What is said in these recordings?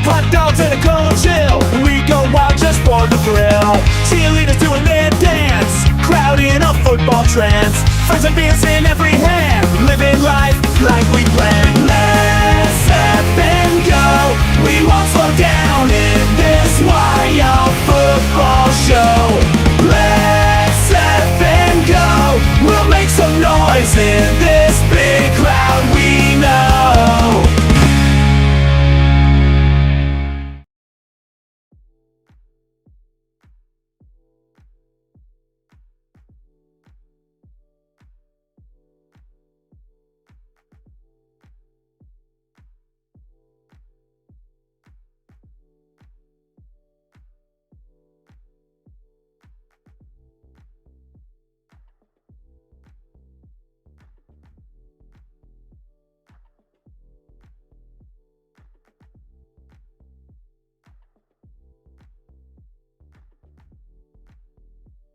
Hot dogs and a cold chill, we go wild just for the thrill. Cheerleaders doing their dance, crowd in a football trance. Friends and beers in every hand, living life like we planned. Let's up and go, we won't slow down in this wild football show. Let's up and go, we'll make some noise in this big crowd we know.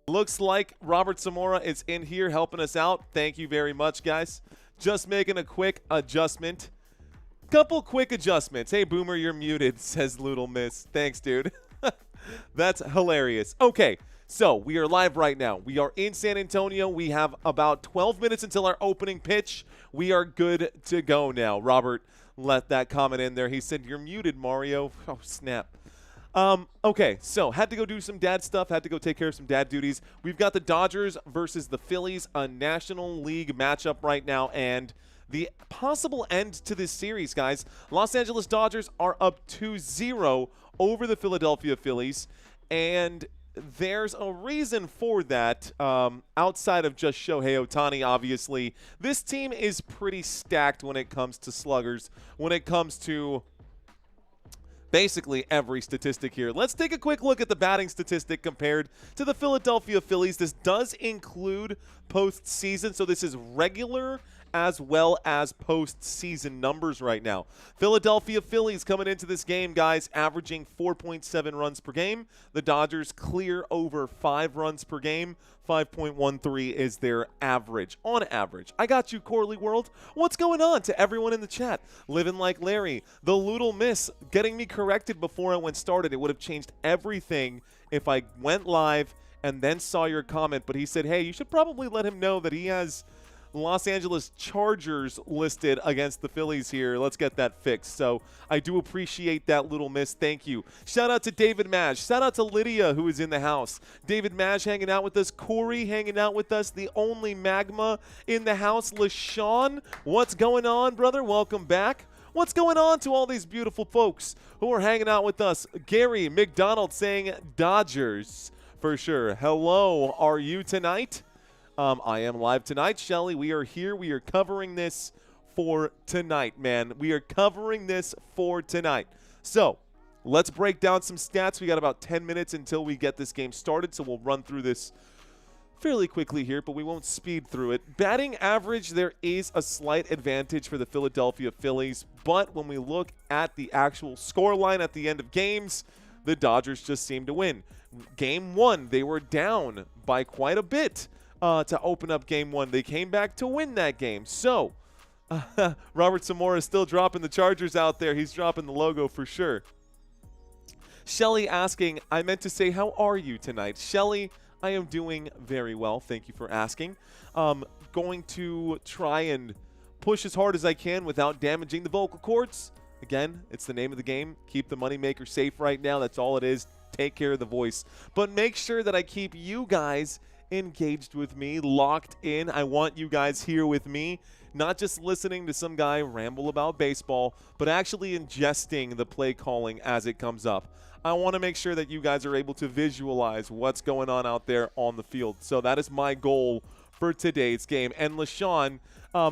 Looks like Robert Zamora is in here helping us out. Thank you very much, guys. Just making a quick adjustment. Couple quick adjustments. Hey, Boomer, you're muted, says Little Miss. Thanks, dude. That's hilarious. Okay, so we are live right now. We are in San Antonio. We have about 12 minutes until our opening pitch. We are good to go now. Robert let that comment in there. He said, you're muted, Mario. Oh, snap. Okay, so had to go do some dad stuff, had to go take care of some dad duties. We've got the Dodgers versus the Phillies, a National League matchup right now, and the possible end to this series, guys. Los Angeles Dodgers are up 2-0 over the Philadelphia Phillies, and there's a reason for that outside of just Shohei Ohtani, obviously. This team is pretty stacked when it comes to sluggers, when it comes to basically every statistic here. Let's take a quick look at the batting statistic compared to the Philadelphia Phillies. This does include postseason, so this is regular as well as postseason numbers right now. Philadelphia Phillies coming into this game, guys, averaging 4.7 runs per game. The Dodgers clear over 5 runs per game. 5.13 is their average, on average. I got you, Corley World. What's going on to everyone in the chat? Living like Larry. The Little Miss getting me corrected before I went started. It would have changed everything if I went live and then saw your comment. But he said, hey, you should probably let him know that he has Los Angeles Chargers listed against the Phillies here. Let's get that fixed. So I do appreciate that, Little Miss. Thank you. Shout out to David Maj. Shout out to Lydia, who is in the house. David Maj hanging out with us. Corey hanging out with us. The only magma in the house. LaShawn, what's going on, brother? Welcome back. What's going on to all these beautiful folks who are hanging out with us? Gary McDonald saying Dodgers for sure. Hello, are you tonight? I am live tonight, Shelly. We are here. We are covering this for tonight, man. We are covering this for tonight. So let's break down some stats. We got about 10 minutes until we get this game started, so we'll run through this fairly quickly here, but we won't speed through it. Batting average, there is a slight advantage for the Philadelphia Phillies, but when we look at the actual score line at the end of games, the Dodgers just seem to win. Game 1, they were down by quite a bit. To open up game 1. They came back to win that game. So, Robert Zamora is still dropping the Chargers out there. He's dropping the logo for sure. Shelly asking, I meant to say, how are you tonight? Shelly, I am doing very well. Thank you for asking. Going to try and push as hard as I can without damaging the vocal cords. Again, it's the name of the game. Keep the moneymaker safe right now. That's all it is. Take care of the voice. But make sure that I keep you guys engaged with me, locked in. I want you guys here with me, not just listening to some guy ramble about baseball, but actually ingesting the play calling as it comes up. I want to make sure that you guys are able to visualize what's going on out there on the field. So that is my goal for today's game. And LaShawn,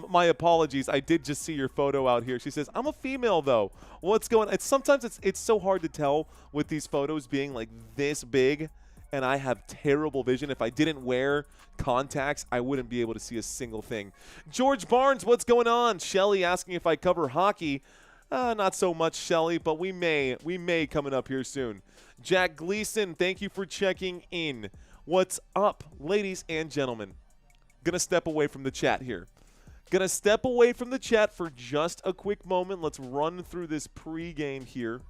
my apologies. I did just see your photo out here. She says, I'm a female, though. What's going on? Sometimes it's so hard to tell with these photos being like this big, and I have terrible vision. If I didn't wear contacts, I wouldn't be able to see a single thing. George Barnes, what's going on? Shelly asking if I cover hockey. Not so much, Shelly, but we may coming up here soon. Jack Gleason, thank you for checking in. What's up, ladies and gentlemen? Gonna step away from the chat here. Gonna step away from the chat for just a quick moment. Let's run through this pregame here.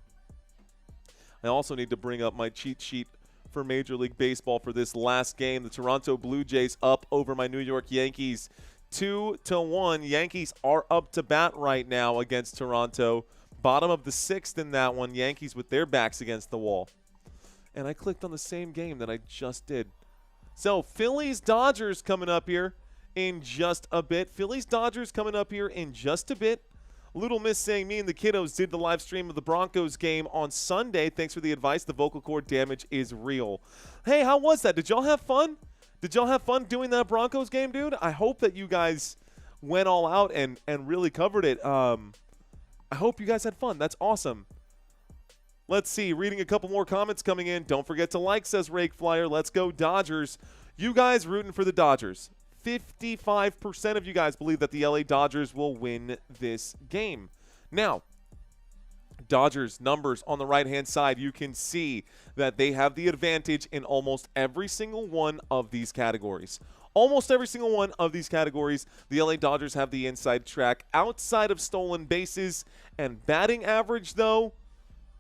I also need to bring up my cheat sheet for Major League Baseball for this last game. The Toronto Blue Jays up over my New York Yankees 2-1. Yankees are up to bat right now against Toronto. Bottom of the 6th in that one. Yankees with their backs against the wall. And I clicked on the same game that I just did. So Phillies Dodgers coming up here in just a bit. Phillies Dodgers coming up here in just a bit. Little Miss saying me and the kiddos did the live stream of the Broncos game on Sunday. Thanks for the advice. The vocal cord damage is real. Hey, how was that? Did y'all have fun? Did y'all have fun doing that Broncos game, dude? I hope that you guys went all out and really covered it. I hope you guys had fun. That's awesome. Let's see. Reading a couple more comments coming in. Don't forget to like, says Rake Flyer. Let's go Dodgers. You guys rooting for the Dodgers. 55% of you guys believe that the LA Dodgers will win this game. Now, Dodgers numbers on the right-hand side, you can see that they have the advantage in almost every single one of these categories. Almost every single one of these categories, the LA Dodgers have the inside track. Outside of stolen bases and batting average, though,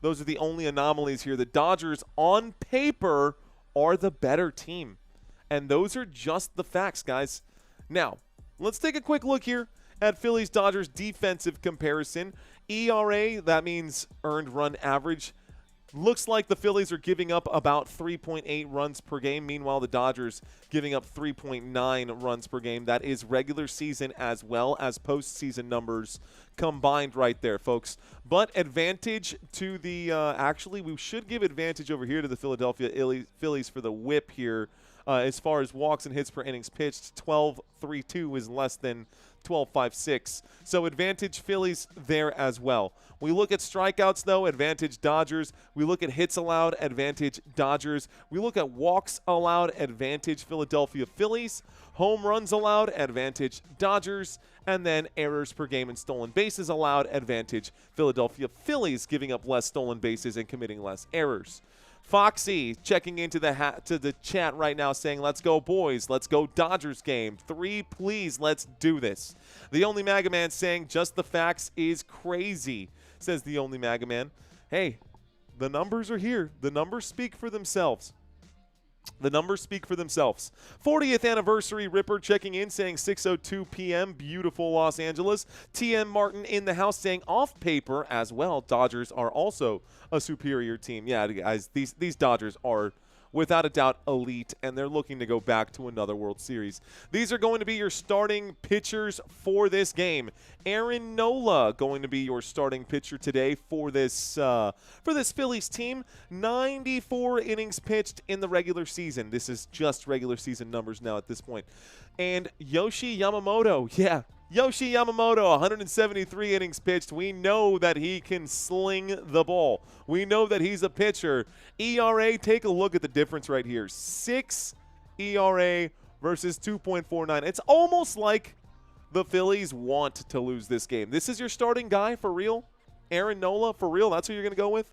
those are the only anomalies here. The Dodgers, on paper, are the better team. And those are just the facts, guys. Now, let's take a quick look here at Phillies-Dodgers defensive comparison. ERA, that means earned run average. Looks like the Phillies are giving up about 3.8 runs per game. Meanwhile, the Dodgers giving up 3.9 runs per game. That is regular season as well as postseason numbers combined right there, folks. But advantage to the actually, we should give advantage over here to the Philadelphia Phillies for the whip here. As far as walks and hits per innings pitched, 12.32 is less than 12.56. So advantage Phillies there as well. We look at strikeouts, though, advantage Dodgers. We look at hits allowed, advantage Dodgers. We look at walks allowed, advantage Philadelphia Phillies. Home runs allowed, advantage Dodgers. And then errors per game and stolen bases allowed, advantage Philadelphia Phillies, giving up less stolen bases and committing less errors. Foxy checking into the chat right now saying, let's go, boys. Let's go, Dodgers game. 3, please. Let's do this. The Only Maga Man saying, just the facts is crazy, says the Only Maga Man. Hey, the numbers are here. The numbers speak for themselves. The numbers speak for themselves. 40th anniversary Ripper checking in saying 6:02 p.m. Beautiful Los Angeles. TM Martin in the house saying off paper as well. Dodgers are also a superior team. Yeah, guys, these Dodgers are without a doubt elite, and they're looking to go back to another World Series. These are going to be your starting pitchers for this game. Aaron Nola going to be your starting pitcher today for this Phillies team. 94 innings pitched in the regular season. This is just regular season numbers now at this point. And Yoshi Yamamoto, yeah, Yoshi Yamamoto, 173 innings pitched. We know that he can sling the ball. We know that he's a pitcher. ERA, take a look at the difference right here. 6 ERA versus 2.49. It's almost like the Phillies want to lose this game. This is your starting guy for real? Aaron Nola, for real? That's who you're going to go with?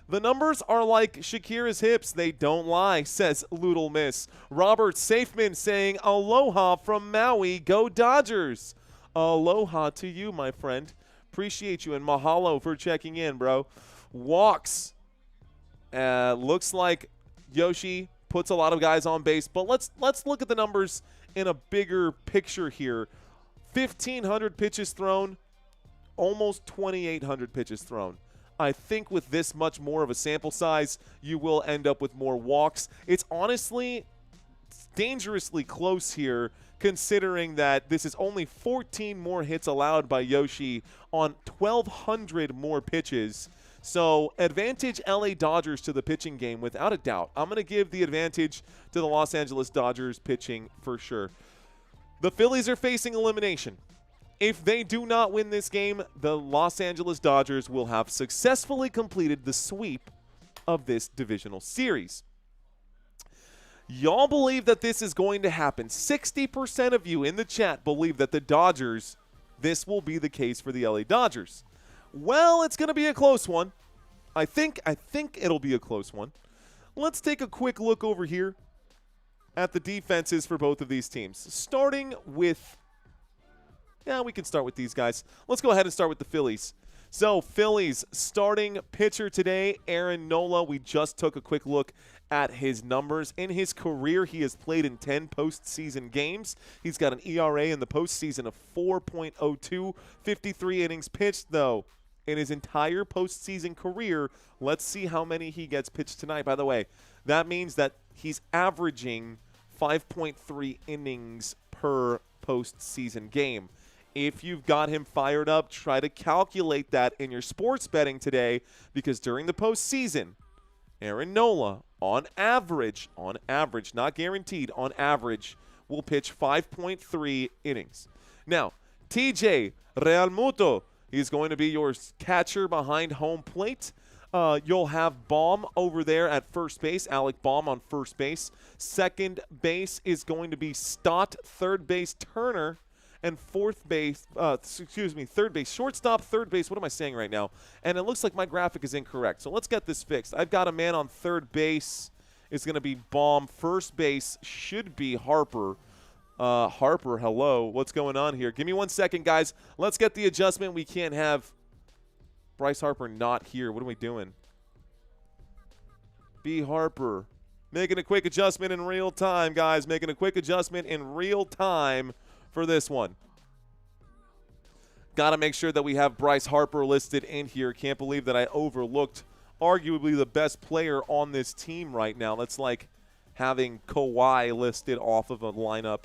The numbers are like Shakira's hips. They don't lie, says Little Miss. Robert Safeman saying, aloha from Maui. Go Dodgers. Aloha to you, my friend. Appreciate you, and mahalo for checking in, bro. Walks. Looks like Yoshi puts a lot of guys on base, but let's look at the numbers in a bigger picture here. 1,500 pitches thrown, almost 2,800 pitches thrown. I think with this much more of a sample size, you will end up with more walks. It's honestly dangerously close here, considering that this is only 14 more hits allowed by Yoshi on 1,200 more pitches. So advantage LA Dodgers to the pitching game without a doubt. I'm going to give the advantage to the Los Angeles Dodgers pitching for sure. The Phillies are facing elimination. If they do not win this game, the Los Angeles Dodgers will have successfully completed the sweep of this divisional series. Y'all believe that this is going to happen. 60% of you in the chat believe that the Dodgers, this will be the case for the LA Dodgers. Well, it's going to be a close one. I think it'll be a close one. Let's take a quick look over here at the defenses for both of these teams. Starting with, yeah, we can start with these guys. Let's go ahead and start with the Phillies. So, Phillies starting pitcher today, Aaron Nola. We just took a quick look at his numbers. In his career, he has played in 10 postseason games. He's got an ERA in the postseason of 4.02, 53 innings pitched, though. In his entire postseason career, let's see how many he gets pitched tonight. By the way, that means that he's averaging 5.3 innings per postseason game. If you've got him fired up, try to calculate that in your sports betting today, because during the postseason, Aaron Nola, on average, not guaranteed, on average, will pitch 5.3 innings. Now, TJ Realmuto, he's going to be your catcher behind home plate. You'll have Baum over there at first base, Alec Baum on first base. Second base is going to be Stott, third base Turner, and third base, shortstop, third base. What am I saying right now? And it looks like my graphic is incorrect. So let's get this fixed. I've got a man on third base. It's going to be Baum. First base should be Harper. Harper, hello. What's going on here? Give me 1 second, guys. Let's get the adjustment. We can't have Bryce Harper not here. What are we doing? B. Harper. Making a quick adjustment in real time, guys. Making a quick adjustment in real time for this one. Got to make sure that we have Bryce Harper listed in here. Can't believe that I overlooked arguably the best player on this team right now. That's like having Kawhi listed off of a lineup.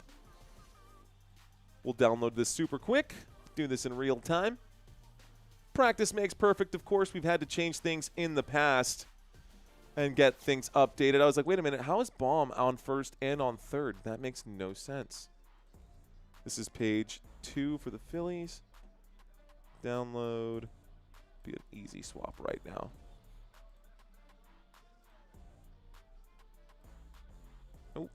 We'll download this super quick. Do this in real time. Practice makes perfect, of course. We've had to change things in the past and get things updated. I was like, wait a minute, how is Baum on first and on third? That makes no sense. This is page 2 for the Phillies. Download. Be an easy swap right now. Oh.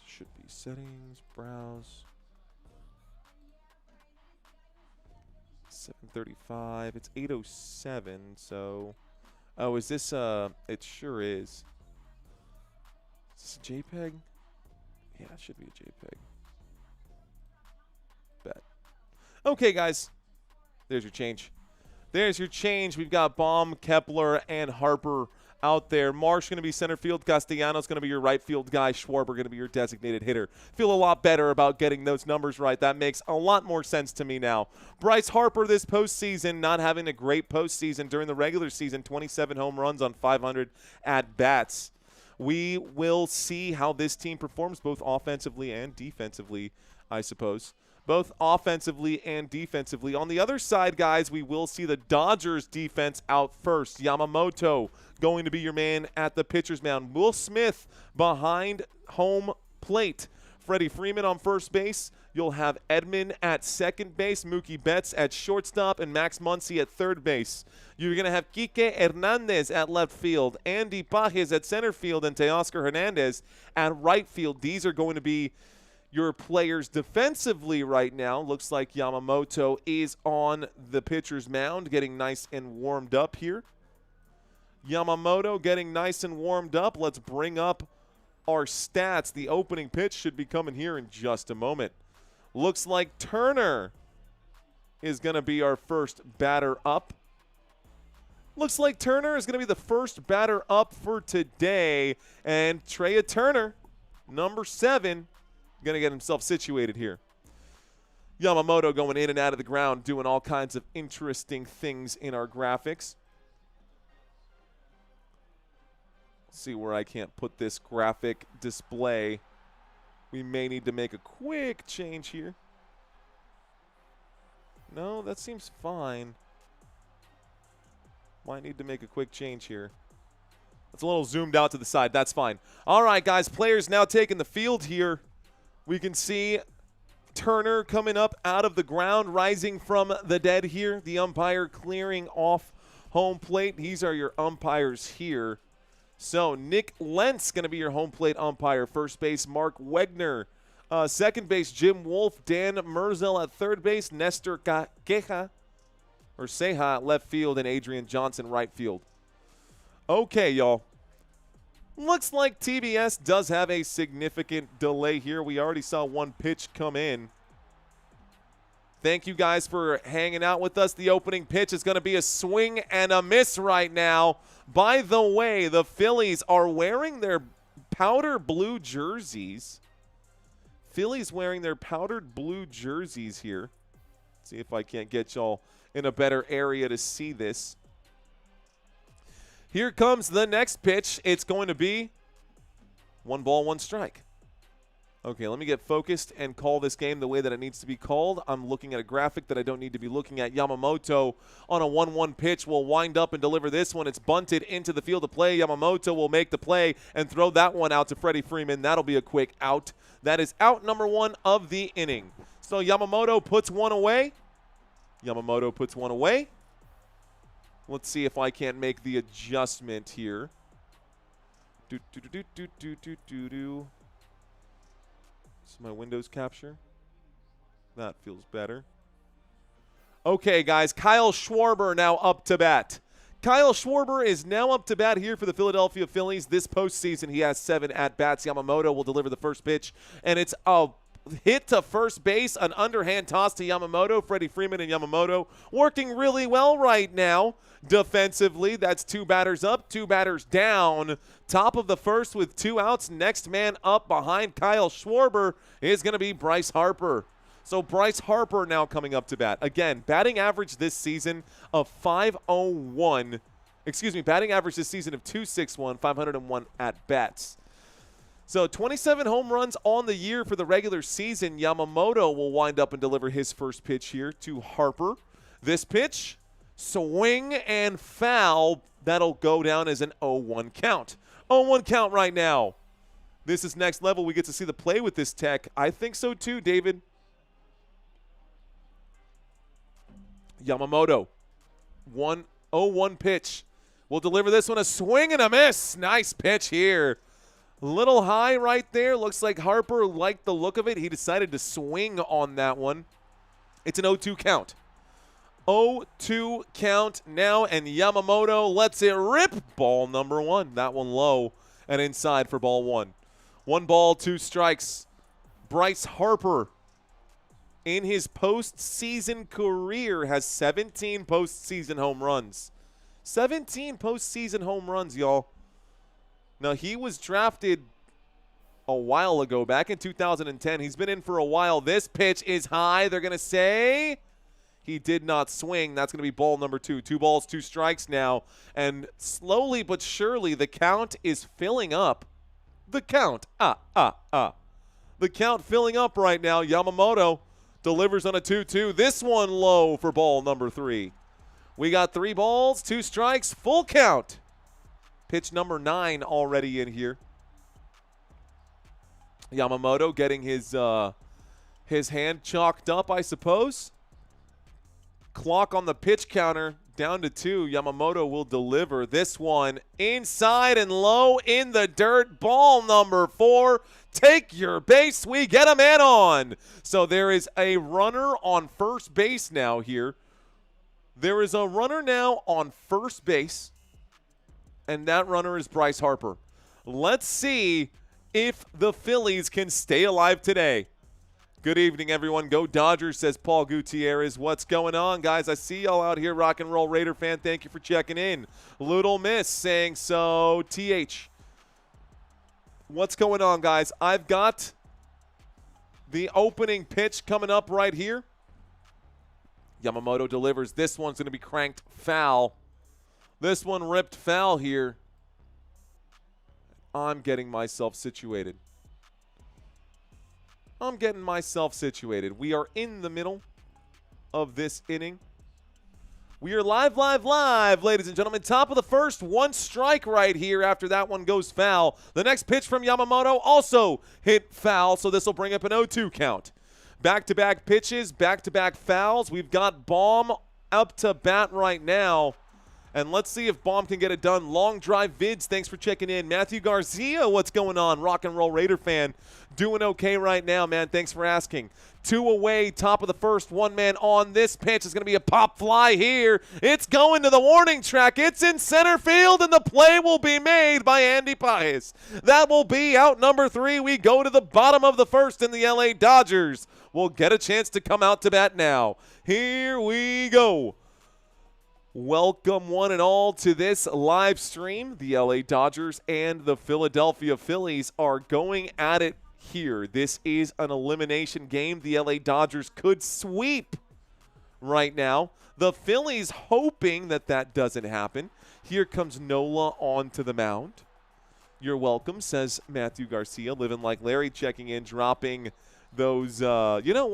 Should be settings, browse. 735. It's 807, so. Oh, is this it sure is. Is this a JPEG? Yeah, it should be a JPEG. Bet. Okay, guys. There's your change. There's your change. We've got Baum, Kepler, and Harper out there. Marsh going to be center field. Castellanos going to be your right field guy. Schwarber going to be your designated hitter. Feel a lot better about getting those numbers right. That makes a lot more sense to me now. Bryce Harper this postseason, not having a great postseason during the regular season. 27 home runs on 500 at-bats. We will see how this team performs both offensively and defensively, I suppose. Both offensively and defensively. On the other side, guys, we will see the Dodgers defense out first. Yamamoto going to be your man at the pitcher's mound. Will Smith behind home plate. Freddie Freeman on first base. You'll have Edman at second base, Mookie Betts at shortstop, and Max Muncy at third base. You're going to have Kike Hernandez at left field, Andy Pages at center field, and Teoscar Hernandez at right field. These are going to be your players defensively right now. Looks like Yamamoto is on the pitcher's mound, getting nice and warmed up here. Yamamoto getting nice and warmed up. Let's bring up our stats. The opening pitch should be coming here in just a moment. Looks like Turner is going to be our first batter up. Looks like Turner is going to be the first batter up for today. And Trea Turner, number 7, going to get himself situated here. Yamamoto going in and out of the ground, doing all kinds of interesting things in our graphics. Let's see where I can't put this graphic display. We may need to make a quick change here. No, that seems fine. Might need to make a quick change here. It's a little zoomed out to the side. That's fine. All right, guys, players now taking the field here. We can see Turner coming up out of the ground, rising from the dead here. The umpire clearing off home plate. These are your umpires here. So Nick Lentz going to be your home plate umpire. First base, Mark Wegner. Second base, Jim Wolf. Dan Merzel at third base. Nestor Ceja at left field. And Adrian Johnson right field. Okay, y'all. Looks like TBS does have a significant delay here. We already saw one pitch come in. Thank you guys for hanging out with us. The opening pitch is going to be a swing and a miss right now. By the way, the Phillies are wearing their powder blue jerseys. Phillies wearing their powdered blue jerseys here. See if I can't get y'all in a better area to see this. Here comes the next pitch. It's going to be 1 ball, 1 strike. Okay, let me get focused and call this game the way that it needs to be called. I'm looking at a graphic that I don't need to be looking at. Yamamoto on a 1-1 pitch will wind up and deliver this one. It's bunted into the field of play. Yamamoto will make the play and throw that one out to Freddie Freeman. That'll be a quick out. That is out number 1 of the inning. So Yamamoto puts one away. Yamamoto puts one away. Let's see if I can't make the adjustment here. So my Windows capture. That feels better. Okay, guys. Kyle Schwarber now up to bat. Kyle Schwarber is now up to bat here for the Philadelphia Phillies. This postseason, he has 7 at-bats. Yamamoto will deliver the first pitch, and it's a hit to first base, an underhand toss to Yamamoto. Freddie Freeman and Yamamoto working really well right now defensively. That's 2 batters up, 2 batters down. Top of the first with 2 outs. Next man up behind Kyle Schwarber is going to be Bryce Harper. So Bryce Harper now coming up to bat. Again, batting average this season of 501. Excuse me, batting average this season of 261, 501 at-bats. So 27 home runs on the year for the regular season. Yamamoto will wind up and deliver his first pitch here to Harper. This pitch, swing and foul. That'll go down as an 0-1 count. 0-1 count right now. This is next level. We get to see the play with this tech. I think so too, David. Yamamoto, 1-0-1 pitch. We'll deliver this one, a swing and a miss. Nice pitch here. Little high right there. Looks like Harper liked the look of it. He decided to swing on that one. It's an 0-2 count. 0-2 count now, and Yamamoto lets it rip. Ball number 1. That one low and inside for ball 1. 1 ball, 2 strikes. Bryce Harper, in his postseason career, has 17 postseason home runs. 17 postseason home runs, y'all. Now, he was drafted a while ago, back in 2010. He's been in for a while. This pitch is high. They're going to say he did not swing. That's going to be ball number 2. 2 balls, 2 strikes now. And slowly but surely, the count is filling up. The count. The count filling up right now. Yamamoto delivers on a 2-2. This one low for ball number 3. We got 3 balls, 2 strikes, full count. Pitch number 9 already in here. Yamamoto getting his hand chalked up, I suppose. Clock on the pitch counter down to 2. Yamamoto will deliver this one inside and low in the dirt. Ball number 4. Take your base. We get a man on. So there is a runner on first base now here. There is a runner now on first base, and that runner is Bryce Harper. Let's see if the Phillies can stay alive today. Good evening, everyone. Go Dodgers, says Paul Gutierrez. What's going on, guys? I see y'all out here, Rock and Roll Raider fan. Thank you for checking in. Little Miss saying so. TH. What's going on, guys? I've got the opening pitch coming up right here. Yamamoto delivers. This one's going to be cranked foul. This one ripped foul here. I'm getting myself situated. We are in the middle of this inning. We are live, ladies and gentlemen. Top of the first, 1 strike right here after that one goes foul. The next pitch from Yamamoto also hit foul, so this will bring up an 0-2 count. Back-to-back pitches, back-to-back fouls. We've got Baum up to bat right now. And let's see if Baum can get it done. Long Drive Vids, thanks for checking in. Matthew Garcia, what's going on? Rock and Roll Raider fan. Doing okay right now, man. Thanks for asking. 2 away, top of the first, 1 man on. This pitch is going to be a pop fly here. It's going to the warning track. It's in center field, and the play will be made by Andy Poise. That will be out number 3. We go to the bottom of the first, and the LA Dodgers will get a chance to come out to bat now. Here we go. Welcome one and all to this live stream. The LA Dodgers and the Philadelphia Phillies are going at it here. This is an elimination game. The LA Dodgers could sweep right now. The Phillies hoping that that doesn't happen. Here comes Nola onto the mound. You're welcome, says Matthew Garcia, living like Larry, checking in, dropping those. You know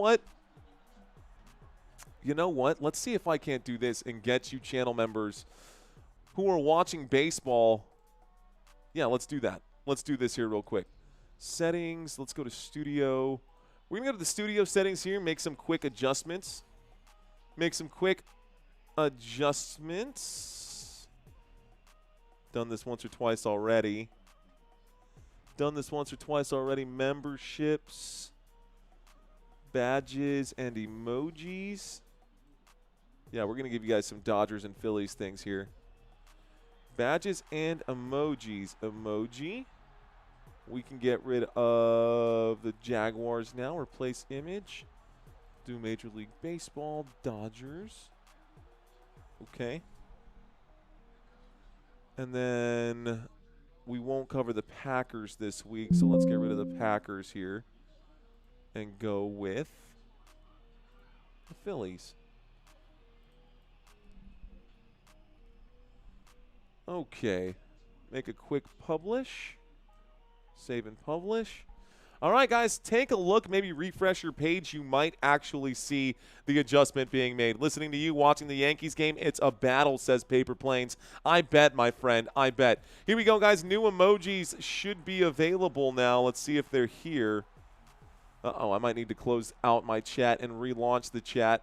what? Let's see if I can't do this and get you channel members who are watching baseball. Yeah, let's do that. Let's do this here real quick. Settings. Let's go to studio. We're going to go to the studio settings here, make some quick adjustments. Done this once or twice already. Memberships, badges, and emojis. Yeah, we're going to give you guys some Dodgers and Phillies things here. Badges and emojis. Emoji. We can get rid of the Jaguars now. Replace image. Do Major League Baseball. Dodgers. Okay. And then we won't cover the Packers this week, so let's get rid of the Packers here and go with the Phillies. Okay. Make a quick publish. Save and publish. All right, guys, take a look. Maybe refresh your page. You might actually see the adjustment being made. Listening to you, watching the Yankees game, it's a battle, says Paper Planes. I bet, my friend, I bet. Here we go, guys. New emojis should be available now. Let's see if they're here. Uh-oh, I might need to close out my chat and relaunch the chat.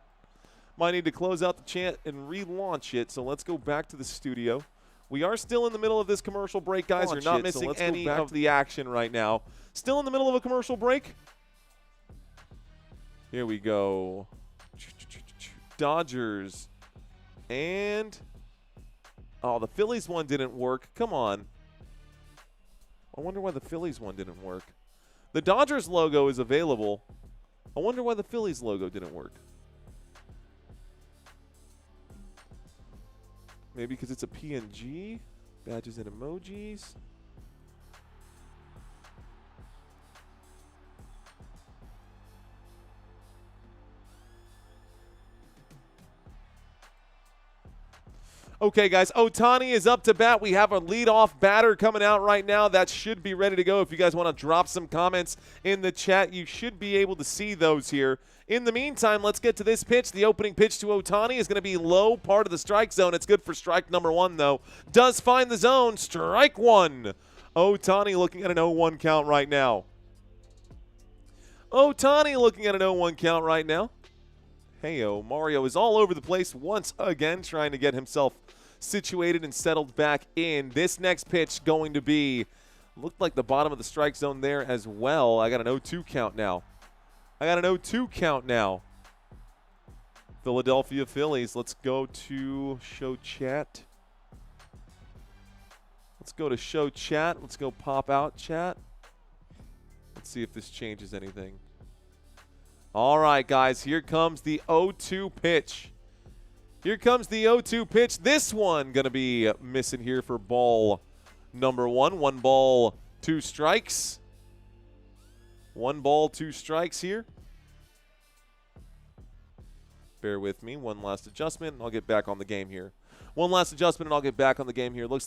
Might need to close out the chat and relaunch it, so let's go back to the studio. We are still in the middle of this commercial break, guys. You're not missing any of the action right now. Still in the middle of a commercial break. Here we go. Dodgers. And, oh, the Phillies one didn't work. Come on. I wonder why the Phillies one didn't work. The Dodgers logo is available. I wonder why the Phillies logo didn't work. Maybe because it's a PNG. Badges and emojis. Okay, guys, Ohtani is up to bat. We have a leadoff batter coming out right now. That should be ready to go. If you guys want to drop some comments in the chat, you should be able to see those here. In the meantime, let's get to this pitch. The opening pitch to Ohtani is going to be low, part of the strike zone. It's good for strike number one, though. Does find the zone. Strike one. Ohtani looking at an 0-1 count right now. Heyo, Mario is all over the place once again, trying to get himself situated and settled back in. This next pitch going to be, looked like the bottom of the strike zone there as well. I got an 0-2 count now. Philadelphia Phillies. Let's go to show chat. Let's go pop out chat. Let's see if this changes anything. All right, guys, here comes the 0-2 pitch. This one going to be missing here for ball number one. 1 ball, 2 strikes. 1 ball, 2 strikes here. Bear with me. One last adjustment, and I'll get back on the game here. Looks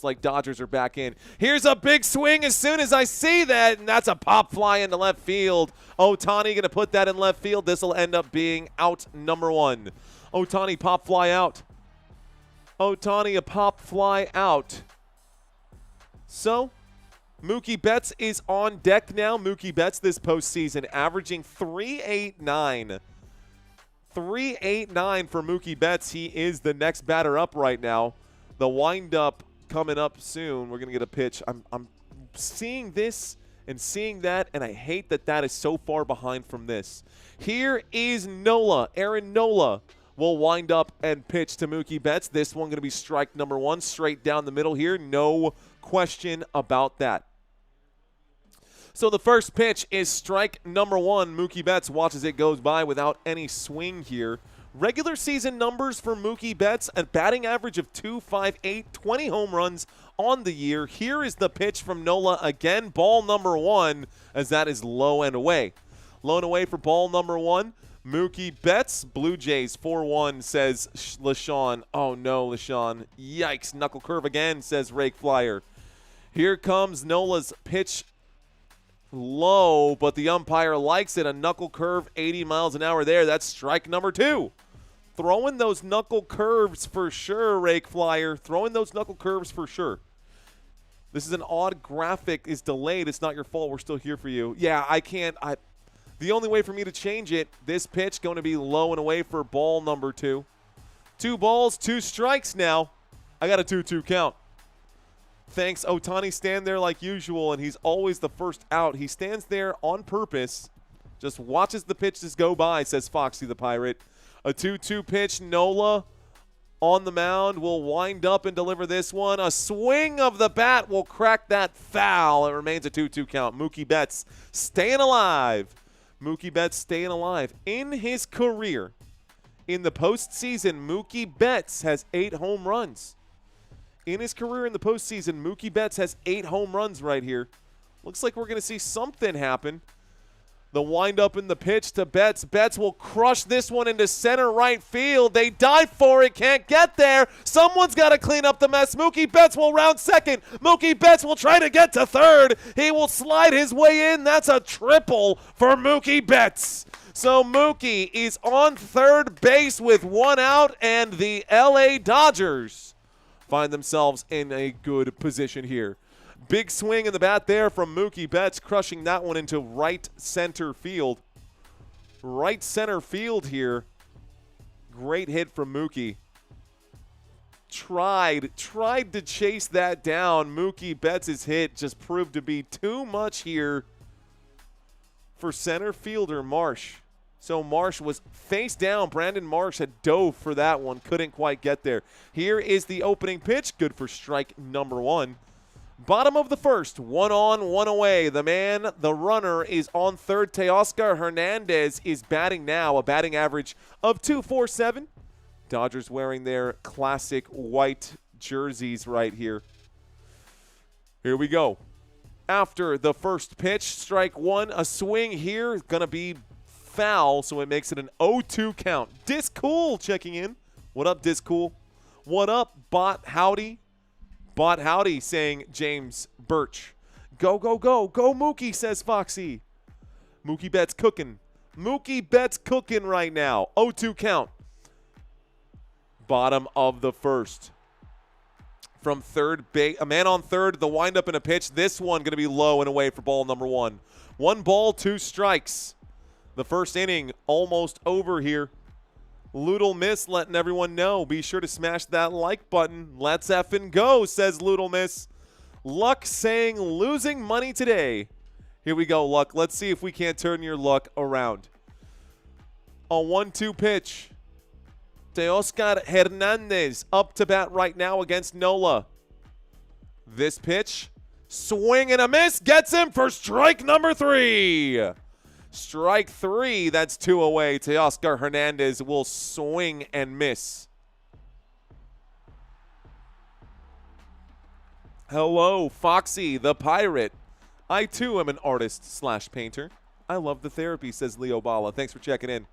like Dodgers are back in. Here's a big swing as soon as I see that, and that's a pop fly into left field. Ohtani going to put that in left field. This will end up being out number 1. Ohtani pop fly out. A pop fly out. So, Mookie Betts is on deck now. Mookie Betts this postseason averaging 3.89. 3.89 for Mookie Betts. He is the next batter up right now. The windup coming up soon. We're going to get a pitch. I'm seeing this and seeing that, and I hate that that is so far behind from this. Here is Nola. Aaron Nola will wind up and pitch to Mookie Betts. This one going to be strike number 1, straight down the middle here. No question about that. So the first pitch is strike number one. Mookie Betts watches it goes by without any swing here. Regular season numbers for Mookie Betts, a batting average of .258, 20 home runs on the year. Here is the pitch from Nola again, ball number one, as that is low and away. Low and away for ball number one. Mookie Betts, Blue Jays 4-1, says LaShawn. Oh no, LaShawn. Yikes, knuckle curve again, says Rake Flyer. Here comes Nola's pitch, low, but the umpire likes it. A knuckle curve, 80 miles an hour there. That's strike number two. Throwing those knuckle curves for sure, Rake Flyer. Throwing those knuckle curves for sure. This is an odd graphic. It's delayed. It's not your fault. We're still here for you. Yeah, I can't. The only way for me to change it, this pitch going to be low and away for ball number two. 2 balls, 2 strikes now. I got a 2-2 count. Thanks, Ohtani stand there like usual, and he's always the first out. He stands there on purpose, just watches the pitches go by, says Foxy the Pirate. A 2-2 pitch, Nola on the mound will wind up and deliver this one. A swing of the bat will crack that foul. It remains a 2-2 count. Mookie Betts staying alive. Mookie Betts staying alive. In his career, in the postseason, Mookie Betts has 8 home runs. In his career in the postseason, Mookie Betts has 8 home runs right here. Looks like we're going to see something happen. The windup in the pitch to Betts. Betts will crush this one into center right field. They dive for it. Can't get there. Someone's got to clean up the mess. Mookie Betts will round second. Mookie Betts will try to get to third. He will slide his way in. That's a triple for Mookie Betts. So Mookie is on third base with 1 out, and the LA Dodgers find themselves in a good position here. Big swing in the bat there from Mookie Betts, crushing that one into right center field. Right center field here. Great hit from Mookie. Tried to chase that down. Mookie Betts' hit just proved to be too much here for center fielder Marsh. So Marsh was face down. Brandon Marsh had dove for that one. Couldn't quite get there. Here is the opening pitch. Good for strike number one. Bottom of the first. 1 on, 1 away. The runner is on third. Teoscar Hernandez is batting now. A batting average of .247. Dodgers wearing their classic white jerseys right here. Here we go. After the first pitch, strike one. A swing here. Going to be foul, so it makes it an 0-2 count. Discool checking in. What up, Discool? What up, Bot Howdy? Bot Howdy saying James Birch. Go, go, go. Go Mookie, says Foxy. Mookie Betts cooking. Mookie Betts cooking right now. 0-2 count. Bottom of the first. From third base, a man on third, the windup in a pitch. This one going to be low and away for ball number one. 1 ball, 2 strikes. The first inning almost over here. Loodle Miss letting everyone know. Be sure to smash that like button. Let's effing go, says Loodle Miss. Luck saying losing money today. Here we go, Luck. Let's see if we can't turn your luck around. A 1-2 pitch. Teoscar Hernandez up to bat right now against Nola. This pitch, swing and a miss, gets him for strike number 3. Strike 3, that's 2 away. Teoscar Hernandez will swing and miss. Hello, Foxy the Pirate. I too am an artist/painter. I love the therapy, says Leo Bala. Thanks for checking in.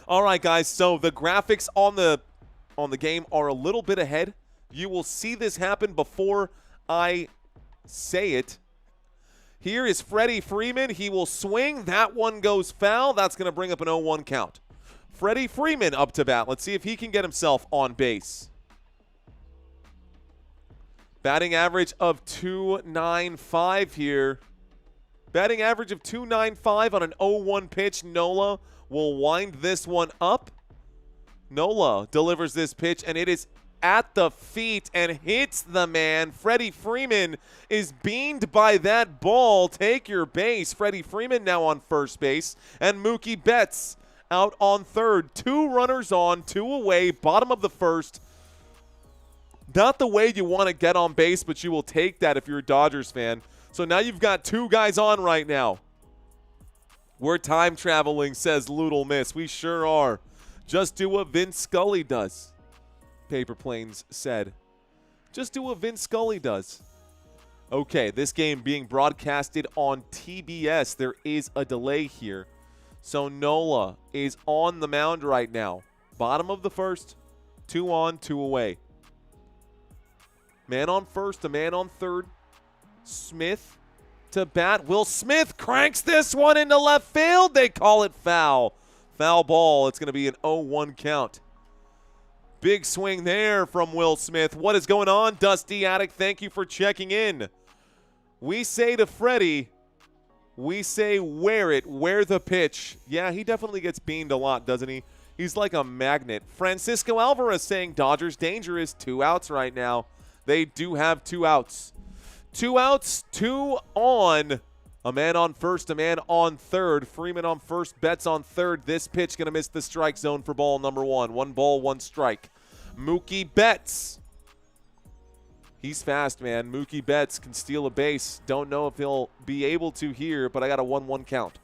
All right, guys, so the graphics on the game are a little bit ahead. You will see this happen before I say it. Here is Freddie Freeman. He will swing. That one goes foul. That's going to bring up an 0-1 count. Freddie Freeman up to bat. Let's see if he can get himself on base. Batting average of .295 here. Batting average of .295 on an 0-1 pitch. Nola will wind this one up. Nola delivers this pitch, and it is at the feet and hits the man. Freddie Freeman is beamed by that ball. Take your base. Freddie Freeman now on first base, and Mookie Betts out on third. 2 runners on, 2 away, bottom of the first. Not the way you want to get on base, but you will take that if you're a Dodgers fan. So now you've got 2 guys on right now. We're time traveling, says Little Miss. We sure are. Just do what Vince Scully does, Paper Planes said. Just do what Vince Scully does. Okay, this game being broadcasted on TBS. There is a delay here. So Nola is on the mound right now. Bottom of the first. 2 on, 2 away. Man on first, a man on third. Smith to bat. Will Smith cranks this one into left field. They call it foul. Foul ball. It's going to be an 0-1 count. Big swing there from Will Smith. What is going on, Dusty Attic? Thank you for checking in. We say to Freddie, we say wear it, wear the pitch. Yeah, he definitely gets beamed a lot, doesn't he? He's like a magnet. Francisco Alvarez saying Dodgers dangerous. 2 outs right now. They do have 2 outs. 2 outs, 2 on. A man on first, a man on third. Freeman on first, Betts on third. This pitch going to miss the strike zone for ball number 1. 1 ball, 1 strike. Mookie Betts. He's fast, man. Mookie Betts can steal a base. Don't know if he'll be able to here, but I got a 1-1 count.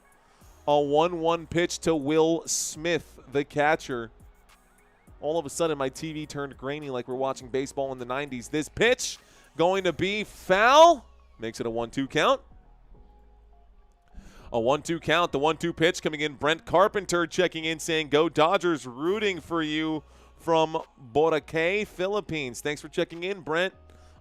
A 1-1 pitch to Will Smith, the catcher. All of a sudden, my TV turned grainy like we're watching baseball in the 90s. This pitch going to be foul. Makes it a 1-2 count. A 1-2 count. The 1-2 pitch coming in. Brent Carpenter checking in saying, go Dodgers, rooting for you from Boracay, Philippines. Thanks for checking in, Brent,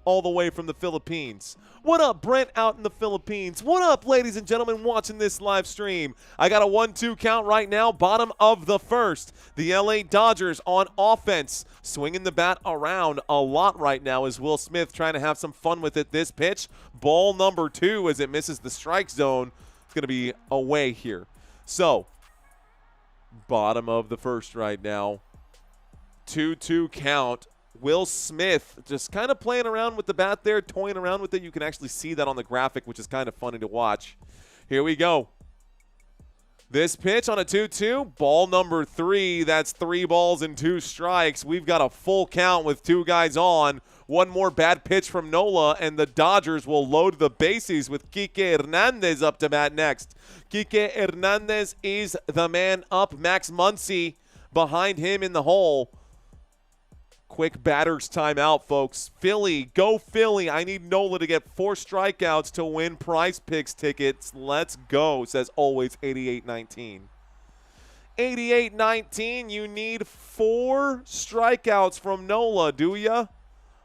all the way from the Philippines. What up, Brent, out in the Philippines? What up, ladies and gentlemen, watching this live stream? I got a 1-2 count right now, bottom of the first. The LA Dodgers on offense, swinging the bat around a lot right now as Will Smith trying to have some fun with it. This pitch, ball number 2 as it misses the strike zone. It's going to be away here. So, bottom of the first right now. 2-2 count. Will Smith just kind of playing around with the bat there, toying around with it. You can actually see that on the graphic, which is kind of funny to watch. Here we go. This pitch on a 2-2, ball number 3. That's 3 balls and 2 strikes. We've got a full count with 2 guys on. One more bad pitch from Nola, and the Dodgers will load the bases with Kike Hernandez up to bat next. Kike Hernandez is the man up. Max Muncy behind him in the hole. Quick batter's timeout, folks. Philly, go Philly. I need Nola to get 4 strikeouts to win Prize Picks tickets. Let's go, says always 8819. 8819, you need 4 strikeouts from Nola, do ya?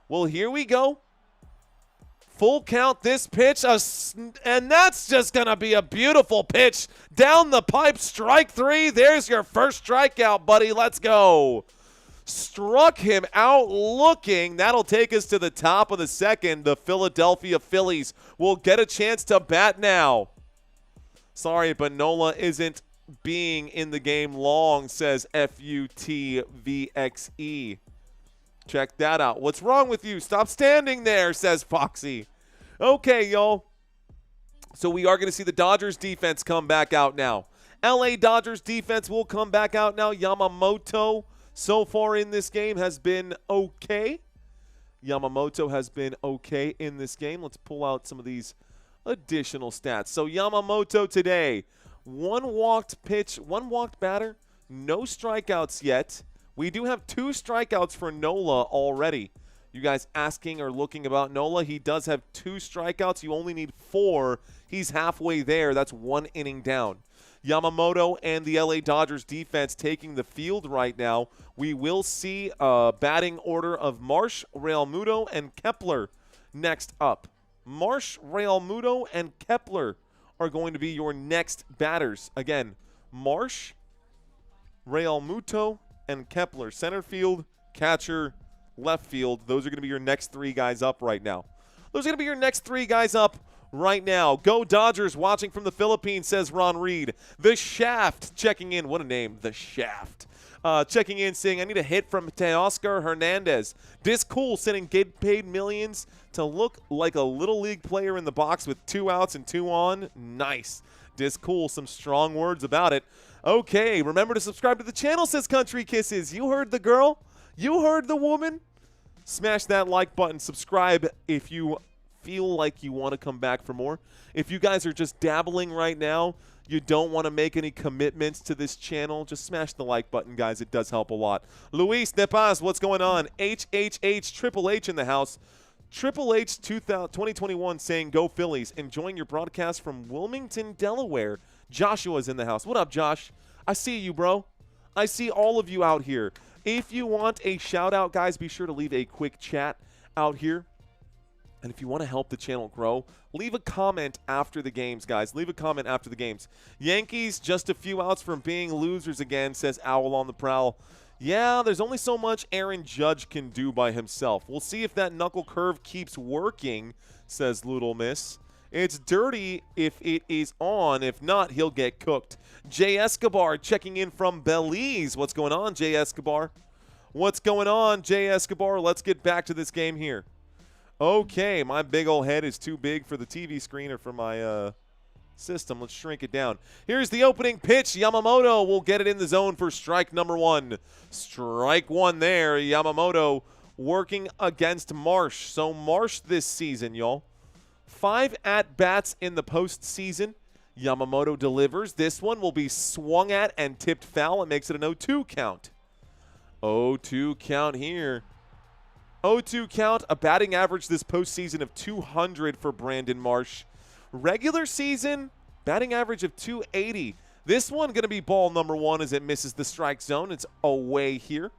Well, here we go. Full count this pitch, and that's just going to be a beautiful pitch. Down the pipe, strike 3. There's your first strikeout, buddy. Let's go. Struck him out looking. That'll take us to the top of the second. The Philadelphia Phillies will get a chance to bat now. Sorry, but Nola isn't being in the game long, says FUTVXE. Check that out. What's wrong with you? Stop standing there, says Foxy. Okay, y'all. So we are going to see the Dodgers defense come back out now. LA Dodgers defense will come back out now. Yamamoto so far in this game has been okay. Yamamoto has been okay in this game. Let's pull out some of these additional stats. So Yamamoto today, 1 walked pitch, 1 walked batter, no strikeouts yet. We do have 2 strikeouts for Nola already. You guys asking or looking about Nola, he does have 2 strikeouts. You only need 4. He's halfway there. That's 1 inning down. Yamamoto and the LA Dodgers defense taking the field right now. We will see a batting order of Marsh, Realmuto, and Kepler next up. Marsh, Realmuto, and Kepler are going to be your next batters. Again, Marsh, Realmuto, and Kepler. Center field, catcher, left field. Those are going to be your next 3 guys up right now. Those are going to be your next 3 guys up right now. Go Dodgers, watching from the Philippines, says Ron Reed. The Shaft checking in. What a name, The Shaft. Checking in, saying, I need a hit from Teoscar Hernandez. This cool, sending get paid millions to look like a little league player in the box with 2 outs and 2 on. Nice. This cool, some strong words about it. Okay, remember to subscribe to the channel, says Country Kisses. You heard the girl. You heard the woman. Smash that like button. Subscribe if you feel like you want to come back for more. If you guys are just dabbling right now, you don't want to make any commitments to this channel, just smash the like button, guys. It does help a lot. Luis Nepaz, what's going on? HHH, Triple H in the house. Triple H 2021 saying, go Phillies. Enjoying your broadcast from Wilmington, Delaware. Joshua's in the house. What up, Josh? I see you, bro. I see all of you out here. If you want a shout-out, guys, be sure to leave a quick chat out here. And if you want to help the channel grow, leave a comment after the games, guys. Leave a comment after the games. Yankees just a few outs from being losers again, says Owl on the Prowl. Yeah, there's only so much Aaron Judge can do by himself. We'll see if that knuckle curve keeps working, says Little Miss. It's dirty if it is on. If not, he'll get cooked. Jay Escobar checking in from Belize. What's going on, Jay Escobar? What's going on, Jay Escobar? Let's get back to this game here. Okay, my big old head is too big for the TV screen or for my system. Let's shrink it down. Here's the opening pitch. Yamamoto will get it in the zone for strike number one. Strike one there. Yamamoto working against Marsh. So Marsh this season, y'all. 5 at-bats in the postseason. Yamamoto delivers. This one will be swung at and tipped foul. It makes it an 0-2 count. 0-2 count here. 0-2 count, a batting average this postseason of 200 for Brandon Marsh. Regular season, batting average of 280. This one going to be ball number one as it misses the strike zone. It's away here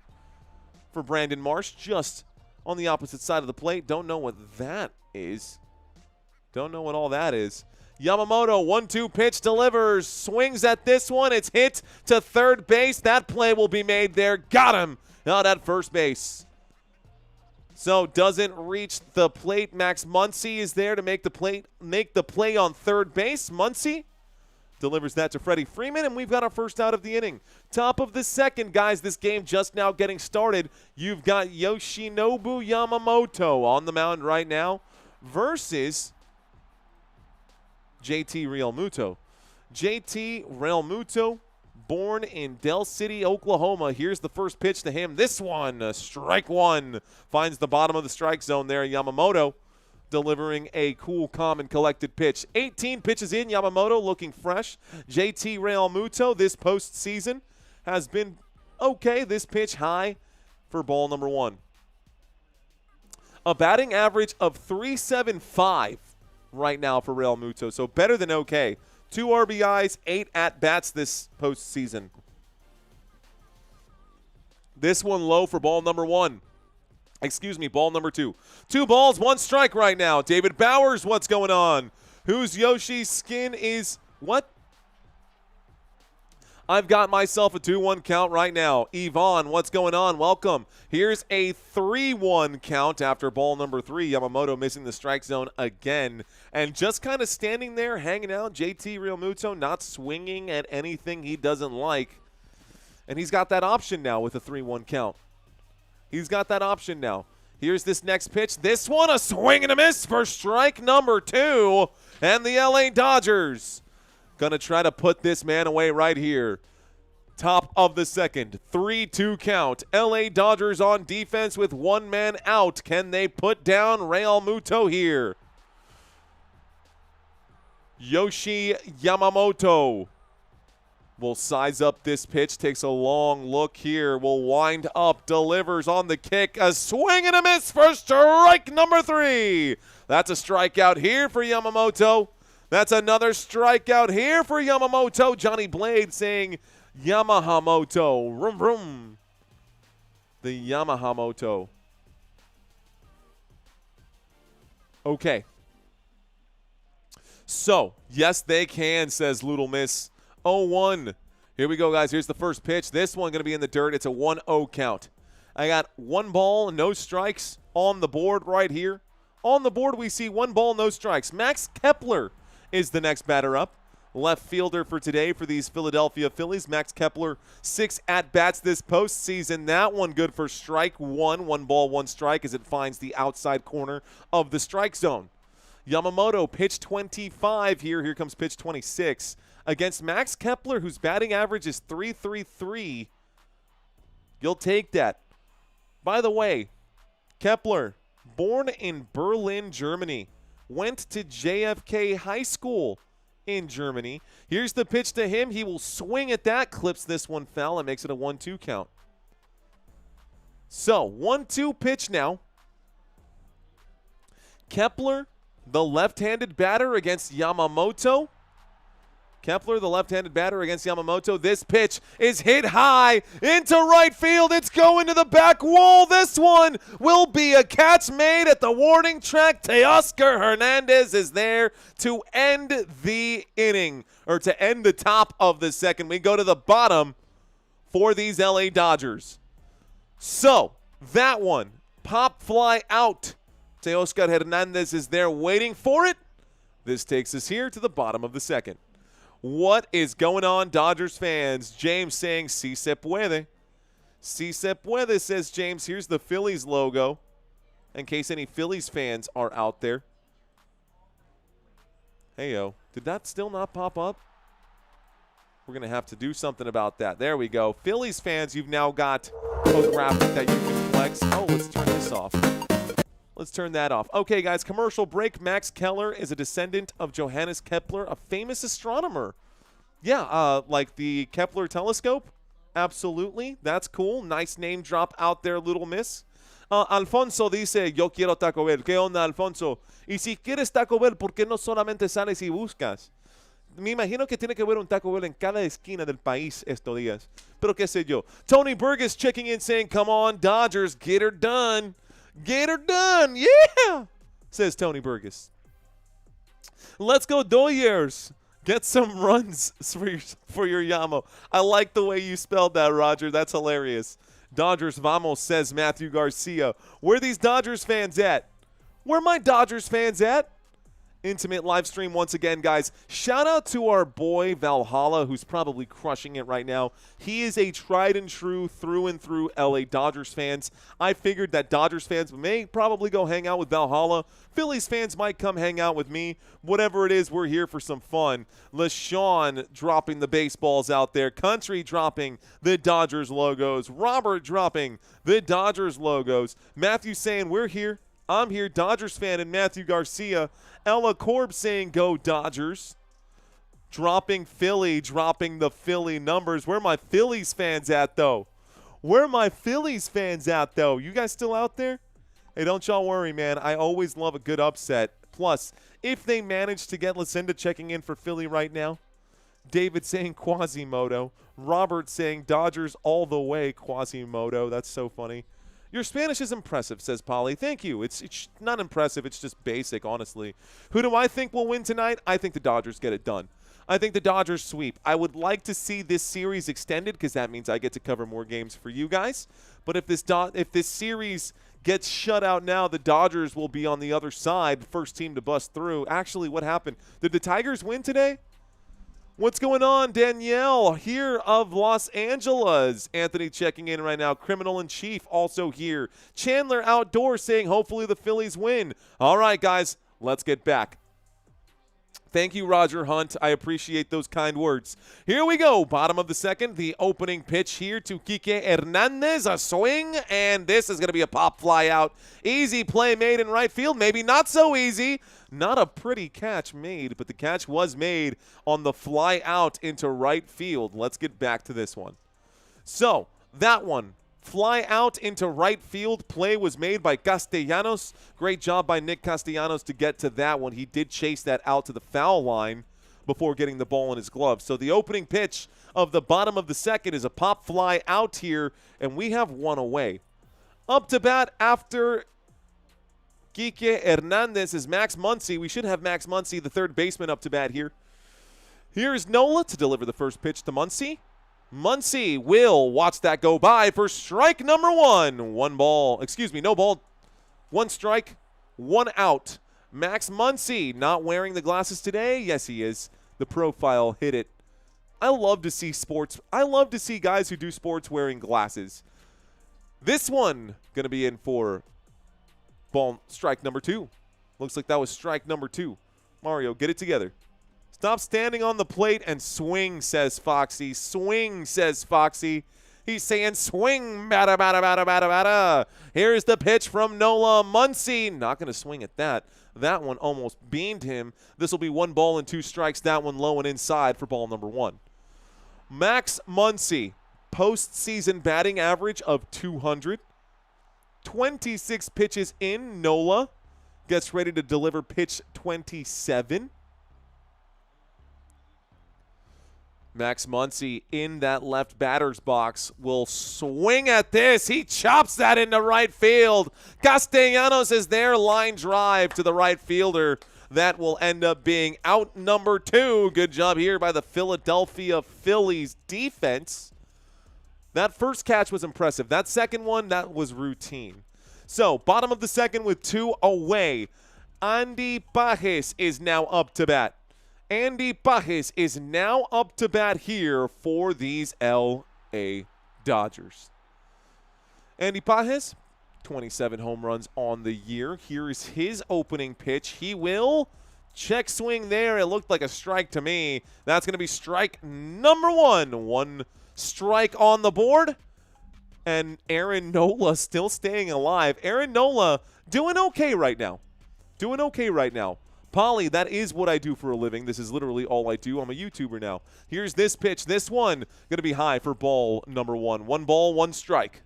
for Brandon Marsh, just on the opposite side of the plate. Don't know what that is. Don't know what all that is. Yamamoto, 1-2 pitch, delivers, swings at this one. It's hit to third base. That play will be made there. Got him out at first base. So doesn't reach the plate. Max Muncy is there to make the play on third base. Muncy delivers that to Freddie Freeman, and we've got our first out of the inning. Top of the second, guys. This game just now getting started. You've got Yoshinobu Yamamoto on the mound right now versus JT Realmuto. JT Realmuto, born in Del City, Oklahoma. Here's the first pitch to him. This one, strike one, finds the bottom of the strike zone there. Yamamoto delivering a cool, calm, and collected pitch. 18 pitches in, Yamamoto looking fresh. JT Realmuto this postseason has been okay. This pitch high for ball number one. A batting average of .375 right now for Realmuto, so better than okay. 2 RBIs, 8 at-bats this postseason. This one low for ball number one. Excuse me, ball number two. 2 balls, 1 strike right now. David Bowers, what's going on? Whose Yoshi's skin is what? I've got myself a 2-1 count right now. Yvonne, what's going on? Welcome. Here's a 3-1 count after ball number 3. Yamamoto missing the strike zone again. And just kind of standing there, hanging out. JT Realmuto not swinging at anything he doesn't like. And he's got that option now with a 3-1 count. He's got that option now. Here's this next pitch. This one, a swing and a miss for strike number 2. And the LA Dodgers going to try to put this man away right here. Top of the second, 3-2 count. LA Dodgers on defense with 1 man out. Can they put down Realmuto here? Yoshi Yamamoto will size up this pitch, takes a long look here, will wind up, delivers on the kick, a swing and a miss for strike number 3. That's a strikeout here for Yamamoto. That's another strikeout here for Yamamoto. Johnny Blade saying Yamahamoto. Vroom, vroom. The Yamahamoto. Okay. So, yes, they can, says Little Miss. 0-1. Here we go, guys. Here's the first pitch. This one going to be in the dirt. It's a 1-0 count. I got 1 ball, no strikes on the board right here. On the board, we see 1 ball, no strikes. Max Kepler is the next batter up. Left fielder for today for these Philadelphia Phillies. Max Kepler, 6 at-bats this postseason. That one good for strike 1. 1 ball, 1 strike as it finds the outside corner of the strike zone. Yamamoto, pitch 25 here. Here comes pitch 26 against Max Kepler, whose batting average is .333. You'll take that. By the way, Kepler, born in Berlin, Germany. went to JFK High School in Germany. Here's the pitch to him. He will swing at that, clips this one foul, and makes it a 1-2 count. So, 1-2 pitch now. Kepler, the left-handed batter against Yamamoto. Kepler, the left-handed batter against Yamamoto. This pitch is hit high into right field. It's going to the back wall. This one will be a catch made at the warning track. Teoscar Hernandez is there to end the inning, or to end the top of the second. We go to the bottom for these LA Dodgers. So, that one, pop fly out. Teoscar Hernandez is there waiting for it. This takes us here to the bottom of the second. What is going on, Dodgers fans? James saying, si se puede. Si se puede, says James. Here's the Phillies logo, in case any Phillies fans are out there. Hey-yo, did that still not pop up? We're going to have to do something about that. There we go. Phillies fans, you've now got a graphic that you can flex. Oh, let's turn this off. Let's turn that off. Okay, guys, commercial break. Max Keller is a descendant of Johannes Kepler, a famous astronomer. Yeah, like the Kepler telescope. Absolutely. That's cool. Nice name drop out there, little miss. Alfonso dice, yo quiero Taco Bell. ¿Qué onda, Alfonso? Y si quieres Taco Bell, ¿por qué no solamente sales y buscas? Me imagino que tiene que haber un Taco Bell en cada esquina del país estos días. Pero qué sé yo. Tony Burgess checking in saying, come on, Dodgers, get her done. Get her done, yeah, says Tony Burgess. Let's go Dodgers. Get some runs for your Yamo. I like the way you spelled that, Roger. That's hilarious. Dodgers vamos, says Matthew Garcia. Where are these Dodgers fans at? Where are my Dodgers fans at? Intimate live stream once again, guys. Shout out to our boy Valhalla, who's probably crushing it right now. He is a tried and true through and through LA Dodgers fans. I figured that Dodgers fans may probably go hang out with Valhalla. Phillies fans might come hang out with me. Whatever it is, we're here for some fun. LaShawn dropping the baseballs out there. Country dropping the Dodgers logos. Robert dropping the Dodgers logos. Matthew saying, we're here. I'm here, Dodgers fan, and Matthew Garcia. Ella Korb saying, go Dodgers. Dropping Philly, dropping the Philly numbers. Where are my Phillies fans at, though? Where are my Phillies fans at, though? You guys still out there? Hey, don't y'all worry, man. I always love a good upset. Plus, if they manage to get Lucinda checking in for Philly right now, David saying Quasimodo. Robert saying Dodgers all the way, Quasimodo. That's so funny. Your Spanish is impressive, says Polly. Thank you. It's not impressive. It's just basic, honestly. Who do I think will win tonight? I think the Dodgers get it done. I think the Dodgers sweep. I would like to see this series extended because that means I get to cover more games for you guys. But if this series gets shut out now, the Dodgers will be on the other side, first team to bust through. Actually, what happened? Did the Tigers win today? What's going on, Danielle, here of Los Angeles? Anthony checking in right now. Criminal in Chief also here. Chandler Outdoors saying hopefully the Phillies win. All right, guys, let's get back. Thank you, Roger Hunt. I appreciate those kind words. Here we go. Bottom of the second. The opening pitch here to Kike Hernandez. A swing, and this is going to be a pop fly out. Easy play made in right field. Maybe not so easy. Not a pretty catch made, but the catch was made on the fly out into right field. Let's get back to this one. So, that one. Fly out into right field. Play was made by Castellanos. Great job by Nick Castellanos to get to that one. He did chase that out to the foul line before getting the ball in his glove. So the opening pitch of the bottom of the second is a pop fly out here, and we have one away. Up to bat after Kike Hernandez is Max Muncy. We should have Max Muncy, the third baseman, up to bat here. Here's Nola to deliver the first pitch to Muncy. Muncy will watch that go by for strike number one. No ball. One strike, one out. Max Muncy not wearing the glasses today. Yes, he is. The profile hit it. I love to see sports. I love to see guys who do sports wearing glasses. This one going to be in for strike number two. Looks like that was strike number two. Mario, get it together. Stop standing on the plate and swing, says Foxy. Swing, says Foxy. He's saying swing, batta, batta, batta, batta, batta. Here's the pitch from Nola Muncy. Not going to swing at that. That one almost beamed him. This will be 1 ball and 2 strikes. That one low and inside for ball number 1. Max Muncy, postseason batting average of 200. 26 pitches in. Nola gets ready to deliver pitch 27. Max Muncy in that left batter's box will swing at this. He chops that into right field. Castellanos is there. Line drive to the right fielder. That will end up being out number 2. Good job here by the Philadelphia Phillies defense. That first catch was impressive. That second one, that was routine. So, bottom of the second with 2 away. Andy Pages is now up to bat. Andy Pages is now up to bat here for these L.A. Dodgers. Andy Pages, 27 home runs on the year. Here is his opening pitch. He will check swing there. It looked like a strike to me. That's going to be strike number 1. 1 strike on the board. And Aaron Nola still staying alive. Aaron Nola doing okay right now. Doing okay right now. Polly, that is what I do for a living. This is literally all I do. I'm a YouTuber now. Here's this pitch. This one going to be high for ball number 1. 1 ball, 1 strike.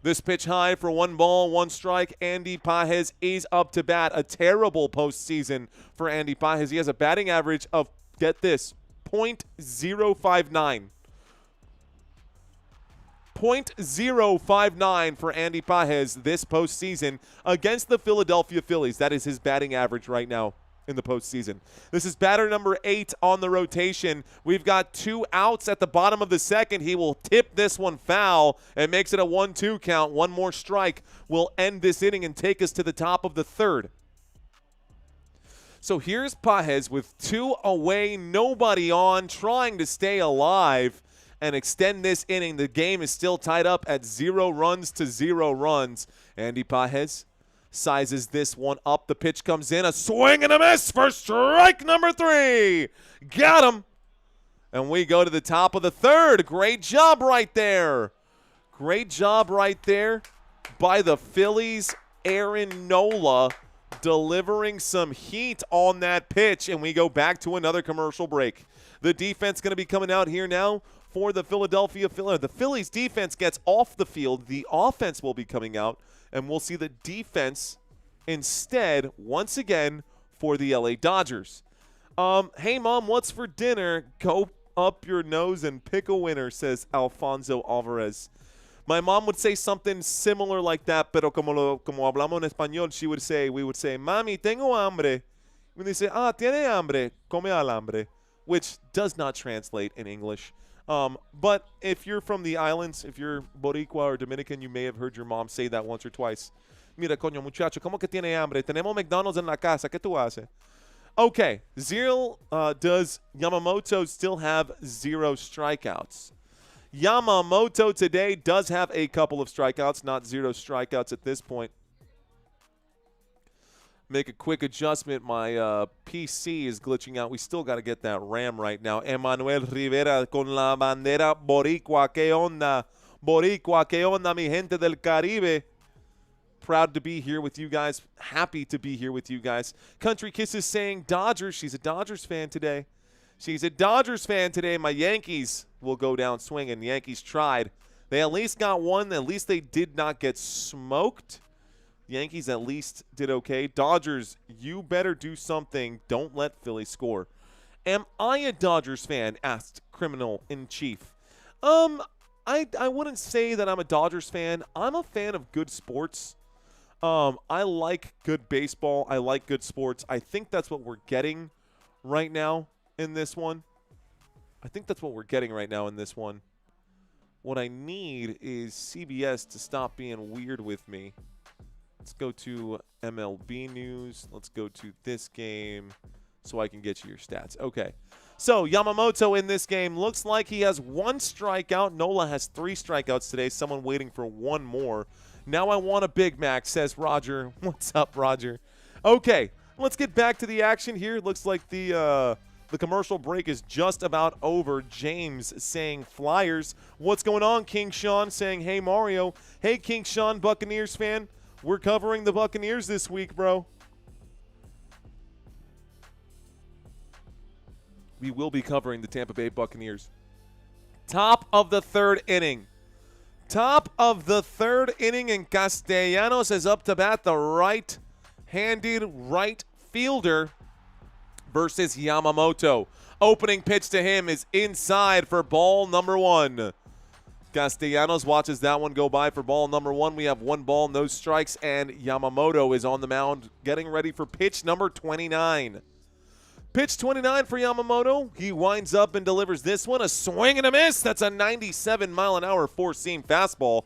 This pitch high for 1 ball, 1 strike. Andy Pages is up to bat. A terrible postseason for Andy Pages. He has a batting average of, get this, .059. .059 for Andy Pages this postseason against the Philadelphia Phillies. That is his batting average right now in the postseason. This is batter number 8 on the rotation. We've got 2 outs at the bottom of the second. He will tip this one foul and makes it a 1-2 count. 1 more strike will end this inning and take us to the top of the third. So here's Pages with 2 away, nobody on, trying to stay alive and extend this inning. The game is still tied up at 0 runs to 0 runs. Andy Pages sizes this one up. The pitch comes in. A swing and a miss for strike number 3. Got him. And we go to the top of the third. Great job right there. Great job right there by the Phillies. Aaron Nola delivering some heat on that pitch. And we go back to another commercial break. The defense going to be coming out here now for the Philadelphia Phillies. The Phillies defense gets off the field. The offense will be coming out, and we'll see the defense instead once again for the LA Dodgers. Hey, Mom, what's for dinner? Go up your nose and pick a winner, says Alfonso Alvarez. My mom would say something similar like that, pero como hablamos en español, we would say, Mami, tengo hambre. When they say, tiene hambre, come al hambre, which does not translate in English. But if you're from the islands, if you're Boricua or Dominican, you may have heard your mom say that once or twice. Mira, coño, muchacho, ¿cómo que tiene hambre? Tenemos McDonald's en la casa. ¿Qué tú haces? Okay, does Yamamoto still have 0 strikeouts? Yamamoto today does have a couple of strikeouts, not 0 strikeouts at this point. Make a quick adjustment. My PC is glitching out. We still got to get that RAM right now. Emanuel Rivera con la bandera boricua. ¿Qué onda? Boricua, ¿qué onda, mi gente del Caribe? Proud to be here with you guys. Happy to be here with you guys. Country Kisses saying Dodgers. She's a Dodgers fan today. She's a Dodgers fan today. My Yankees will go down swinging. Yankees tried. They at least got one. At least they did not get smoked. Yankees at least did okay. Dodgers, you better do something. Don't let Philly score. Am I a Dodgers fan? Asked Criminal in Chief. I wouldn't say that I'm a Dodgers fan. I'm a fan of good sports. I like good baseball. I like good sports. I think that's what we're getting right now in this one. What I need is CBS to stop being weird with me. Let's go to MLB news. Let's go to this game so I can get you your stats. Okay. So Yamamoto in this game looks like he has 1 strikeout. Nola has 3 strikeouts today. Someone waiting for 1 more. Now I want a Big Mac, says Roger. What's up, Roger? Okay. Let's get back to the action here. Looks like the The commercial break is just about over. James saying Flyers. What's going on? King Sean saying, hey, Mario. Hey, King Sean, Buccaneers fan. We're covering the Buccaneers this week, bro. We will be covering the Tampa Bay Buccaneers. Top of the third inning. Top of the third inning, and Castellanos is up to bat, the right-handed right fielder versus Yamamoto. Opening pitch to him is inside for ball number 1. Castellanos watches that one go by for ball number 1. We have 1 ball, no strikes, and Yamamoto is on the mound getting ready for pitch number 29. Pitch 29 for Yamamoto. He winds up and delivers this one. A swing and a miss. That's a 97-mile-an-hour four-seam fastball.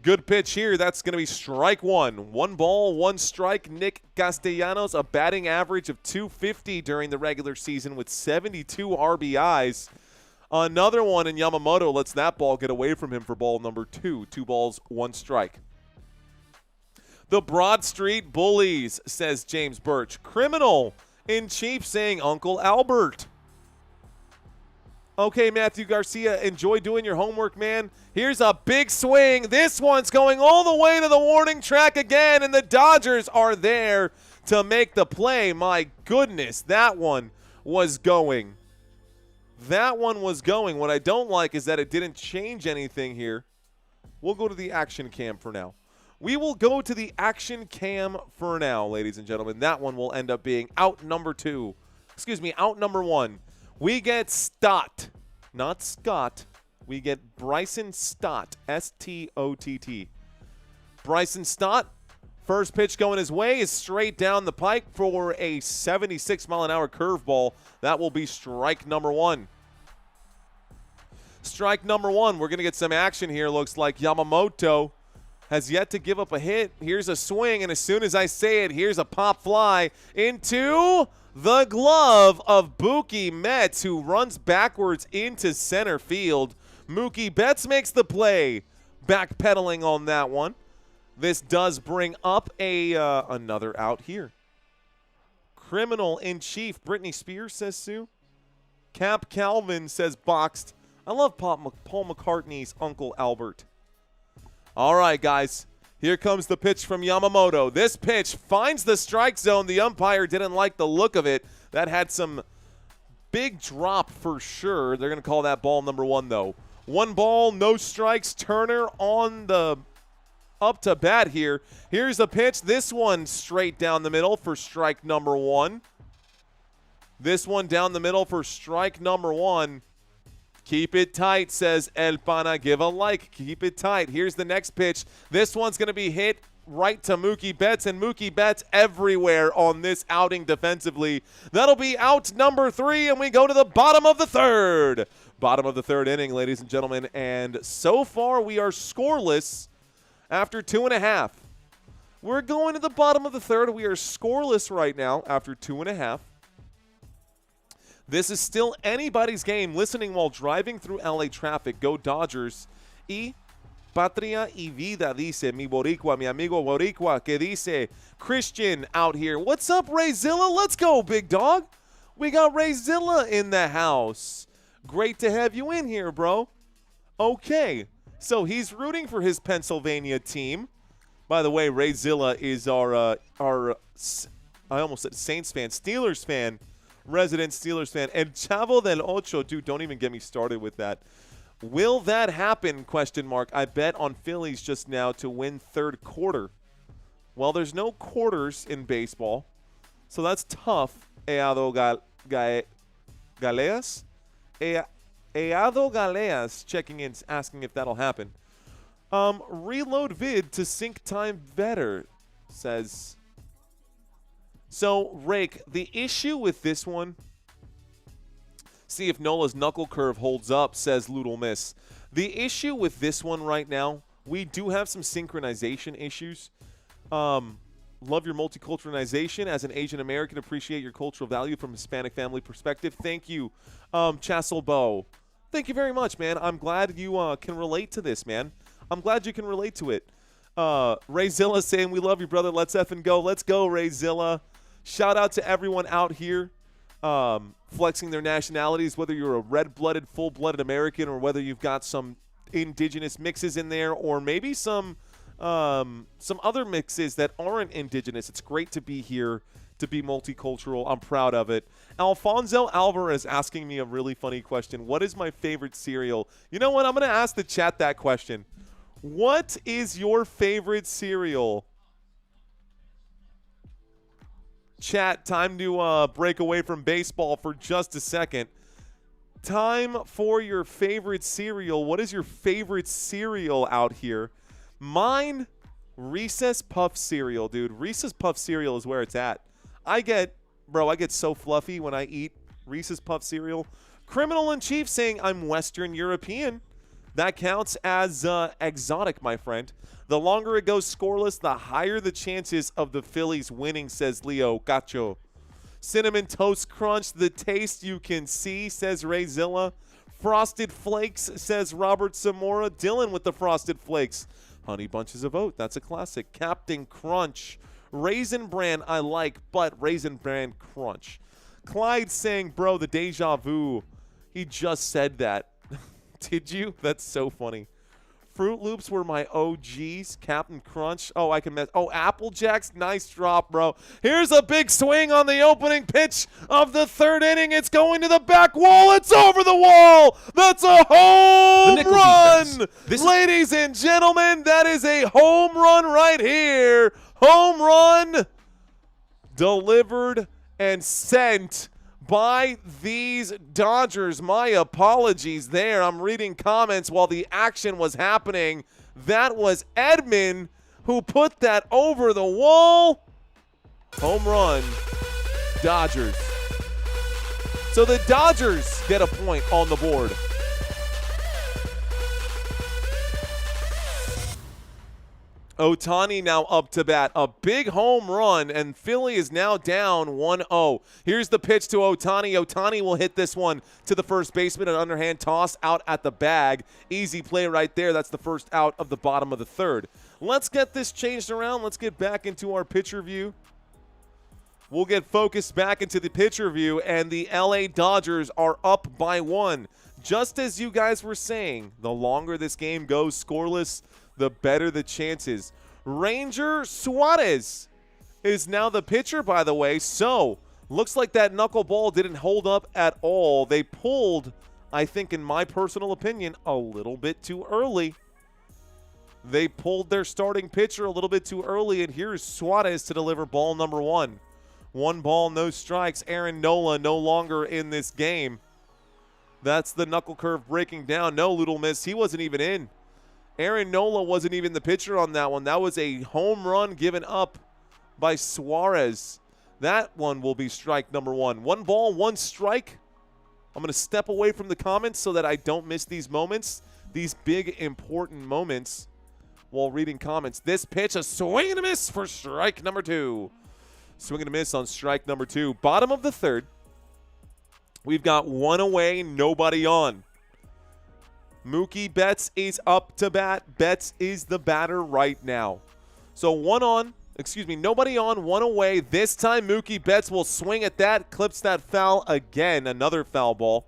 Good pitch here. That's going to be strike 1. 1 ball, 1 strike. Nick Castellanos, a batting average of .250 during the regular season with 72 RBIs. Another one, and Yamamoto lets that ball get away from him for ball number 2. 2 balls, 1 strike. The Broad Street Bullies, says James Birch. Criminal in chief saying Uncle Albert. Okay, Matthew Garcia, enjoy doing your homework, man. Here's a big swing. This one's going all the way to the warning track again, and the Dodgers are there to make the play. My goodness, that one was going. That one was going. What I don't like is that it didn't change anything here. We'll go to the action cam for now. We will go to the action cam for now, ladies and gentlemen. That one will end up being out number 2. Excuse me, out number 1. We get Stott, not Scott. We get Bryson Stott, S-T-O-T-T. Bryson Stott, first pitch going his way is straight down the pike for a 76-mile-an-hour curveball. That will be strike number 1. Strike number 1. We're going to get some action here. Looks like Yamamoto has yet to give up a hit. Here's a swing, and as soon as I say it, here's a pop fly into the glove of Mookie Betts, who runs backwards into center field. Mookie Betts makes the play, backpedaling on that one. This does bring up another out here. Criminal in chief, Britney Spears, says Sue. Cap Calvin says boxed. I love Paul McCartney's Uncle Albert. All right, guys. Here comes the pitch from Yamamoto. This pitch finds the strike zone. The umpire didn't like the look of it. That had some big drop for sure. They're going to call that ball number 1, though. 1 ball, no strikes. Turner on the up to bat here. Here's the pitch. This one straight down the middle for strike number 1. This one down the middle for strike number 1. Keep it tight, says El Pana. Give a like. Keep it tight. Here's the next pitch. This one's going to be hit right to Mookie Betts, and Mookie Betts everywhere on this outing defensively. That'll be out number 3, and we go to the bottom of the third. Bottom of the third inning, ladies and gentlemen, and so far we are scoreless after 2.5. We're going to the bottom of the third. We are scoreless right now after 2.5. This is still anybody's game. Listening while driving through LA traffic. Go Dodgers. Y patria y vida, dice mi boricua, mi amigo boricua, que dice Christian out here. What's up, Rayzilla? Let's go, big dog. We got Rayzilla in the house. Great to have you in here, bro. Okay, so he's rooting for his Pennsylvania team. By the way, Rayzilla is our I almost said Saints fan, Steelers fan. Resident Steelers fan. And Chavo del Ocho, dude, don't even get me started with that. Will that happen, question mark. I bet on Phillies just now to win third quarter. Well, there's no quarters in baseball, so that's tough. Eado Galeas? Eado Galeas checking in, asking if that'll happen. Reload vid to sync time better, says... So, Rake, the issue with this one, see if Nola's knuckle curve holds up, says Loodle Miss. The issue with this one right now, we do have some synchronization issues. Love your multiculturalization. As an Asian American, appreciate your cultural value from Hispanic family perspective. Thank you, Chasselbo. Thank you very much, man. I'm glad you can relate to this, man. I'm glad you can relate to it. Rayzilla saying, we love you, brother. Let's effing go. Let's go, Rayzilla. Shout out to everyone out here flexing their nationalities, whether you're a red-blooded, full-blooded American or whether you've got some indigenous mixes in there or maybe some other mixes that aren't indigenous. It's great to be here, to be multicultural. I'm proud of it. Alfonso Alvarez asking me a really funny question. What is my favorite cereal? You know what? I'm going to ask the chat that question. What is your favorite cereal? Chat, time to break away from baseball for just a second. Time for your favorite cereal. What is your favorite cereal out here? Mine, Reese's Puff cereal, dude. Reese's Puff cereal is where it's at. I get so fluffy when I eat Reese's Puff cereal. Criminal in Chief saying I'm Western European. That counts as exotic, my friend. The longer it goes scoreless, the higher the chances of the Phillies winning, says Leo Cacho. Cinnamon Toast Crunch, the taste you can see, says Rayzilla. Frosted Flakes, says Robert Zamora. Dylan with the Frosted Flakes. Honey Bunches of Oat, that's a classic. Captain Crunch. Raisin Bran I like, but Raisin Bran Crunch. Clyde saying, bro, the deja vu. He just said that. Did you? That's so funny. Fruit Loops were my OGs. Captain Crunch. Oh, I can mess. Oh, Apple Jacks. Nice drop, bro. Here's a big swing on the opening pitch of the third inning. It's going to the back wall. It's over the wall. That's a home run. Ladies and gentlemen, that is a home run right here. Home run delivered and sent by these Dodgers. My apologies there. I'm reading comments while the action was happening. That was Edmund who put that over the wall. Home run, Dodgers. So the Dodgers get a point on the board. Ohtani now up to bat. A big home run, and Philly is now down 1-0. Here's the pitch to Ohtani. Ohtani will hit this one to the first baseman, an underhand toss out at the bag. Easy play right there. That's the first out of the bottom of the third. Let's get this changed around. Let's get back into our pitcher view. We'll get focused back into the pitcher view, and the LA Dodgers are up by 1. Just as you guys were saying, the longer this game goes scoreless, the better the chances. Ranger Suarez is now the pitcher, by the way. So, looks like that knuckleball didn't hold up at all. They pulled, I think, in my personal opinion, a little bit too early. They pulled their starting pitcher a little bit too early, and here's Suarez to deliver ball number 1. 1 ball, no strikes. Aaron Nola no longer in this game. That's the knuckle curve breaking down. No, little miss. He wasn't even in. Aaron Nola wasn't even the pitcher on that one. That was a home run given up by Suarez. That one will be strike number 1. 1 ball, 1 strike. I'm going to step away from the comments so that I don't miss these moments, these big, important moments while reading comments. This pitch, a swing and a miss for strike number 2. Swing and a miss on strike number 2. Bottom of the third. We've got 1 away, nobody on. Mookie Betts is up to bat. Betts is the batter right now. So nobody on, 1 away. This time Mookie Betts will swing at that, clips that foul again. Another foul ball.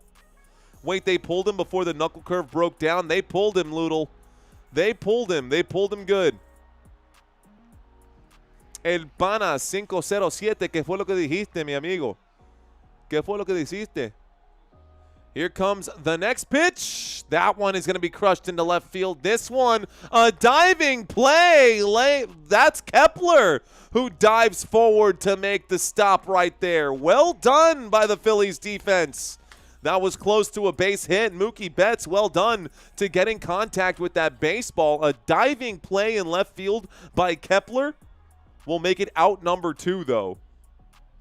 Wait, they pulled him before the knuckle curve broke down. They pulled him, Loodle. They pulled him. They pulled him good. El Pana 507, ¿qué fue lo que dijiste, mi amigo? ¿Qué fue lo que dijiste? Here comes the next pitch. That one is going to be crushed into left field. This one, a diving play. That's Kepler who dives forward to make the stop right there. Well done by the Phillies defense. That was close to a base hit. Mookie Betts, well done to get in contact with that baseball. A diving play in left field by Kepler will make it out number 2, though.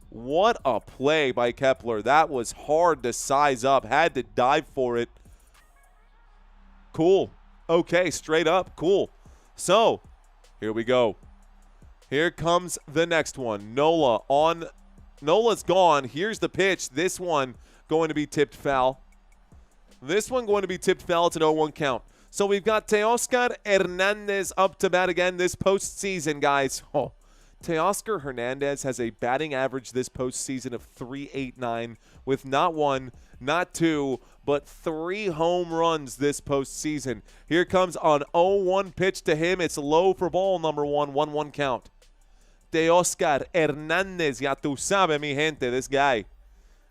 What a play by Kepler. That was hard to size up. Had to dive for it. Cool. Okay, straight up. Cool. So, here we go. Here comes the next one. Nola's gone. Here's the pitch. This one going to be tipped foul. This one going to be tipped foul. It's an 0-1 count. So we've got Teoscar Hernandez up to bat again this postseason, guys. Oh, Teoscar Hernandez has a batting average this postseason of .389 with not one, not two, but 3 home runs this postseason. Here comes an 0-1 pitch to him. It's low for ball number 1, 1-1 count. Teoscar Hernandez, ya tu sabe, mi gente, this guy.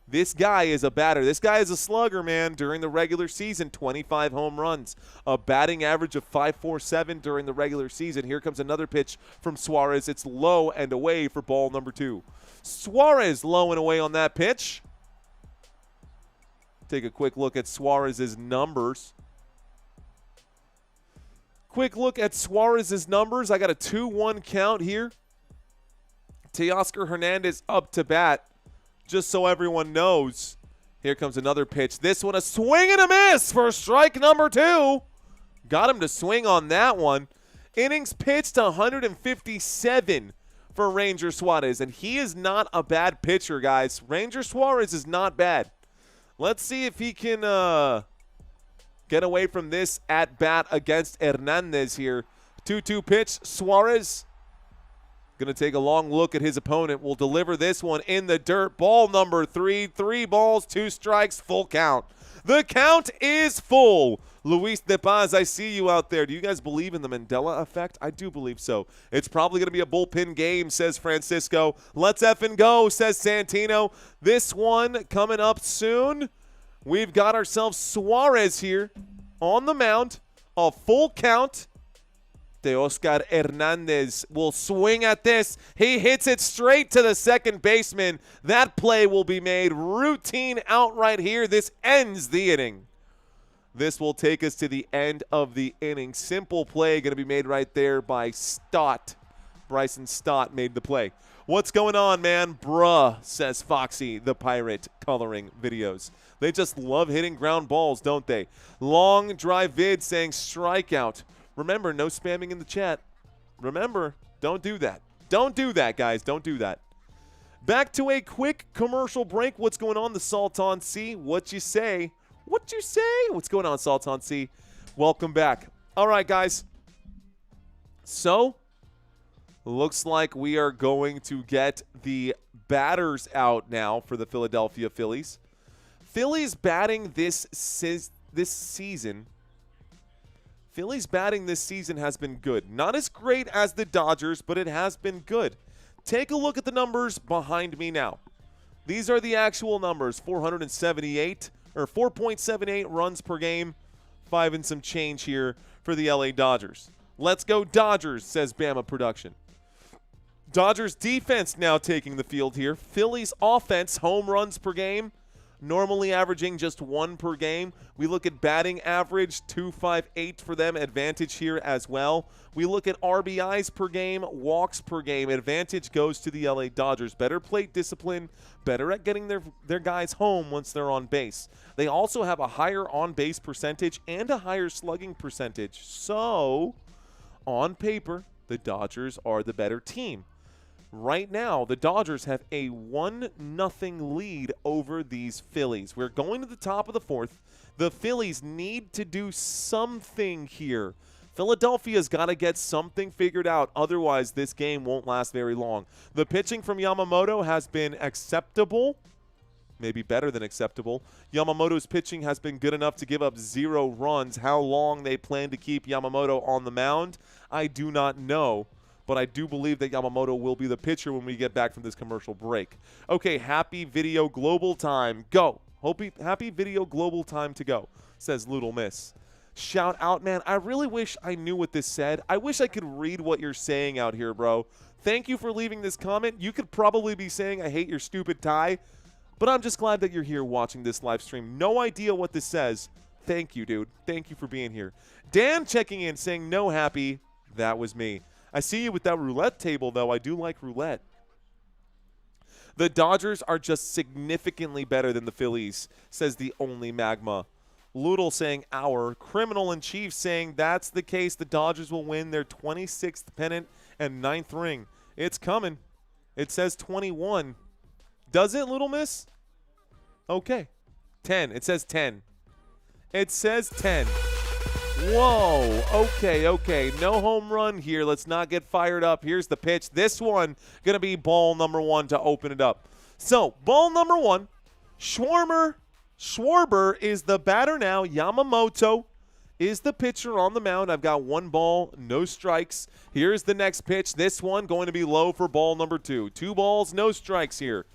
This guy is a batter. This guy is a slugger, man. During the regular season, 25 home runs. A batting average of .547 during the regular season. Here comes another pitch from Suarez. It's low and away for ball number 2. Suarez low and away on that pitch. Take a quick look at Suarez's numbers. Quick look at Suarez's numbers. I got a 2-1 count here. Teoscar Hernandez up to bat. Just so everyone knows, here comes another pitch. This one a swing and a miss for strike number 2. Got him to swing on that one. Innings pitched 157 for Ranger Suarez, and he is not a bad pitcher, guys. Ranger Suarez is not bad. Let's see if he can get away from this at-bat against Hernandez here. 2-2 pitch, Suarez. Going to take a long look at his opponent. Will deliver this one in the dirt. Ball number 3. 3 balls, 2 strikes, full count. The count is full. Luis De Paz, I see you out there. Do you guys believe in the Mandela effect? I do believe so. It's probably going to be a bullpen game, says Francisco. Let's effing go, says Santino. This one coming up soon. We've got ourselves Suarez here on the mound. A full count. Teoscar Hernandez will swing at this. He hits it straight to the second baseman. That play will be made. Routine out right here. This ends the inning. This will take us to the end of the inning. Simple play going to be made right there by Stott. Bryson Stott made the play. What's going on, man? Bruh, says Foxy, the pirate, coloring videos. They just love hitting ground balls, don't they? Long drive vid saying strikeout. Remember, no spamming in the chat. Remember, don't do that. Don't do that, guys. Don't do that. Back to a quick commercial break. What's going on, the Salton Sea? What you say? What you say? What's going on, Salton Sea? Welcome back. All right, guys. So, looks like we are going to get the batters out now for the Philadelphia Phillies. Phillies batting this season. Phillies batting this season has been good. Not as great as the Dodgers, but it has been good. Take a look at the numbers behind me now. These are the actual numbers. 4.78 runs per game. 5 and some change here for the LA Dodgers. Let's go Dodgers, says Bama Production. Dodgers defense now taking the field here. Phillies offense, home runs per game, normally averaging just 1 per game. We look at batting average, 258 for them, advantage here as well. We look at RBIs per game, walks per game, advantage goes to the LA Dodgers. Better plate discipline, better at getting their guys home once they're on base. They also have a higher on-base percentage and a higher slugging percentage. So, on paper, the Dodgers are the better team. Right now, the Dodgers have a 1-0 lead over these Phillies. We're going to the top of the 4th. The Phillies need to do something here. Philadelphia's got to get something figured out. Otherwise, this game won't last very long. The pitching from Yamamoto has been acceptable. Maybe better than acceptable. Yamamoto's pitching has been good enough to give up 0 runs. How long they plan to keep Yamamoto on the mound, I do not know. But I do believe that Yamamoto will be the pitcher when we get back from this commercial break. Okay, happy video global time. Go. Happy video global time to go, says Little Miss. Shout out, man. I really wish I knew what this said. I wish I could read what you're saying out here, bro. Thank you for leaving this comment. You could probably be saying, I hate your stupid tie. But I'm just glad that you're here watching this live stream. No idea what this says. Thank you, dude. Thank you for being here. Dan checking in saying, no happy. That was me. I see you with that roulette table, though. I do like roulette. The Dodgers are just significantly better than the Phillies, says the only Magma. Loodle saying our. Criminal in Chief saying that's the case. The Dodgers will win their 26th pennant and 9th ring. It's coming. It says 21. Does it, Little Miss? Okay. 10. It says 10. It says 10. Whoa, okay. No home run here. Let's not get fired up. Here's the pitch. This one going to be ball number 1 to open it up. So, ball number 1, Schwarber is the batter now. Yamamoto is the pitcher on the mound. I've got 1 ball, no strikes. Here's the next pitch. This one going to be low for ball number 2. 2 balls, no strikes here.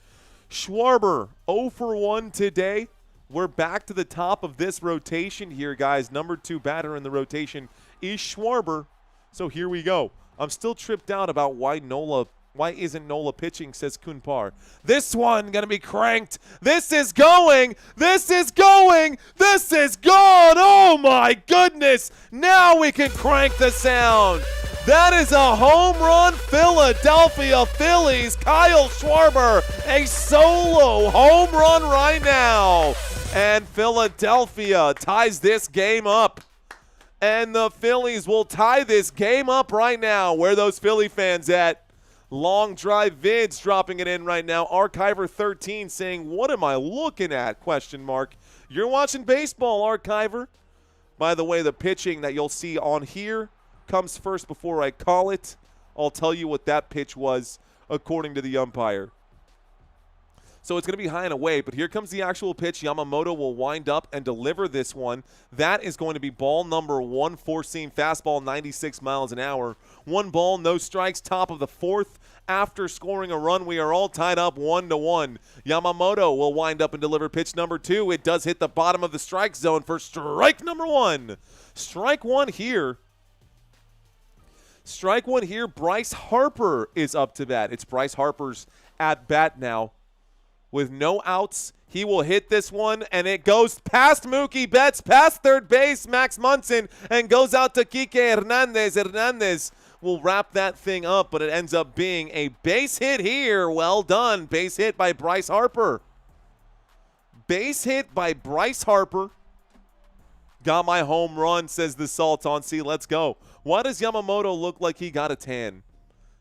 Schwarber, 0 for 1 today. We're back to the top of this rotation here, guys. Number 2 batter in the rotation is Schwarber. So here we go. I'm still tripped out about why isn't Nola pitching, says Kunpar. This one going to be cranked. This is going. This is going. This is gone. Oh, my goodness. Now we can crank the sound. That is a home run, Philadelphia Phillies. Kyle Schwarber, a solo home run right now. And Philadelphia ties this game up. And the Phillies will tie this game up right now. Where are those Philly fans at? Long Drive Vids dropping it in right now. Archiver 13 saying, what am I looking at? Question mark. You're watching baseball, Archiver. By the way, the pitching that you'll see on here comes first before I call it. I'll tell you what that pitch was according to the umpire. So it's going to be high and away, but here comes the actual pitch. Yamamoto will wind up and deliver this one. That is going to be ball number 1, four-seam fastball, 96 miles an hour. 1 ball, no strikes, top of the 4th. After scoring a run, we are all tied up 1-1. Yamamoto will wind up and deliver pitch number 2. It does hit the bottom of the strike zone for strike number 1. Strike 1 here. Strike 1 here. Bryce Harper is up to bat. It's Bryce Harper's at bat now. With no outs, he will hit this one, and it goes past Mookie Betts, past third base, Max Munson, and goes out to Kike Hernandez. Hernandez will wrap that thing up, but it ends up being a base hit here. Well done. Base hit by Bryce Harper. Base hit by Bryce Harper. Got my home run, says the Sultan. See, let's go. Why does Yamamoto look like he got a tan?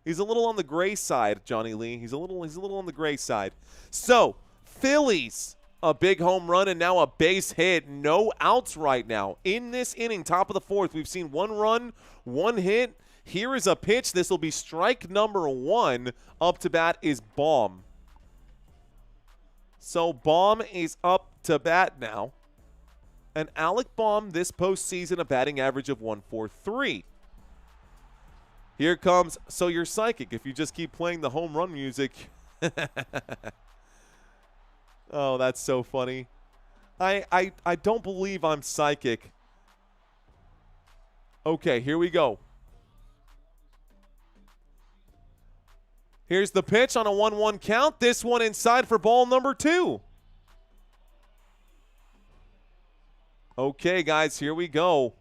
He's a little on the gray side, Johnny Lee. He's a little on the gray side. So, Phillies, a big home run and now a base hit. No outs right now. In this inning, top of the 4th, we've seen 1 run, 1 hit. Here is a pitch. This will be strike number 1. Up to bat is Baum. So, Baum is up to bat now. And Alec Baum, this postseason, a batting average of 143. Here comes, so you're psychic if you just keep playing the home run music. Oh, that's so funny. I don't believe I'm psychic. Okay, here we go. Here's the pitch on a 1-1 count. This one inside for ball number 2. Okay, guys, here we go.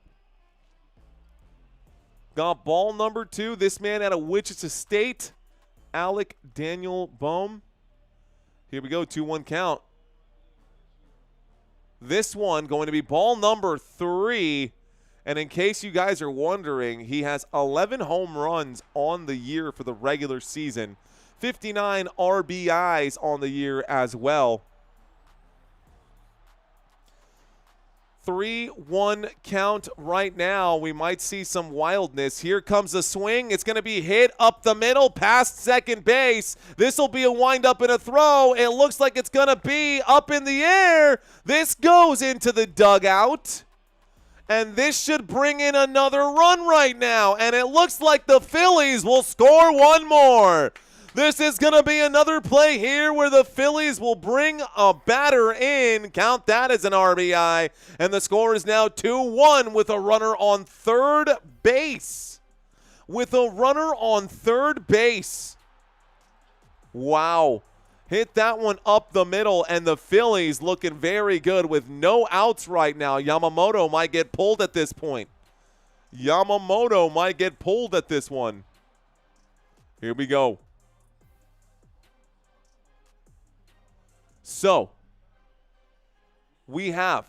Got ball number 2. This man out of Wichita State, Alec Daniel Baum. Here we go, 2-1 count. This one going to be ball number 3. And in case you guys are wondering, he has 11 home runs on the year for the regular season. 59 RBIs on the year as well. 3-1 count right now. We might see some wildness. Here comes a swing. It's going to be hit up the middle past second base. This will be a windup and a throw. It looks like it's going to be up in the air. This goes into the dugout. And this should bring in another run right now. And it looks like the Phillies will score 1 more. This is going to be another play here where the Phillies will bring a batter in. Count that as an RBI. And the score is now 2-1 with a runner on third base. With a runner on third base. Wow. Hit that one up the middle, and the Phillies looking very good with no outs right now. Yamamoto might get pulled at this point. Yamamoto might get pulled at this one. Here we go. So, we have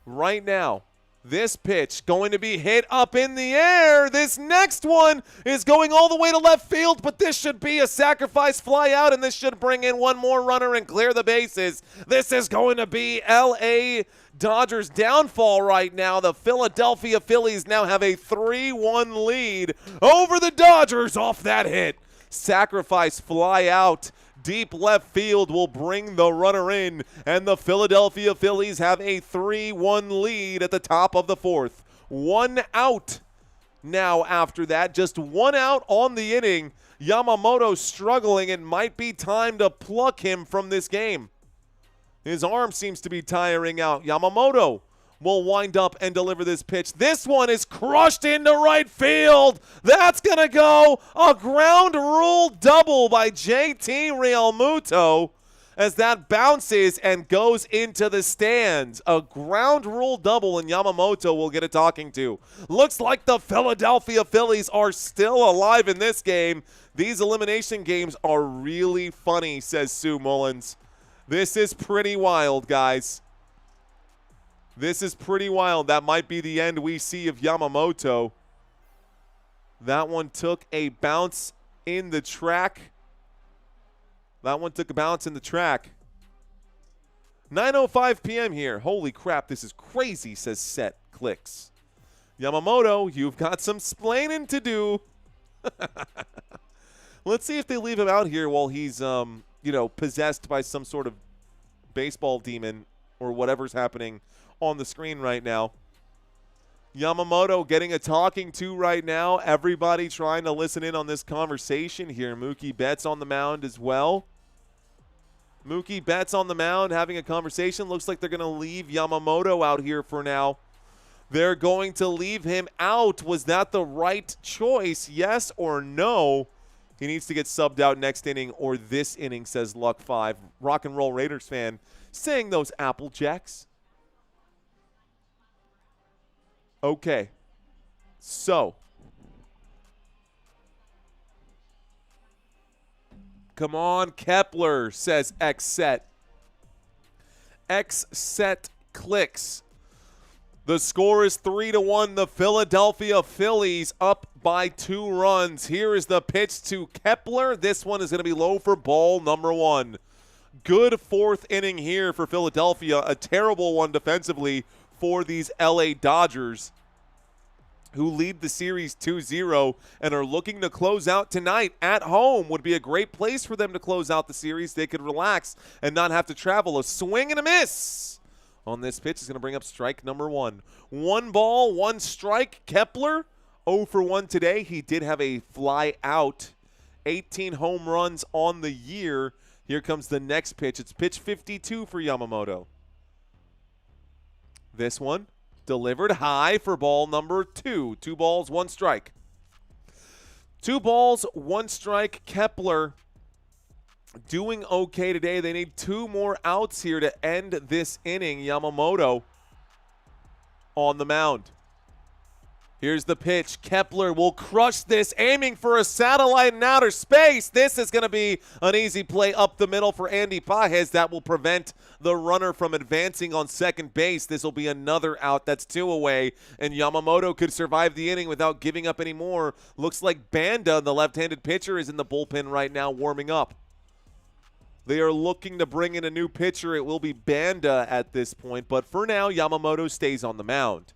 right now This pitch going to be hit up in the air. This next one is going all the way to left field, but this should be a sacrifice fly out, and this should bring in one more runner and clear the bases. This is going to be L.A. Dodgers' downfall right now. The Philadelphia Phillies now have a 3-1 lead over the Dodgers off that hit. Sacrifice fly out. Deep left field will bring the runner in, and the Philadelphia Phillies have a 3-1 lead at the top of the fourth. 1 out now after that. Just 1 out on the inning. Yamamoto struggling. It might be time to pluck him from this game. His arm seems to be tiring out. Yamamoto will wind up and deliver this pitch. This one is crushed into right field. That's going to go a ground rule double by JT Realmuto as that bounces and goes into the stands. A ground rule double, and Yamamoto will get a talking to. Looks like the Philadelphia Phillies are still alive in this game. These elimination games are really funny, says Sue Mullins. This is pretty wild, guys. This is pretty wild. That might be the end we see of Yamamoto. That one took a bounce in the track. 9:05 p.m. here. Holy crap, this is crazy, says Set Clicks. Yamamoto, you've got some splaining to do. Let's see if they leave him out here while he's, possessed by some sort of baseball demon or whatever's happening on the screen right now. Yamamoto getting a talking to right now. Everybody trying to listen in on this conversation here. Mookie Betts on the mound as well. Mookie Betts on the mound having a conversation. Looks like they're going to leave Yamamoto out here for now. They're going to leave him out. Was that the right choice? Yes or no? He needs to get subbed out next inning or this inning, says Luck 5. Rock and Roll Raiders fan saying those Apple Jacks. Okay, so come on, Kepler, says X-Set. X-Set clicks. The score is 3-1. The Philadelphia Phillies up by 2 runs. Here is the pitch to Kepler. This one is going to be low for ball number 1. Good 4th inning here for Philadelphia. A terrible one defensively for these LA Dodgers, who lead the series 2-0 and are looking to close out tonight at home. Would be a great place for them to close out the series. They could relax and not have to travel. A swing and a miss on this pitch is going to bring up strike number 1. 1 ball, 1 strike. Kepler 0 for 1 today. He did have a fly out. 18 home runs on the year. Here comes the next pitch. It's pitch 52 for Yamamoto. This one delivered high for ball number 2. 2 balls, 1 strike. 2 balls, 1 strike. Kepler doing okay today. They need 2 more outs here to end this inning. Yamamoto on the mound. Here's the pitch. Kepler will crush this, aiming for a satellite in outer space. This is going to be an easy play up the middle for Andy Pages. That will prevent the runner from advancing on second base. This will be another out. That's 2 away, and Yamamoto could survive the inning without giving up any more. Looks like Banda, the left-handed pitcher, is in the bullpen right now warming up. They are looking to bring in a new pitcher. It will be Banda at this point, but for now, Yamamoto stays on the mound.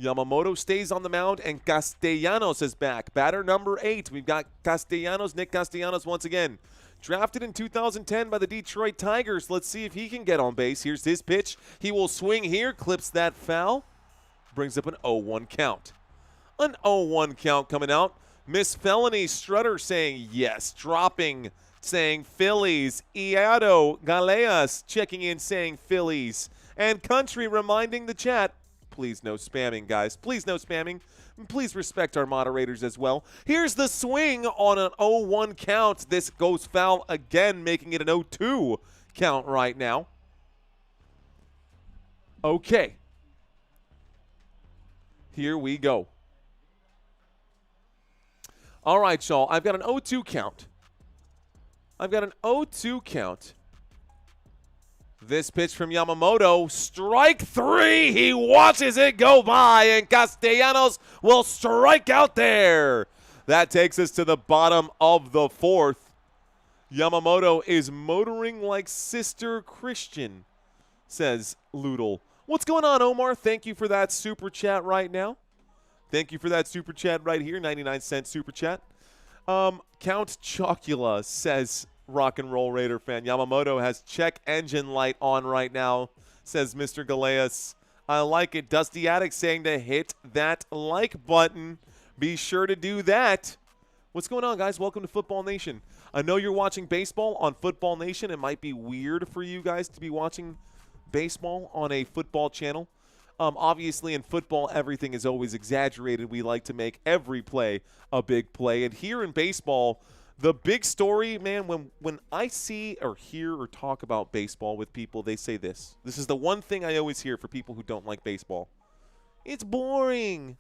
Yamamoto stays on the mound, and Castellanos is back. Batter number 8. We've got Castellanos, Nick Castellanos once again. Drafted in 2010 by the Detroit Tigers. Let's see if he can get on base. Here's his pitch. He will swing here, clips that foul. Brings up an 0-1 count. An 0-1 count coming out. Miss Felony Strutter saying yes. Dropping, saying Phillies. Iado Galeas checking in, saying Phillies. And Country reminding the chat, please no spamming, guys. Please no spamming. Please respect our moderators as well. Here's the swing on an 0-1 count. This goes foul again, making it an 0-2 count right now. Okay. Here we go. All right, y'all. I've got an 0-2 count. This pitch from Yamamoto, strike 3. He watches it go by, and Castellanos will strike out there. That takes us to the bottom of the 4th. Yamamoto is motoring like Sister Christian, says Loodle. What's going on, Omar? Thank you for that super chat right now. Thank you for that super chat right here, 99-cent super chat. Count Chocula says, Rock and Roll Raider fan, Yamamoto has check engine light on right now, says Mr. Galeas. I like it. Dusty Attic saying to hit that like button. Be sure to do that. What's going on, guys? Welcome to Football Nation. I know you're watching baseball on Football Nation. It might be weird for you guys to be watching baseball on a football channel. Obviously, in football, everything is always exaggerated. We like to make every play a big play. And here in baseball, the big story, man, when I see or hear or talk about baseball with people, they say this. This is the one thing I always hear for people who don't like baseball. It's boring.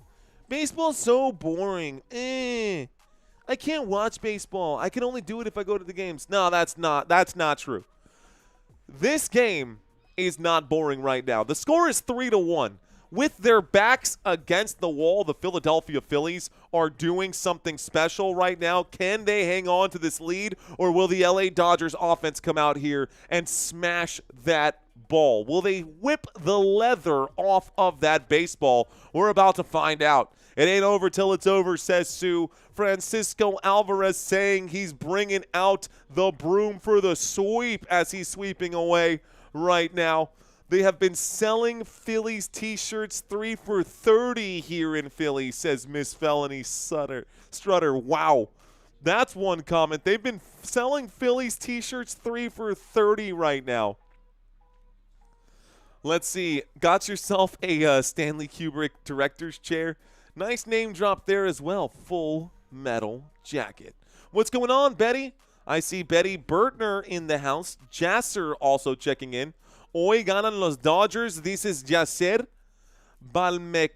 Baseball's so boring. I can't watch baseball. I can only do it if I go to the games. No, that's not true. This game is not boring right now. The score is 3-1. With their backs against the wall, the Philadelphia Phillies are doing something special right now. Can they hang on to this lead, or will the LA Dodgers offense come out here and smash that ball? Will they whip the leather off of that baseball? We're about to find out. It ain't over till it's over, says Sue. Francisco Alvarez saying he's bringing out the broom for the sweep as he's sweeping away right now. They have been selling Phillies t-shirts 3 for $30 here in Philly, says Miss Felony Strutter. Wow. That's one comment. They've been selling Phillies t-shirts 3 for $30 right now. Let's see. Got yourself a Stanley Kubrick director's chair. Nice name drop there as well. Full Metal Jacket. What's going on, Betty? I see Betty Bertner in the house. Jasser also checking in. Hoy ganan los Dodgers. This is Yasser Balmaceda.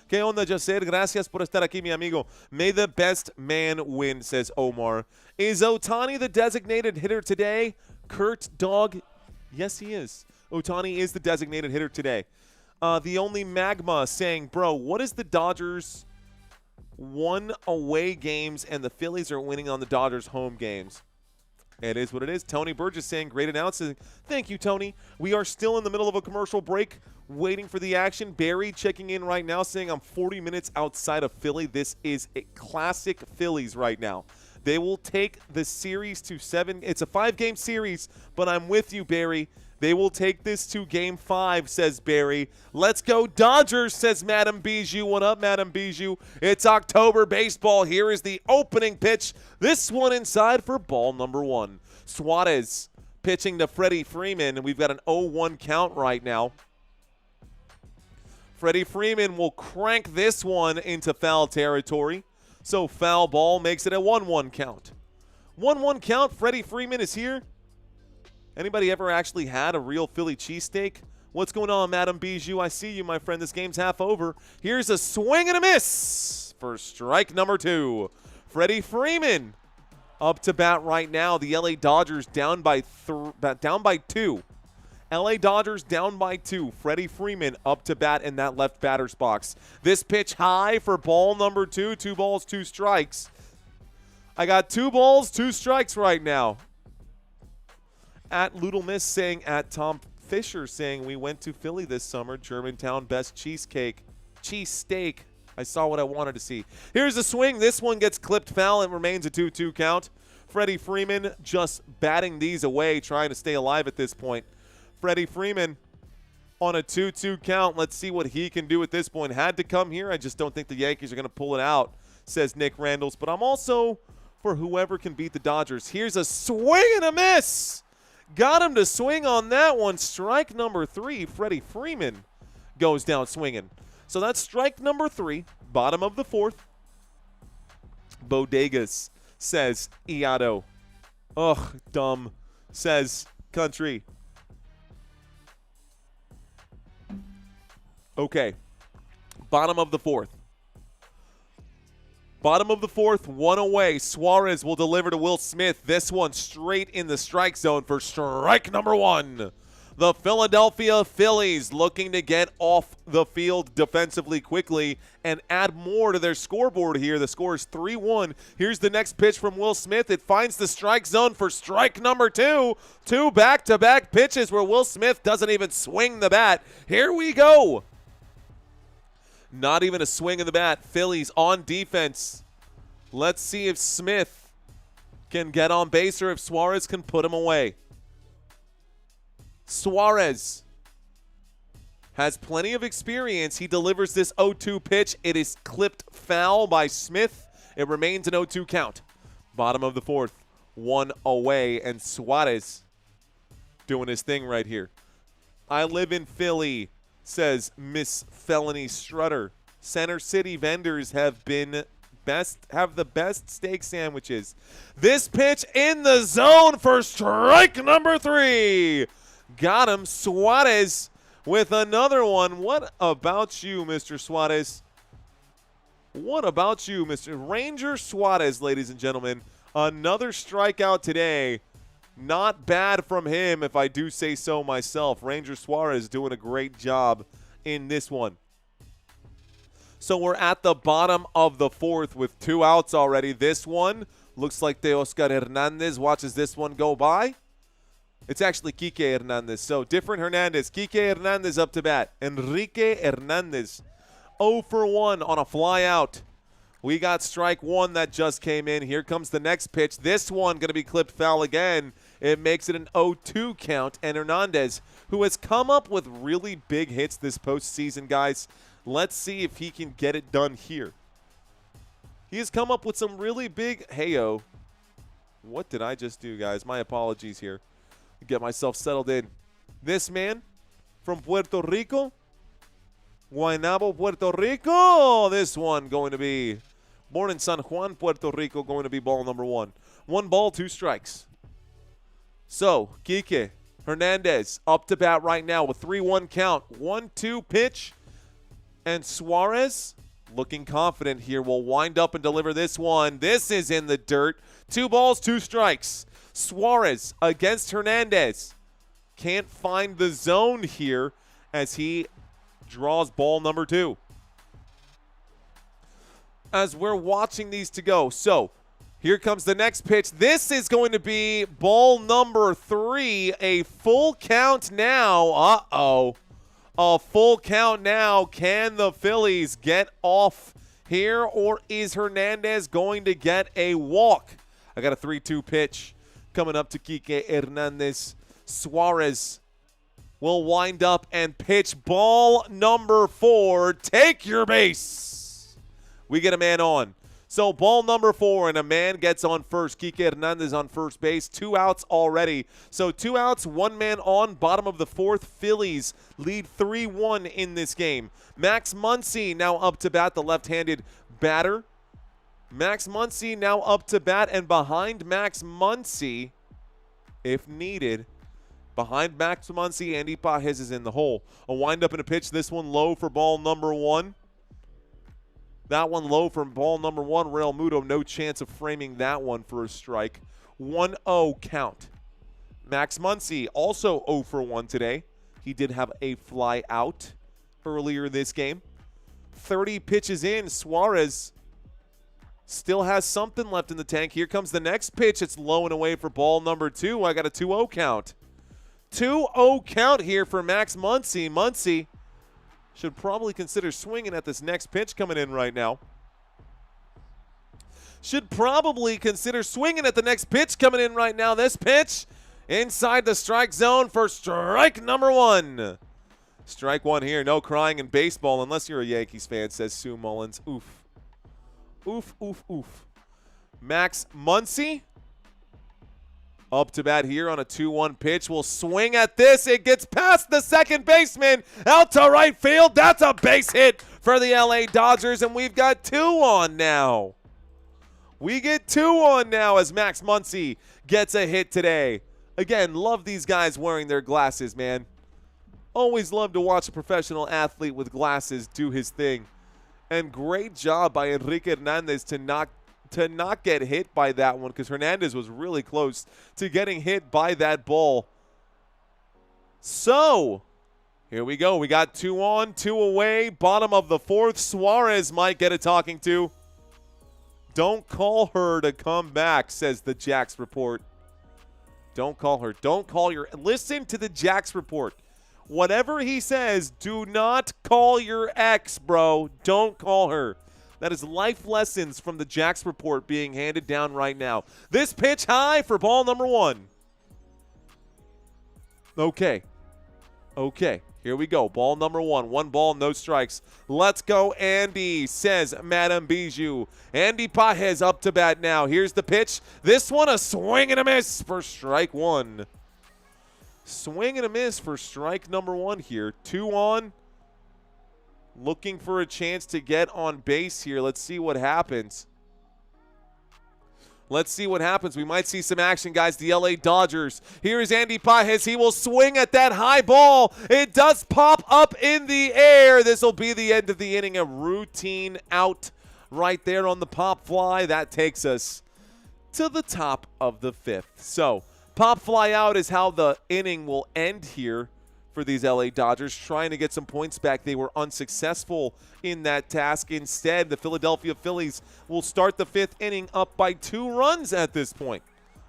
¿Qué onda, Yasser? Gracias por estar aquí, mi amigo. May the best man win, says Omar. Is Ohtani the designated hitter today? Kurt Dog. Yes, he is. Ohtani is the designated hitter today. The only Magma saying, bro, what is the Dodgers 1 away games and the Phillies are winning on the Dodgers home games? It is what it is. Tony Burgess saying, great announcing. Thank you, Tony. We are still in the middle of a commercial break waiting for the action. Barry checking in right now saying I'm 40 minutes outside of Philly. This is a classic Phillies right now. They will take the series to 7. It's a 5-game series, but I'm with you, Barry. They will take this to Game 5, says Barry. Let's go Dodgers, says Madame Bijou. What up, Madame Bijou? It's October baseball. Here is the opening pitch. This one inside for ball number 1. Suarez pitching to Freddie Freeman, and we've got an 0-1 count right now. Freddie Freeman will crank this one into foul territory. So foul ball makes it a 1-1 count. 1-1 count. Freddie Freeman is here. Anybody ever actually had a real Philly cheesesteak? What's going on, Madame Bijou? I see you, my friend. This game's half over. Here's a swing and a miss for strike number 2. Freddie Freeman up to bat right now. The LA Dodgers down by 2. LA Dodgers down by 2. Freddie Freeman up to bat in that left batter's box. This pitch high for ball number 2. 2 balls, 2 strikes. I got 2 balls, 2 strikes right now. At Loodle Miss saying, at Tom Fisher saying, we went to Philly this summer. Germantown best cheesesteak. I saw what I wanted to see. Here's a swing. This one gets clipped foul and remains a 2-2 count. Freddie Freeman just batting these away, trying to stay alive at this point. Freddie Freeman on a 2-2 count. Let's see what he can do at this point. Had to come here. I just don't think the Yankees are going to pull it out, says Nick Randalls. But I'm also for whoever can beat the Dodgers. Here's a swing and a miss. Got him to swing on that one. Strike number 3. Freddie Freeman goes down swinging. So that's strike number 3, bottom of the 4th. Bodegas says Iato. Ugh, dumb, says Country. Okay, bottom of the 4th. Bottom of the fourth, one away. Suarez will deliver to Will Smith. This one straight in the strike zone for strike number one. The Philadelphia Phillies looking to get off the field defensively quickly and add more to their scoreboard here. The score is 3-1. Here's the next pitch from Will Smith. It finds the strike zone for strike number two. Two back-to-back pitches where Will Smith doesn't even swing the bat. Here we go. Not even a swing of the bat. Phillies on defense. Let's see if Smith can get on base or if Suarez can put him away. Suarez has plenty of experience. He delivers this 0-2 pitch. It is clipped foul by Smith. It remains an 0-2 count. Bottom of the fourth, one away, and Suarez doing his thing right here. I live in Philly, says Miss Felony Strutter. Center City vendors have the best steak sandwiches. This pitch in the zone for strike number three. Got him. Suarez with another one. What about you, Mr. Suarez? What about you, Mr. Ranger Suarez, ladies and gentlemen? Another strikeout today. Not bad from him, if I do say so myself. Ranger Suarez doing a great job in this one. So we're at the bottom of the fourth with two outs already. This one looks like Teoscar Hernandez watches this one go by. It's actually Kike Hernandez. So different Hernandez. Kike Hernandez up to bat. Enrique Hernandez 0 for 1 on a fly out. We got strike one that just came in. Here comes the next pitch. This one going to be clipped foul again. It makes it an 0-2 count. And Hernandez, who has come up with really big hits this postseason, guys. Let's see if he can get it done here. He has come up with some really big... Hey-o. What did I just do, guys? My apologies here. Get myself settled in. This man from Puerto Rico. Guaynabo, Puerto Rico. This one going to be... Born in San Juan, Puerto Rico, going to be ball number one. 1 ball, 2 strikes. So, Kike Hernandez up to bat right now with 3-1 count. 1-2 pitch. And Suarez, looking confident here, will wind up and deliver this one. This is in the dirt. 2 balls, 2 strikes. Suarez against Hernandez. Can't find the zone here as he draws ball number 2. As we're watching these to go. So, here comes the next pitch. This is going to be ball number 3. A full count now. Uh-oh. A full count now. Can the Phillies get off here, or is Hernandez going to get a walk? I got a 3-2 pitch coming up to Kike Hernandez. Suarez will wind up and pitch ball number 4. Take your base. We get a man on. So ball number 4, and a man gets on first. Kike Hernandez on first base. 2 outs already. So 2 outs, 1 man on. Bottom of the fourth, Phillies lead 3-1 in this game. Max Muncy now up to bat, the left-handed batter. Max Muncy now up to bat, and behind Max Muncy, if needed, behind Max Muncy, Andy Pajes is in the hole. A windup and a pitch. This one low for ball number 1. That one low from ball number 1. Real Muto, no chance of framing that one for a strike. 1-0 count. Max Muncy also 0 for 1 today. He did have a fly out earlier this game. 30 pitches in. Suarez still has something left in the tank. Here comes the next pitch. It's low and away for ball number 2. I got a 2-0 count. 2-0 count here for Max Muncy. Muncy should probably consider swinging at this next pitch coming in right now. Should probably consider swinging at the next pitch coming in right now. This pitch inside the strike zone for strike number 1. Strike 1 here. No crying in baseball unless you're a Yankees fan, says Sue Mullins. Oof. Oof, oof, oof. Max Muncy up to bat here on a 2-1 pitch. Will swing at this. It gets past the second baseman. Out to right field. That's a base hit for the LA Dodgers, and we've got 2 on now. We get 2 on now as Max Muncy gets a hit today. Again, love these guys wearing their glasses, man. Always love to watch a professional athlete with glasses do his thing. And great job by Enrique Hernandez to not get hit by that one, because Hernandez was really close to getting hit by that ball. So, here we go. We got 2 on, 2 away. Bottom of the 4th. Suarez might get a talking to. Don't call her to come back, says the Jax report. Don't call her. Don't call your. Listen to the Jax report. Whatever he says, do not call your ex, bro. Don't call her. That is life lessons from the Jax report being handed down right now. This pitch high for ball number 1. Okay. Okay. Here we go. Ball number 1. 1 ball, no strikes. Let's go, Andy, says Madame Bijou. Andy Pajes up to bat now. Here's the pitch. This one, a swing and a miss for strike 1. Swing and a miss for strike number 1 here. 2 on. Looking for a chance to get on base here. Let's see what happens. Let's see what happens. We might see some action, guys. The LA Dodgers. Here is Andy Pajes. He will swing at that high ball. It does pop up in the air. This will be the end of the inning. A routine out right there on the pop fly. That takes us to the top of the 5th. So, pop fly out is how the inning will end here for these LA Dodgers, trying to get some points back. They were unsuccessful in that task. Instead, the Philadelphia Phillies will start the 5th inning up by 2 runs at this point.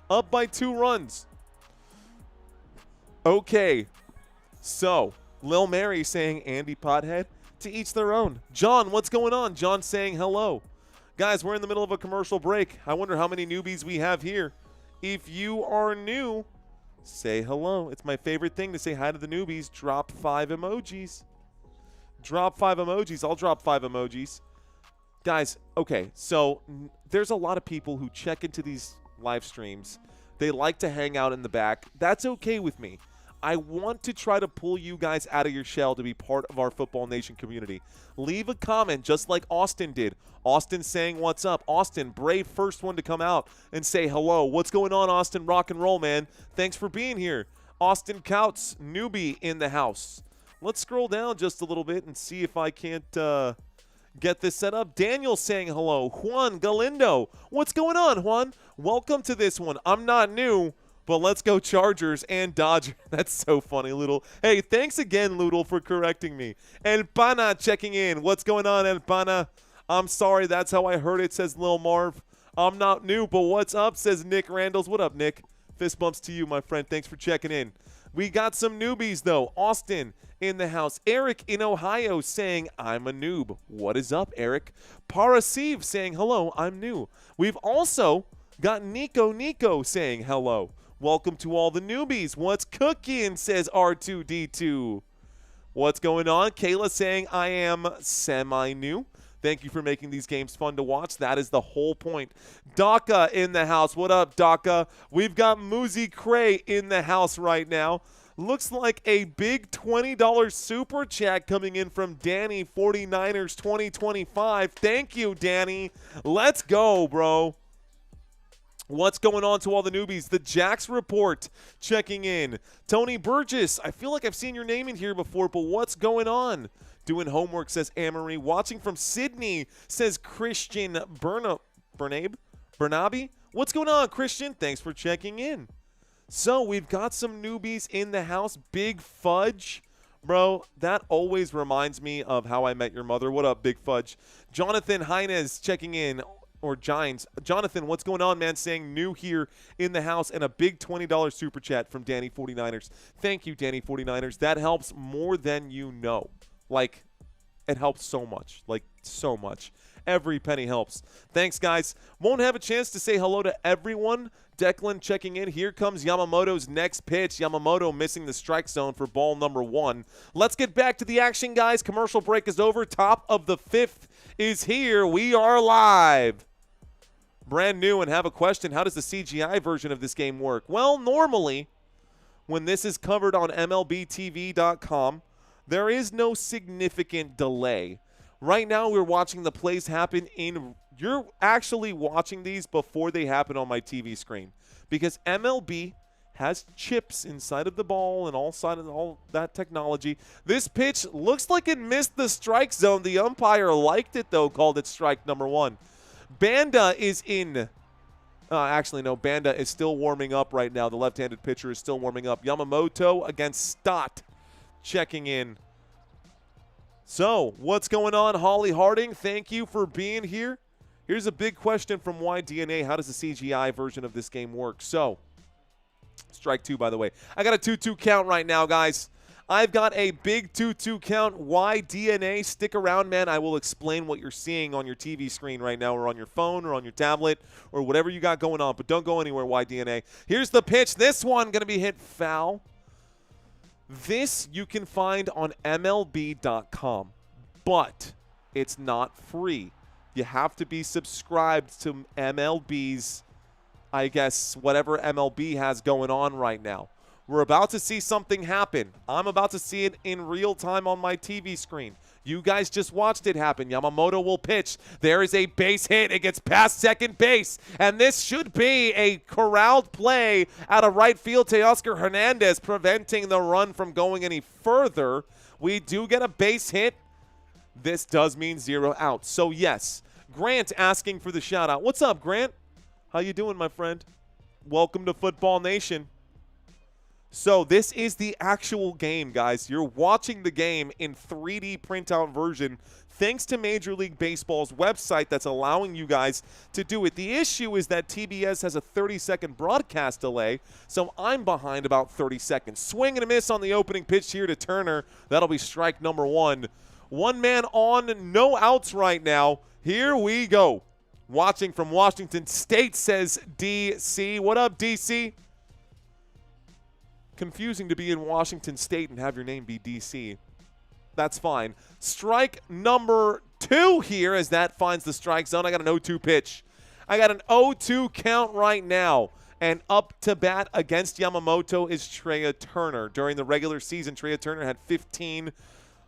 Up by 2 runs. Okay, so Lil Mary saying Andy Pothead, to each their own. John, what's going on? John saying hello. Guys, we're in the middle of a commercial break. I wonder how many newbies we have here. If you are new, say hello. It's my favorite thing to say hi to the newbies. Drop 5 emojis. Drop 5 emojis. I'll drop 5 emojis. Guys, okay, so there's a lot of people who check into these live streams. They like to hang out in the back. That's okay with me. I want to try to pull you guys out of your shell to be part of our Football Nation community. Leave a comment just like Austin did. Austin saying what's up. Austin, brave first one to come out and say hello. What's going on, Austin? Rock and roll, man. Thanks for being here. Austin Couts, newbie in the house. Let's scroll down just a little bit and see if I can't get this set up. Daniel saying hello. Juan Galindo. What's going on, Juan? Welcome to this one. I'm not new, but let's go Chargers and Dodgers. That's so funny, Loodle. Hey, thanks again, Loodle, for correcting me. El Pana checking in. What's going on, El Pana? I'm sorry, that's how I heard it, says Lil Marv. I'm not new, but what's up, says Nick Randalls. What up, Nick? Fist bumps to you, my friend. Thanks for checking in. We got some newbies, though. Austin in the house. Eric in Ohio saying, I'm a noob. What is up, Eric? Parasiv saying, hello, I'm new. We've also got Nico saying hello. Welcome to all the newbies. What's cooking, says R2D2. What's going on? Kayla saying, I am semi-new. Thank you for making these games fun to watch. That is the whole point. Daka in the house. What up, Daka? We've got Muzi Cray in the house right now. Looks like a big $20 super chat coming in from Danny, 49ers 2025. Thank you, Danny. Let's go, bro. What's going on to all the newbies? The Jax report checking in. Tony Burgess, I feel like I've seen your name in here before, but what's going on? Doing homework, says Amory. Watching from Sydney, says Christian Bernabe. What's going on, Christian? Thanks for checking in. So we've got some newbies in the house. Big Fudge. Bro, that always reminds me of How I Met Your Mother. What up, Big Fudge? Jonathan Hines checking in. Or Giants. Jonathan, what's going on, man? Saying new here in the house, and a big $20 super chat from Danny 49ers. Thank you, Danny 49ers. That helps more than you know. Like, it helps so much. Like, so much. Every penny helps. Thanks, guys. Won't have a chance to say hello to everyone. Declan checking in. Here comes Yamamoto's next pitch. Yamamoto missing the strike zone for ball number 1. Let's get back to the action, guys. Commercial break is over. Top of the 5th is here. We are live. Brand new and have a question. How does the CGI version of this game work? Well, normally, when this is covered on MLBTV.com, there is no significant delay. Right now, we're watching the plays happen in – you're actually watching these before they happen on my TV screen, because MLB has chips inside of the ball and all that technology. This pitch looks like it missed the strike zone. The umpire liked it, though, called it strike number 1. Banda is in. Actually, no, Banda is still warming up right now. The left-handed pitcher is still warming up. Yamamoto against Stott checking in. So, what's going on, Holly Harding? Thank you for being here. Here's a big question from YDNA. How does the CGI version of this game work? So, strike 2, by the way. I got a 2-2 count right now, guys. I've got a big 2-2 count. YDNA, stick around, man. I will explain what you're seeing on your TV screen right now, or on your phone, or on your tablet, or whatever you got going on. But don't go anywhere, YDNA. Here's the pitch. This one going to be hit foul. This you can find on MLB.com, but it's not free. You have to be subscribed to MLB's, I guess, whatever MLB has going on right now. We're about to see something happen. I'm about to see it in real time on my TV screen. You guys just watched it happen. Yamamoto will pitch. There is a base hit. It gets past second base. And this should be a corralled play out of right field to Oscar Hernandez, preventing the run from going any further. We do get a base hit. This does mean 0 outs. So, yes, Grant asking for the shout-out. What's up, Grant? How you doing, my friend? Welcome to Football Nation. So this is the actual game, guys. You're watching the game in 3D printout version thanks to Major League Baseball's website that's allowing you guys to do it. The issue is that TBS has a 30-second broadcast delay, so I'm behind about 30 seconds. Swing and a miss on the opening pitch here to Turner. That'll be strike number 1. One man on, no outs right now. Here we go. Watching from Washington State, says DC. What up, DC? Confusing to be in Washington State and have your name be DC. That's fine. Strike number 2 here as that finds the strike zone. I got an 0-2 pitch. I got an 0-2 count right now. And up to bat against Yamamoto is Trea Turner. During the regular season, Trea Turner had 15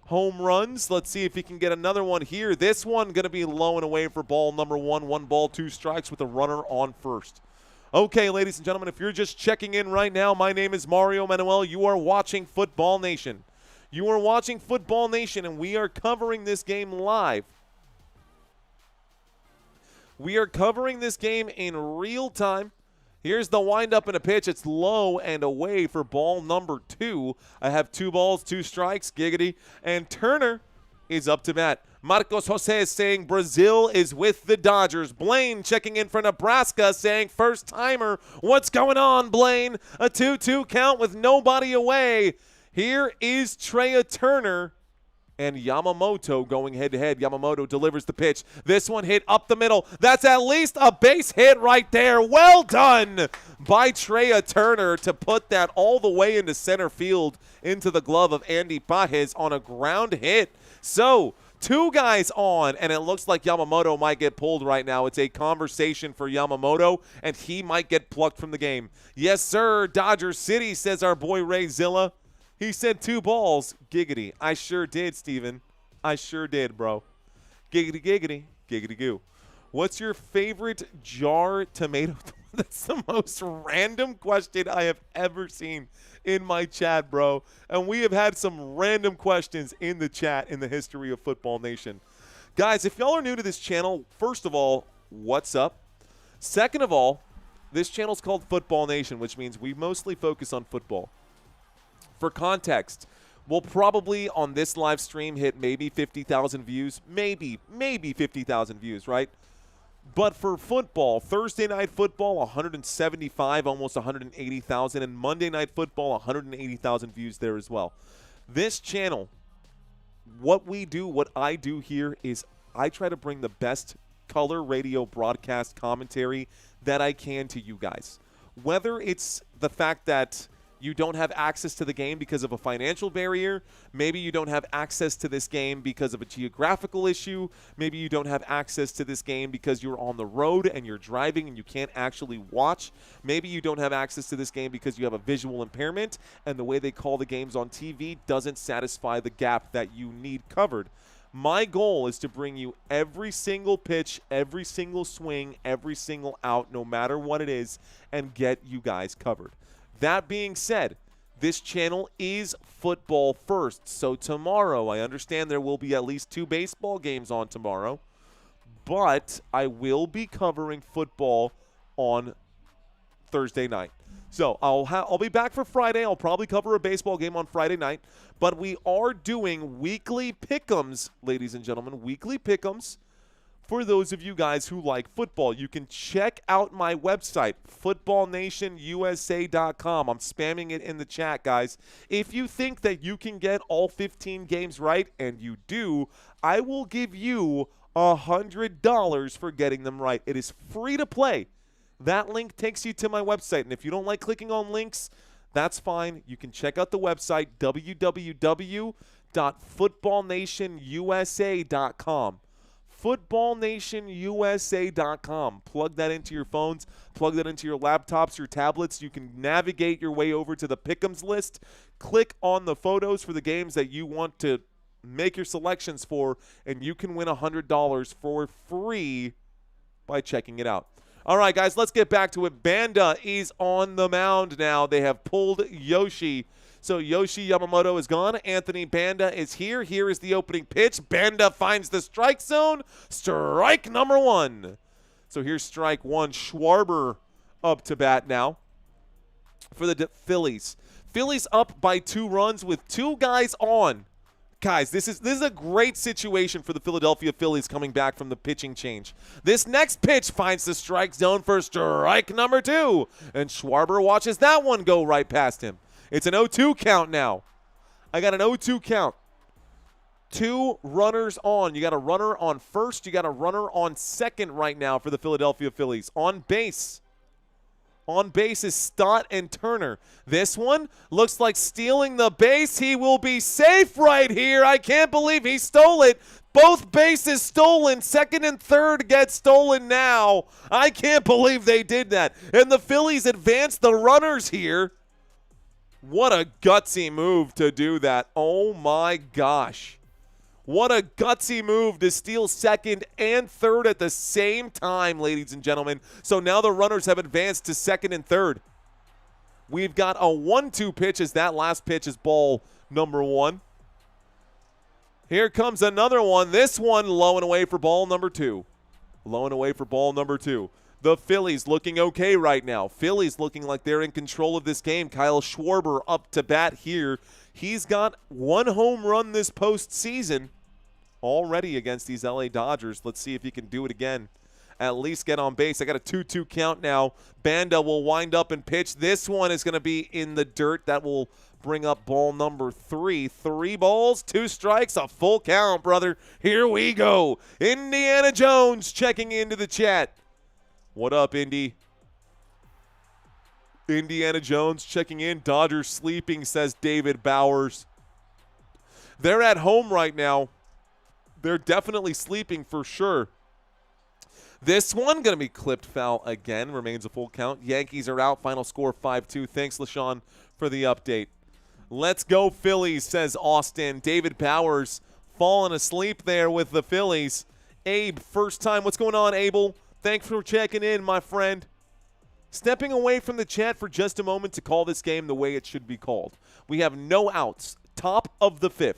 home runs. Let's see if he can get another one here. This one going to be low and away for ball number 1. 1 ball, 2 strikes with a runner on first. Okay, ladies and gentlemen, if you're just checking in right now, my name is Mario Manuel. You are watching Football Nation. You are watching Football Nation, and we are covering this game live. We are covering this game in real time. Here's the windup and a pitch. It's low and away for ball number 2. I have 2 balls, 2 strikes, giggity, and Turner is up to bat. Marcos Jose is saying Brazil is with the Dodgers. Blaine checking in for Nebraska saying first timer. What's going on, Blaine? A 2-2 count with nobody away. Here is Trea Turner and Yamamoto going head-to-head. Yamamoto delivers the pitch. This one hit up the middle. That's at least a base hit right there. Well done by Trea Turner to put that all the way into center field into the glove of Andy Pages on a ground hit. So, 2 guys on, and it looks like Yamamoto might get pulled right now. It's a conversation for Yamamoto, and he might get plucked from the game. Yes, sir, Dodger City, says our boy Ray Zilla. He said 2 balls. Giggity. I sure did, Steven. I sure did, bro. Giggity, giggity, giggity goo. What's your favorite jar tomato? That's the most random question I have ever seen in my chat, bro. And we have had some random questions in the chat in the history of Football Nation. Guys, if y'all are new to this channel, first of all, what's up? Second of all, this channel is called Football Nation, which means we mostly focus on football. For context, we'll probably on this live stream hit maybe 50,000 views. Maybe 50,000 views, right? But for football, Thursday Night Football, 175, almost 180,000. And Monday Night Football, 180,000 views there as well. This channel, what we do, what I do here is I try to bring the best color radio broadcast commentary that I can to you guys. Whether it's the fact that you don't have access to the game because of a financial barrier. Maybe you don't have access to this game because of a geographical issue. Maybe you don't have access to this game because you're on the road and you're driving and you can't actually watch. Maybe you don't have access to this game because you have a visual impairment and the way they call the games on TV doesn't satisfy the gap that you need covered. My goal is to bring you every single pitch, every single swing, every single out, no matter what it is, and get you guys covered. That being said, this channel is football first. So tomorrow, I understand there will be at least 2 baseball games on tomorrow, but I will be covering football on Thursday night. So I'll be back for Friday. I'll probably cover a baseball game on Friday night, but we are doing weekly pick'ems, ladies and gentlemen, weekly pick'ems. For those of you guys who like football, you can check out my website, footballnationusa.com. I'm spamming it in the chat, guys. If you think that you can get all 15 games right, and you do, I will give you $100 for getting them right. It is free to play. That link takes you to my website, and if you don't like clicking on links, that's fine. You can check out the website, www.footballnationusa.com. footballnationusa.com. Plug that into your phones. Plug that into your laptops, your tablets. You can navigate your way over to the Pick'ems list. Click on the photos for the games that you want to make your selections for, and you can win $100 for free by checking it out. All right, guys, let's get back to it. Banda is on the mound now. They have pulled Yoshi. So Yoshi Yamamoto is gone. Anthony Banda is here. Here is the opening pitch. Banda finds the strike zone. Strike number 1. So here's strike 1. Schwarber up to bat now for the Phillies. Phillies up by 2 runs with 2 guys on. Guys, this is a great situation for the Philadelphia Phillies coming back from the pitching change. This next pitch finds the strike zone for strike number 2. And Schwarber watches that one go right past him. It's an 0-2 count now. I got an 0-2 count. 2 runners on. You got a runner on first. You got a runner on second right now for the Philadelphia Phillies. On base. On base is Stott and Turner. This one looks like stealing the base. He will be safe right here. I can't believe he stole it. Both bases stolen. Second and third get stolen now. I can't believe they did that. And the Phillies advance the runners here. What a gutsy move to do that. Oh, my gosh. What a gutsy move to steal second and third at the same time, ladies and gentlemen. So now the runners have advanced to second and third. We've got a 1-2 pitch as that last pitch is ball number 1. Here comes another one. This one low and away for ball number 2. Low and away for ball number 2. The Phillies looking okay right now. Phillies looking like they're in control of this game. Kyle Schwarber up to bat here. He's got 1 home run this postseason already against these LA Dodgers. Let's see if he can do it again. At least get on base. I got a 2-2 count now. Banda will wind up and pitch. This one is going to be in the dirt. That will bring up ball number 3. 3 balls, 2 strikes, a full count, brother. Here we go. Indiana Jones checking into the chat. What up, Indy? Indiana Jones checking in. Dodgers sleeping, says David Bowers. They're at home right now. They're definitely sleeping for sure. This one going to be clipped foul again. Remains a full count. Yankees are out. Final score 5-2. Thanks, LaShawn, for the update. Let's go Phillies, says Austin. David Bowers falling asleep there with the Phillies. Abe, first time. What's going on, Abel? Thanks for checking in, my friend. Stepping away from the chat for just a moment to call this game the way it should be called. We have no outs. Top of the 5th.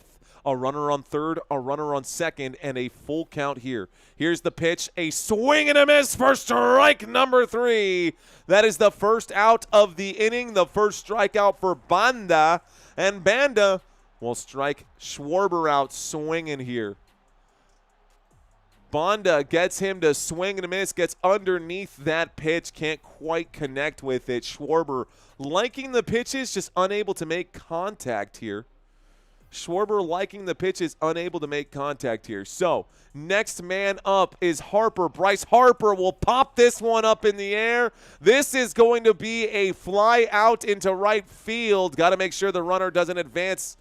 A runner on third, a runner on second, and a full count here. Here's the pitch. A swing and a miss for strike number 3. That is the first out of the inning, the first strikeout for Banda. And Banda will strike Schwarber out swinging here. Banda gets him to swing and a miss, gets underneath that pitch, can't quite connect with it. Schwarber liking the pitches, just unable to make contact here. Schwarber liking the pitches, unable to make contact here. So, next man up is Harper. Bryce Harper will pop this one up in the air. This is going to be a fly out into right field. Got to make sure the runner doesn't advance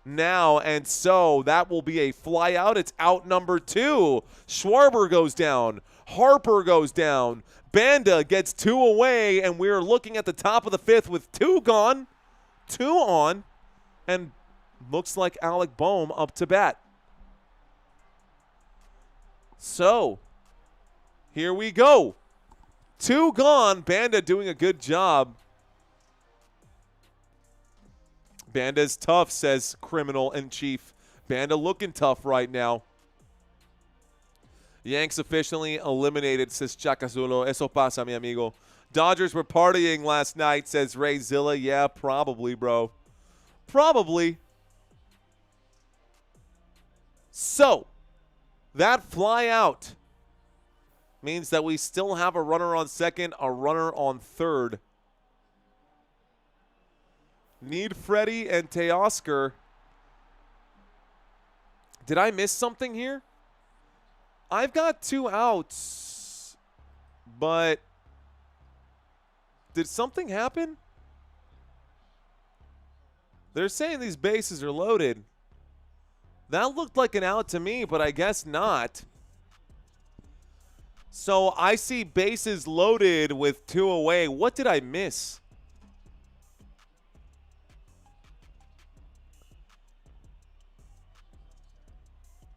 now, and so that will be a fly out. It's out number 2. Schwarber goes down. Harper goes down. Banda gets 2 away, and we're looking at the top of the 5th with 2 gone, 2 on, and looks like Alec Boehm up to bat. So, here we go. 2 gone. Banda doing a good job Banda's tough, says Criminal in Chief. Banda looking tough right now. Yanks officially eliminated, says Chacazulo. Eso pasa, mi amigo. Dodgers were partying last night, says Ray Zilla. Yeah, probably, bro. Probably. So, that fly out means that we still have a runner on second, a runner on third. Need Freddie and Teoscar. Did I miss something here? I've got 2 outs, but did something happen? They're saying these bases are loaded. That looked like an out to me, but I guess not. So I see bases loaded with 2 away. What did I miss?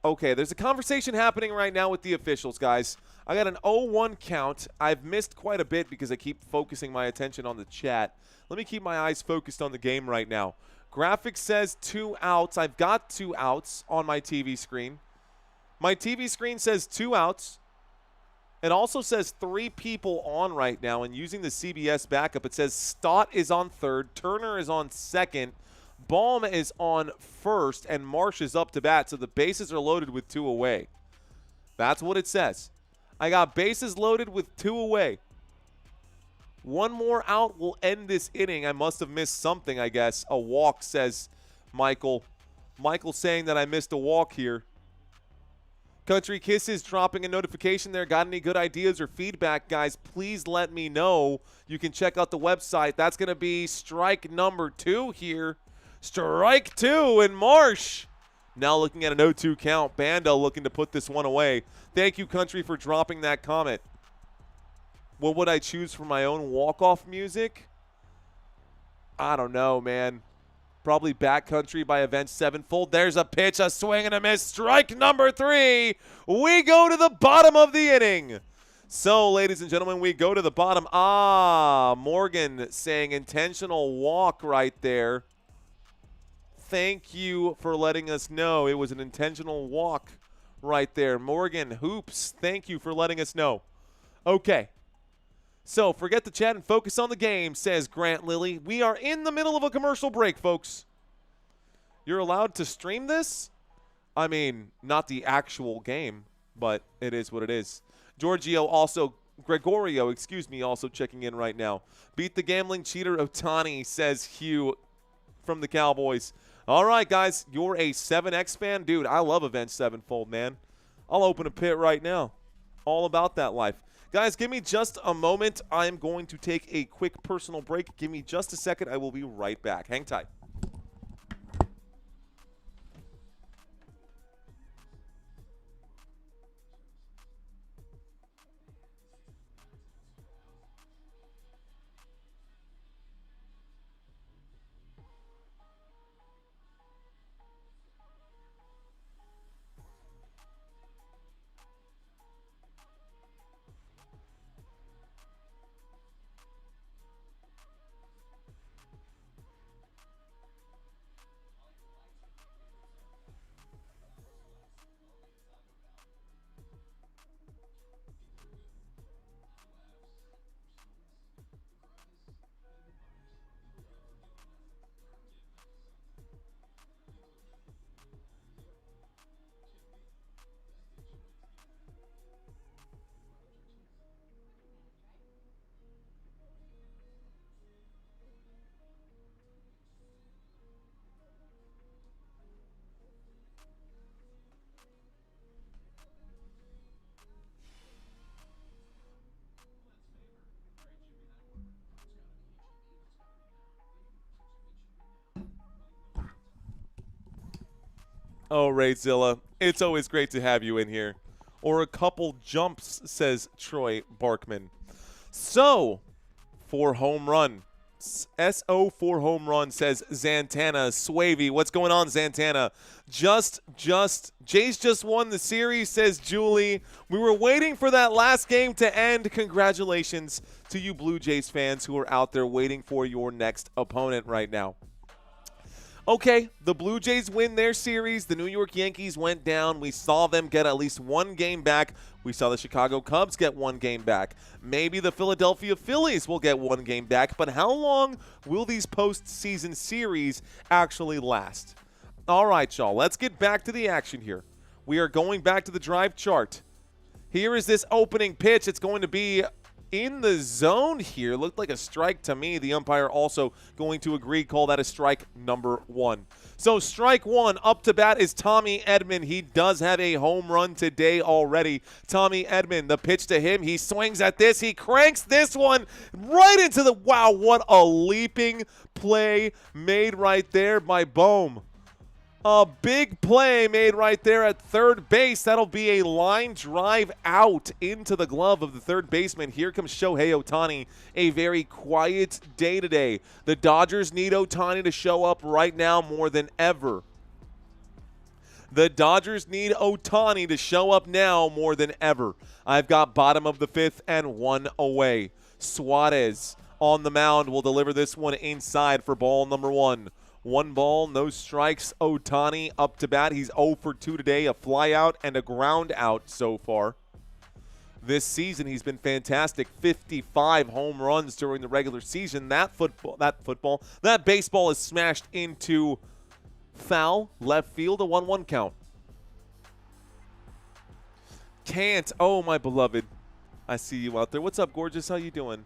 Okay, there's a conversation happening right now with the officials, guys. I got an 0-1 count. I've missed quite a bit because I keep focusing my attention on the chat. Let me keep my eyes focused on the game right now. Graphics says 2 outs. I've got 2 outs on my TV screen. My TV screen says 2 outs. It also says 3 people on right now, and using the CBS backup, it says Stott is on third, Turner is on second, Baum is on first, and Marsh is up to bat, so the bases are loaded with 2 away. That's what it says. I got bases loaded with 2 away. 1 more out will end this inning. I must have missed something, I guess. A walk, says Michael. Michael saying that I missed a walk here. Country Kisses dropping a notification there. Got any good ideas or feedback, guys? Please let me know. You can check out the website. That's going to be strike number 2 here. Strike 2 in Marsh. Now looking at an 0-2 count. Banda looking to put this one away. Thank you, Country, for dropping that comment. What would I choose for my own walk-off music? I don't know, man. Probably Backcountry by Avenged Sevenfold. There's a pitch, a swing, and a miss. Strike number 3. We go to the bottom of the inning. So, ladies and gentlemen, we go to the bottom. Morgan saying intentional walk right there. Thank you for letting us know it was an intentional walk right there. Morgan Hoops, thank you for letting us know. Okay. So, forget the chat and focus on the game, says Grant Lilly. We are in the middle of a commercial break, folks. You're allowed to stream this? I mean, not the actual game, but it is what it is. Gregorio, also checking in right now. Beat the gambling cheater Otani, says Hugh from the Cowboys. All right, guys, you're a 7X fan? Dude, I love Avenged Sevenfold, man. I'll open a pit right now. All about that life. Guys, give me just a moment. I'm going to take a quick personal break. Give me just a second. I will be right back. Hang tight. Oh, Rayzilla, it's always great to have you in here. Or a couple jumps, says Troy Barkman. So, for home run. SO for home run, says Zantana. Swavey, what's going on, Zantana? Jays just won the series, says Julie. We were waiting for that last game to end. Congratulations to you Blue Jays fans who are out there waiting for your next opponent right now. Okay, the Blue Jays win their series. The New York Yankees went down. We saw them get at least one game back. We saw the Chicago Cubs get one game back. Maybe the Philadelphia Phillies will get one game back, but how long will these postseason series actually last? All right, y'all, let's get back to the action here. We are going back to the drive chart. Here is this opening pitch. It's going to be in the zone here. Looked like a strike to me. The umpire also going to agree, call that a strike number 1. So strike 1 up to bat is Tommy Edman. He does have a home run today already. Tommy Edman, the pitch to him. He swings at this. He cranks this one right into the, wow, what a leaping play made right there by Bohm. A big play made right there at third base. That'll be a line drive out into the glove of the third baseman. Here comes Shohei Ohtani. A very quiet day today. The Dodgers need Ohtani to show up right now more than ever. The Dodgers need Ohtani to show up now more than ever. I've got bottom of the 5th and 1 away. Suarez on the mound will deliver this one inside for ball number 1. 1 ball, no strikes. Ohtani up to bat. He's 0 for 2 today, a fly out and a ground out so far. This season, he's been fantastic. 55 home runs during the regular season. That baseball is smashed into foul, left field, a 1-1 count. Can't. Oh, my beloved. I see you out there. What's up, gorgeous? How you doing?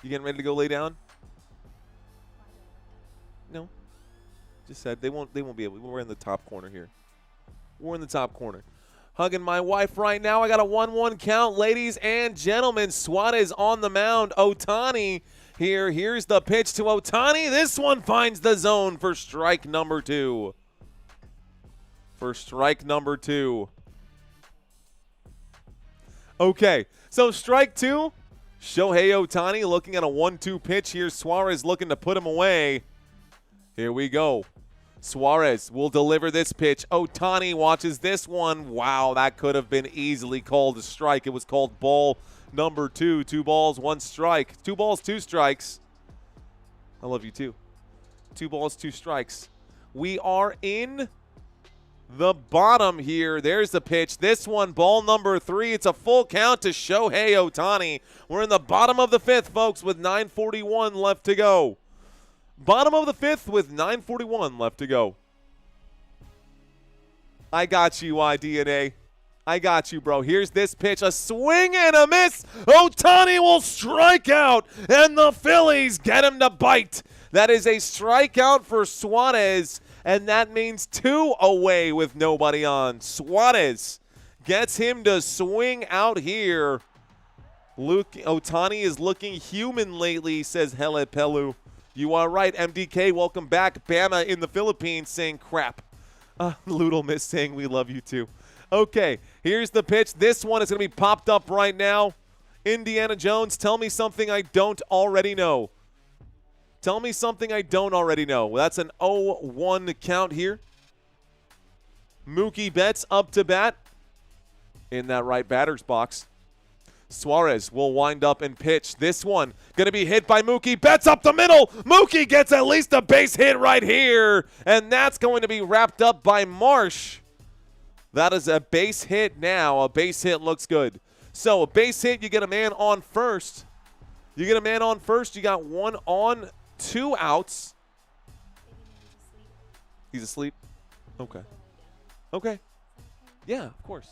You getting ready to go lay down? No. Just said they won't be able. We're in the top corner here. We're in the top corner. Hugging my wife right now. I got a 1-1 count, ladies and gentlemen. Suarez on the mound. Ohtani here. Here's the pitch to Ohtani. This one finds the zone for strike number 2. For strike number 2. Okay, so strike 2. Shohei Ohtani looking at a 1-2 pitch here. Suarez looking to put him away. Here we go. Suarez will deliver this pitch. Ohtani watches this one. Wow, that could have been easily called a strike. It was called ball number 2. 2 balls, 1 strike. 2 balls, 2 strikes. I love you too. 2 balls, 2 strikes. We are in the bottom here. There's the pitch. This one, ball number 3. It's a full count to Shohei Ohtani. We're in the bottom of the 5th, folks, with 9:41 left to go. Bottom of the 5th with 9:41 left to go. I got you, iDNA. I got you, bro. Here's this pitch. A swing and a miss. Ohtani will strike out, and the Phillies get him to bite. That is a strikeout for Suarez, and that means 2 away with nobody on. Suarez gets him to swing out here. Ohtani is looking human lately, says Hele Pelu. You are right, MDK. Welcome back. Bama in the Philippines saying crap. Loodle Miss saying we love you too. Okay, here's the pitch. This one is going to be popped up right now. Indiana Jones, tell me something I don't already know. Tell me something I don't already know. Well, that's an 0-1 count here. Mookie Betts up to bat in that right batter's box. Suarez will wind up and pitch. This one going to be hit by Mookie Betts up the middle. Mookie gets at least a base hit right here, and that's going to be wrapped up by Marsh. That is a base hit now. A base hit looks good. So a base hit, you get a man on first. You get a man on first. You got 1 on, 2 outs. He's asleep? Okay. Okay. Yeah, of course.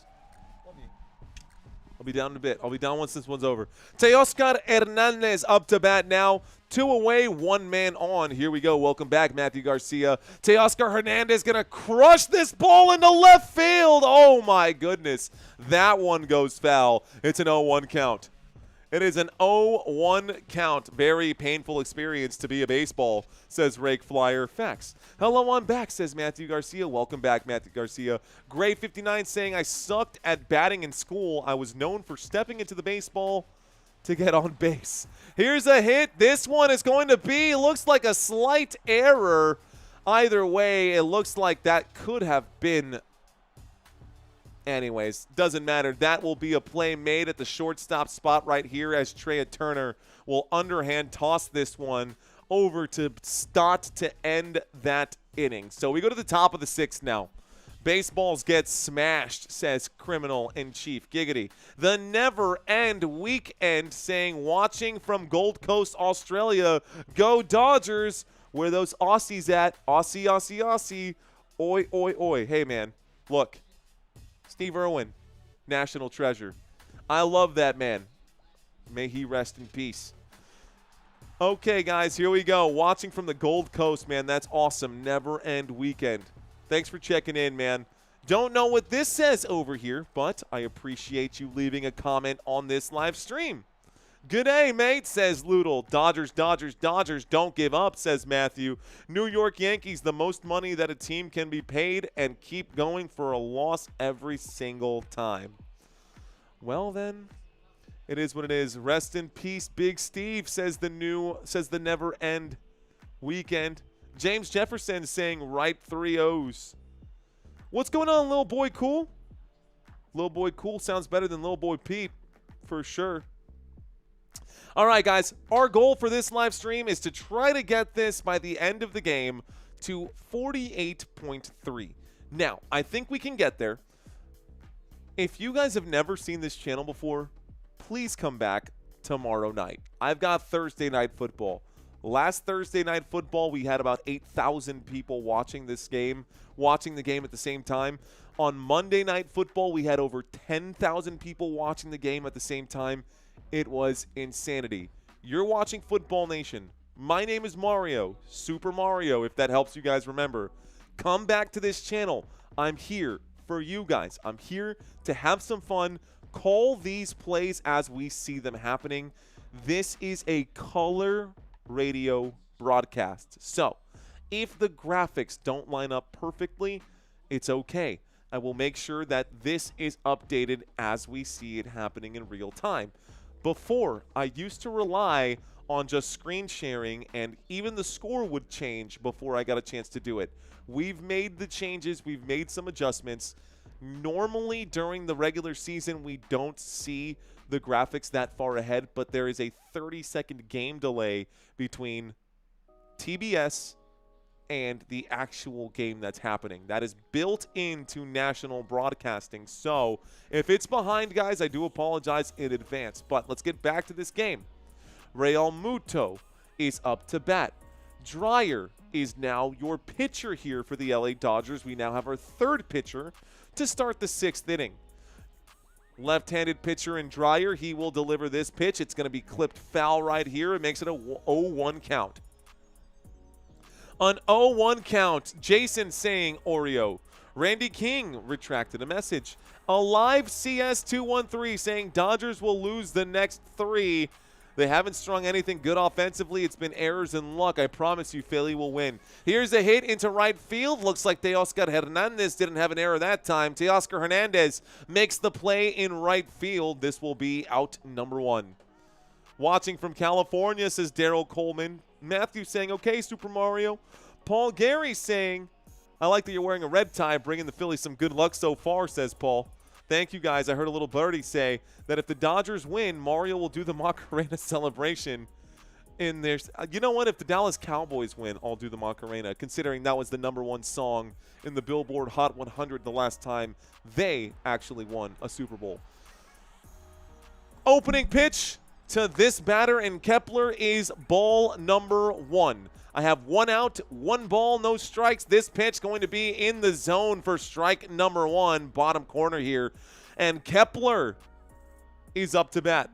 I'll be down in a bit. I'll be down once this one's over. Teoscar Hernandez up to bat now. 2 away, 1 man on. Here we go. Welcome back, Matthew Garcia. Teoscar Hernandez going to crush this ball into left field. Oh, my goodness. That one goes foul. It's an 0-1 count. It is an 0-1 count. Very painful experience to be a baseball, says Rake Flyer. Facts. Hello, I'm back, says Matthew Garcia. Welcome back, Matthew Garcia. Gray59 saying, I sucked at batting in school. I was known for stepping into the baseball to get on base. Here's a hit. This one is going to be, looks like a slight error. Either way, it looks like that could have been. Anyways, doesn't matter. That will be a play made at the shortstop spot right here as Trey Turner will underhand toss this one over to Stott to end that inning. So we go to the top of the 6th now. Baseballs get smashed, says Criminal in Chief. Giggity. The never-end weekend saying, watching from Gold Coast, Australia, go Dodgers. Where those Aussies at? Aussie, Aussie, Aussie. Oi, oi, oi. Hey, man, look. Steve Irwin, national treasure. I love that man. May he rest in peace. Okay, guys, here we go. Watching from the Gold Coast, man. That's awesome. Never-end weekend. Thanks for checking in, man. Don't know what this says over here, but I appreciate you leaving a comment on this live stream. Good day, mate, says Loodle. Dodgers, Dodgers, Dodgers, don't give up, says Matthew. New York Yankees, the most money that a team can be paid, and keep going for a loss every single time. Well, then, it is what it is. Rest in peace, Big Steve, says the never-end weekend. James Jefferson saying right 3-0s. What's going on, Lil Boy Cool? Lil Boy Cool sounds better than Lil Boy Peep, for sure. All right, guys, our goal for this live stream is to try to get this by the end of the game to 48.3. Now, I think we can get there. If you guys have never seen this channel before, please come back tomorrow night. I've got Thursday Night Football. Last Thursday Night Football, we had about 8,000 people watching this game, watching the game at the same time. On Monday Night Football, we had over 10,000 people watching the game at the same time. It was insanity. You're watching Football Nation. My name is Mario, Super Mario, if that helps you guys remember. Come back to this channel. I'm here for you guys. I'm here to have some fun, call these plays as we see them happening. This is a color radio broadcast. So, if the graphics don't line up perfectly, it's okay. I will make sure that this is updated as we see it happening in real time. Before, I used to rely on just screen sharing, and even the score would change before I got a chance to do it. We've made the changes. We've made some adjustments. Normally, during the regular season, we don't see the graphics that far ahead, but there is a 30-second game delay between TBS and the actual game that's happening. That is built into national broadcasting. So if it's behind, guys, I do apologize in advance. But let's get back to this game. Real Muto is up to bat. Dreyer is now your pitcher here for the LA Dodgers. We now have our third pitcher to start the 6th inning. Left-handed pitcher in Dreyer. He will deliver this pitch. It's going to be clipped foul right here. It makes it a 0-1 count. An 0-1 count. Jason saying Oreo. Randy King retracted a message. Alive CS213 saying Dodgers will lose the next 3. They haven't strung anything good offensively. It's been errors and luck. I promise you Philly will win. Here's a hit into right field. Looks like Teoscar Hernandez didn't have an error that time. Teoscar Hernandez makes the play in right field. This will be out number 1. Watching from California, says Daryl Coleman. Matthew saying, okay, Super Mario. Paul Gary saying, I like that you're wearing a red tie, bringing the Phillies some good luck so far, says Paul. Thank you, guys. I heard a little birdie say that if the Dodgers win, Mario will do the Macarena celebration in there. You know what? If the Dallas Cowboys win, I'll do the Macarena, considering that was the #1 song in the Billboard Hot 100 the last time they actually won a Super Bowl. Opening pitch to this batter in Kepler is ball number 1. I have 1 out, 1 ball, no strikes. This pitch going to be in the zone for strike number 1, bottom corner here. And Kepler is up to bat.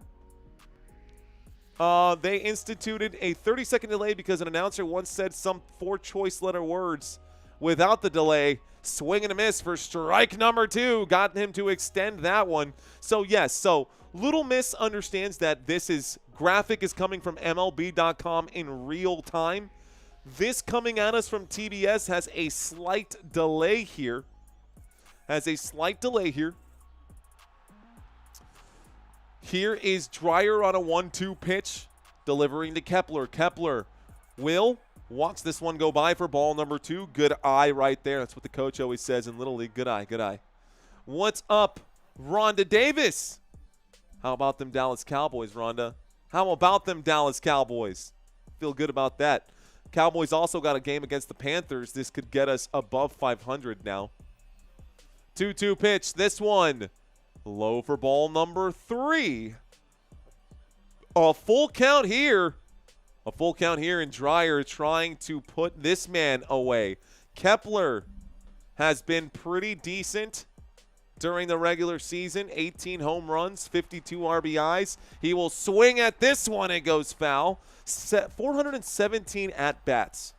They instituted a 30-second delay because an announcer once said some 4 choice letter words without the delay. Swing and a miss for strike number 2. Got him to extend that one. So, yes, so Little Miss understands that this is graphic is coming from MLB.com in real time. This coming at us from TBS has a slight delay here. Here is Dreyer on a 1-2 pitch, delivering to Kepler. Kepler will watch this one go by for ball number 2. Good eye right there. That's what the coach always says in Little League. Good eye, good eye. What's up, Rhonda Davis? How about them Dallas Cowboys, Rhonda? How about them Dallas Cowboys? feel good about that. Cowboys also got a game against the Panthers. This could get us above 500 now. 2-2 pitch. This one low for ball number 3. A full count here. A full count here, and Dreyer trying to put this man away. Kepler has been pretty decent during the regular season. 18 home runs, 52 RBIs. He will swing at this one. It goes foul. 417 at-bats.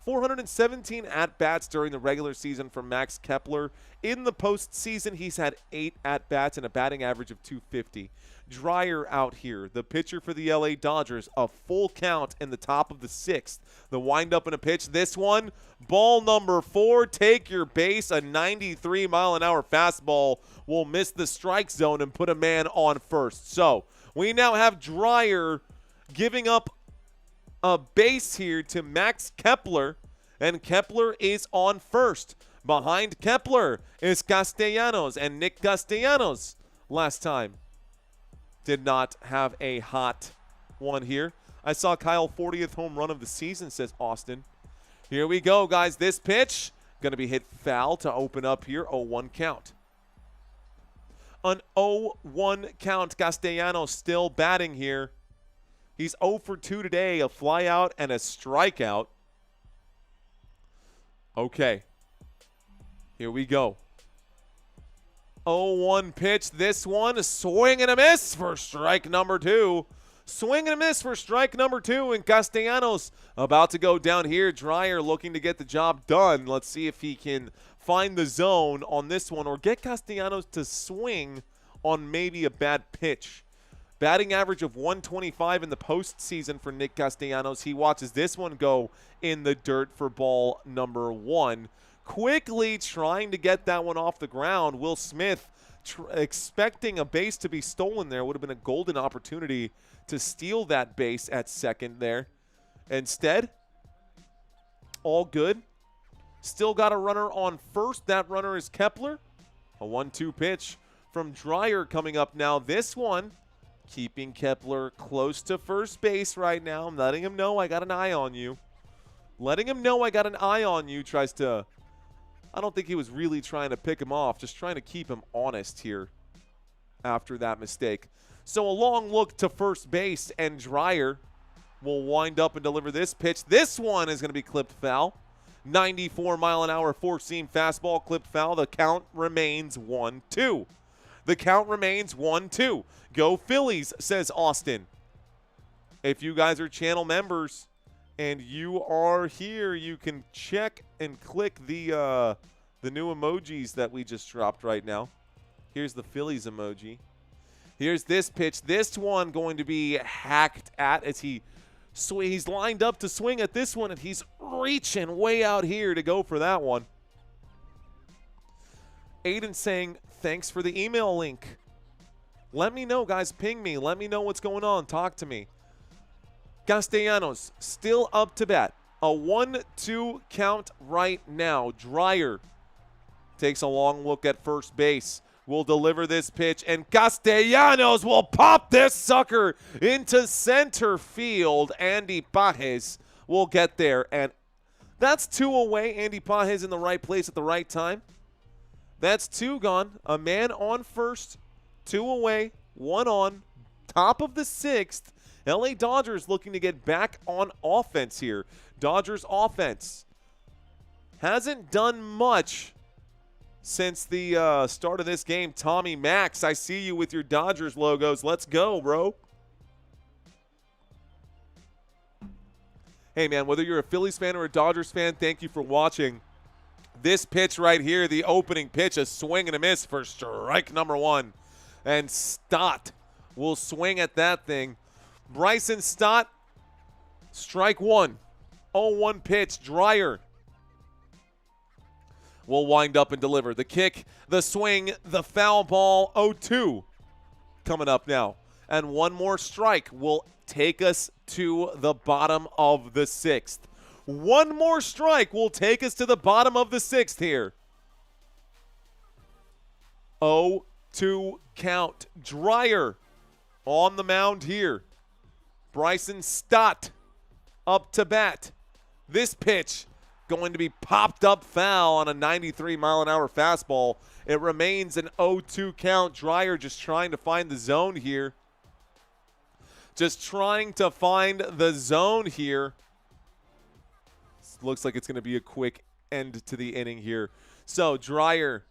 417 at-bats during the regular season for Max Kepler. In the postseason, he's had 8 at-bats and a batting average of 250. Dreyer out here, the pitcher for the LA Dodgers, a full count in the top of the 6th. The windup and a pitch. This one, ball number 4, take your base. A 93-mile-an-hour fastball will miss the strike zone and put a man on first. So we now have Dreyer giving up a base here to Max Kepler, and Kepler is on first. Behind Kepler is Castellanos, and Nick Castellanos last time did not have a hot one here. I saw Kyle 40th home run of the season, says Austin. Here we go, guys. This pitch going to be hit foul to open up here. 0-1 count. An 0-1 count. Castellanos still batting here. He's 0 for 2 today, a fly out and a strikeout. Okay. Here we go. 0-1 pitch. This one, a swing and a miss for strike number 2. Swing and a miss for strike number 2, and Castellanos about to go down here. Dreyer looking to get the job done. Let's see if he can find the zone on this one or get Castellanos to swing on maybe a bad pitch. Batting average of 125 in the postseason for Nick Castellanos. He watches this one go in the dirt for ball number 1. Quickly trying to get that one off the ground. Will Smith expecting a base to be stolen there. Would have been a golden opportunity to steal that base at second there. Instead, all good. Still got a runner on first. That runner is Kepler. A 1-2 pitch from Dreyer coming up now. This one keeping Kepler close to first base right now. I'm letting him know I got an eye on you. Letting him know I got an eye on you. Tries to, I don't think he was really trying to pick him off. Just trying to keep him honest here after that mistake. So a long look to first base, and Dreyer will wind up and deliver this pitch. This one is going to be clipped foul. 94-mile-an-hour four-seam fastball clipped foul. The count remains 1-2. The count remains 1-2. Go Phillies, says Austin. If you guys are channel members and you are here, you can check and click the new emojis that we just dropped right now. Here's the Phillies emoji. Here's this pitch. This one going to be hacked at as he's lined up to swing at this one, and he's reaching way out here to go for that one. Aiden saying, thanks for the email link. Let me know, guys. Ping me. Let me know what's going on. Talk to me. Castellanos still up to bat. A 1-2 count right now. Dreyer takes a long look at first base. Will deliver this pitch, and Castellanos will pop this sucker into center field. Andy Pages will get there, and that's 2 away. Andy Pages in the right place at the right time. That's 2 gone. A man on first, 2 away, 1 on. Top of the 6th. LA Dodgers looking to get back on offense here. Dodgers offense hasn't done much since the start of this game. Tommy Max, I see you with your Dodgers logos. Let's go, bro. Hey, man, whether you're a Phillies fan or a Dodgers fan, thank you for watching. This pitch right here, the opening pitch, a swing and a miss for strike number 1. And Stott will swing at that thing. Bryson Stott, strike 1. 0-1 pitch. Dreyer will wind up and deliver. The kick, the swing, the foul ball. 0-2 coming up now. And one more strike will take us to the bottom of the 6th. One more strike will take us to the bottom of the 6th here. 0-2 count. Dreyer on the mound here. Bryson Stott up to bat. This pitch going to be popped up foul on a 93-mile-an-hour fastball. It remains an 0-2 count. Dreyer just trying to find the zone here. Just trying to find the zone here. Looks like it's going to be a quick end to the inning here. So, Dreyer,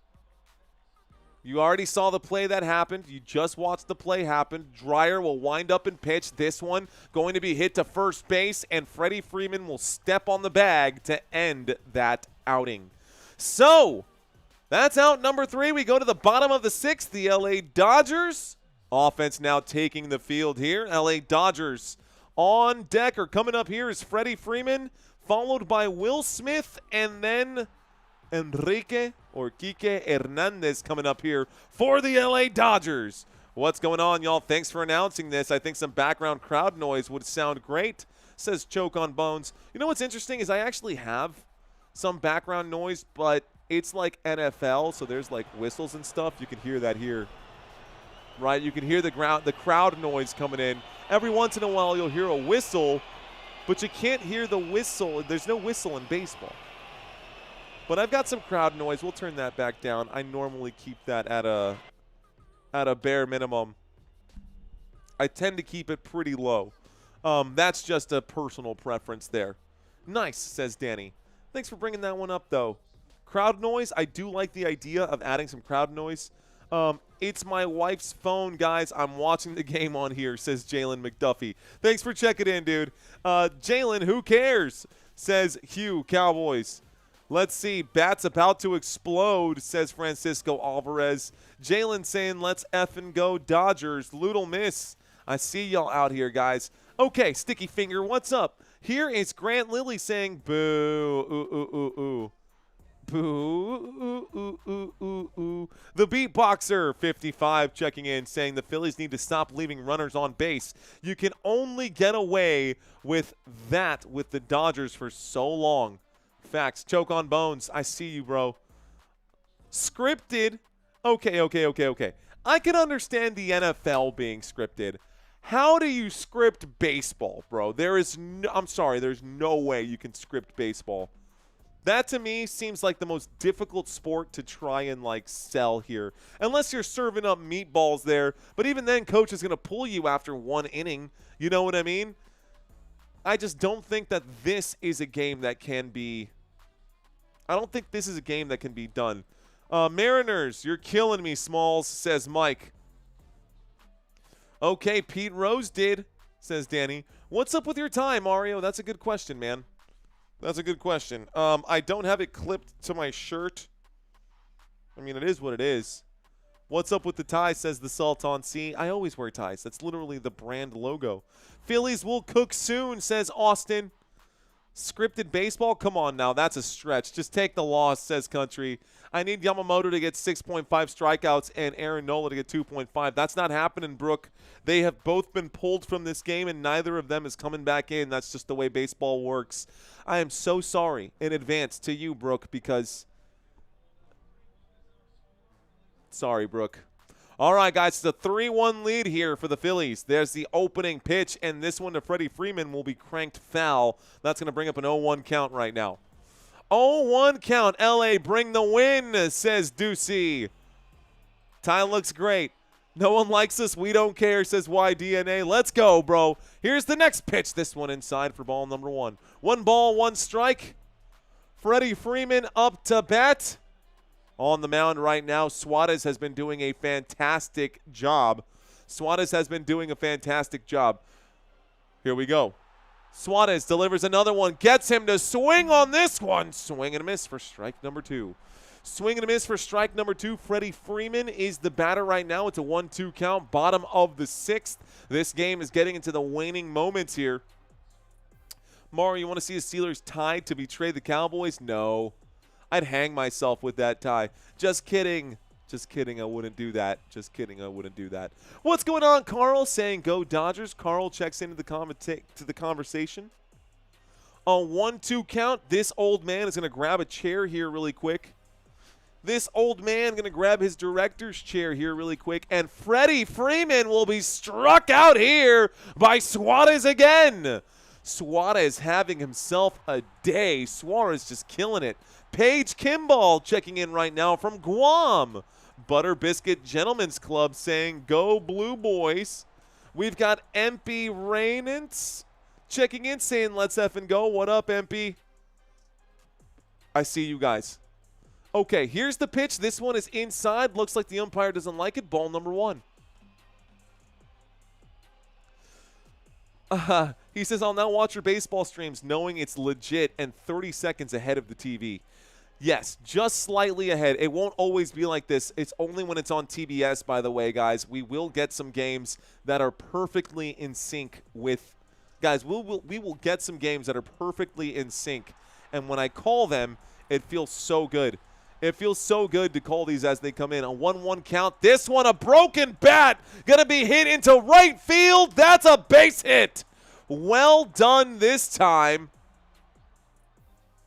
you already saw the play that happened. You just watched the play happen. Dreyer will wind up and pitch. This one going to be hit to first base, and Freddie Freeman will step on the bag to end that outing. So, that's out number 3. We go to the bottom of the 6th. The LA Dodgers. Offense now taking the field here. LA Dodgers on deck, or coming up here is Freddie Freeman, followed by Will Smith, and then Enrique or Quique Hernandez coming up here for the LA Dodgers. What's going on, y'all? Thanks for announcing this. I think some background crowd noise would sound great, says Choke on Bones. You know what's interesting is I actually have some background noise, but it's like NFL, so there's like whistles and stuff. You can hear that here, right? You can hear the crowd noise coming in. Every once in a while you'll hear a whistle, but you can't hear the whistle. There's no whistle in baseball. But I've got some crowd noise. We'll turn that back down. I normally keep that at a bare minimum. I tend to keep it pretty low. That's just a personal preference there. Nice, says Danny. Thanks for bringing that one up, though. Crowd noise, I do like the idea of adding some crowd noise. It's my wife's phone, guys. I'm watching the game on here, says Jalen McDuffie. Thanks for checking in, dude. Jalen, who cares, says Hugh Cowboys. Let's see. Bat's about to explode, says Francisco Alvarez. Jalen saying, let's effing go Dodgers. Loodle miss. I see y'all out here, guys. Okay, Sticky Finger, what's up? Here is Grant Lilly saying, boo, ooh, ooh, ooh, ooh. Boo, ooh, ooh, ooh, ooh, ooh. The Beatboxer, 55, checking in, saying the Phillies need to stop leaving runners on base. You can only get away with that with the Dodgers for so long. Facts. Choke on Bones. I see you, bro. Scripted. Okay. I can understand the NFL being scripted. How do you script baseball, bro? There's no way you can script baseball. That, to me, seems like the most difficult sport to try and, like, sell here. Unless you're serving up meatballs there. But even then, coach is going to pull you after one inning. You know what I mean? I just don't think that this is a game that can be – I don't think this is a game that can be done. Mariners, you're killing me, Smalls, says Mike. Okay, Pete Rose did, says Danny. What's up with your time, Mario? That's a good question, man. That's a good question. I don't have it clipped to my shirt. I mean, it is what it is. What's up with the tie, says the Sultan C. I always wear ties. That's literally the brand logo. Phillies will cook soon, says Austin. Scripted baseball? Come on now. That's a stretch. Just take the loss, says Country. I need Yamamoto to get 6.5 strikeouts and Aaron Nola to get 2.5. That's not happening, Brooke. They have both been pulled from this game, and neither of them is coming back in. That's just the way baseball works. I am so sorry in advance to you, Brooke, because – sorry, Brooke. All right, guys, it's a 3-1 lead here for the Phillies. There's the opening pitch, and this one to Freddie Freeman will be cranked foul. That's going to bring up an 0-1 count right now. 0-1 count. LA, bring the win, says Ducey. Ty looks great. No one likes us. We don't care, says YDNA. Let's go, bro. Here's the next pitch. This one inside for ball number 1. 1 ball, 1 strike. Freddie Freeman up to bat. On the mound right now, Suarez has been doing a fantastic job. Here we go. Suarez delivers another one, gets him to swing on this one. Swing and a miss for strike number 2. Freddie Freeman is the batter right now. It's a 1-2 count, bottom of the 6th. This game is getting into the waning moments here. Mario, you want to see the Steelers tied to betray the Cowboys? No. I'd hang myself with that tie. Just kidding. I wouldn't do that. What's going on, Carl? Saying go Dodgers. Carl checks into the conversation. A 1-2 count. This old man is going to grab a chair here really quick. Going to grab his director's chair here really quick. And Freddie Freeman will be struck out here by Suarez again. Suarez having himself a day. Suarez just killing it. Paige Kimball checking in right now from Guam. Butter Biscuit Gentlemen's Club saying, go Blue Boys. We've got Empy Rainance checking in saying, let's effing go. What up, Empy? I see you guys. Okay, here's the pitch. This one is inside. Looks like the umpire doesn't like it. Ball number 1. He says, I'll now watch your baseball streams knowing it's legit and 30 seconds ahead of the TV. Yes, just slightly ahead. It won't always be like this. It's only when it's on TBS, by the way, guys. We will get some games that are perfectly in sync with – guys, we will get some games that are perfectly in sync. And when I call them, it feels so good. It feels so good to call these as they come in. A 1-1 count. This one, a broken bat. Going to be hit into right field. That's a base hit. Well done this time.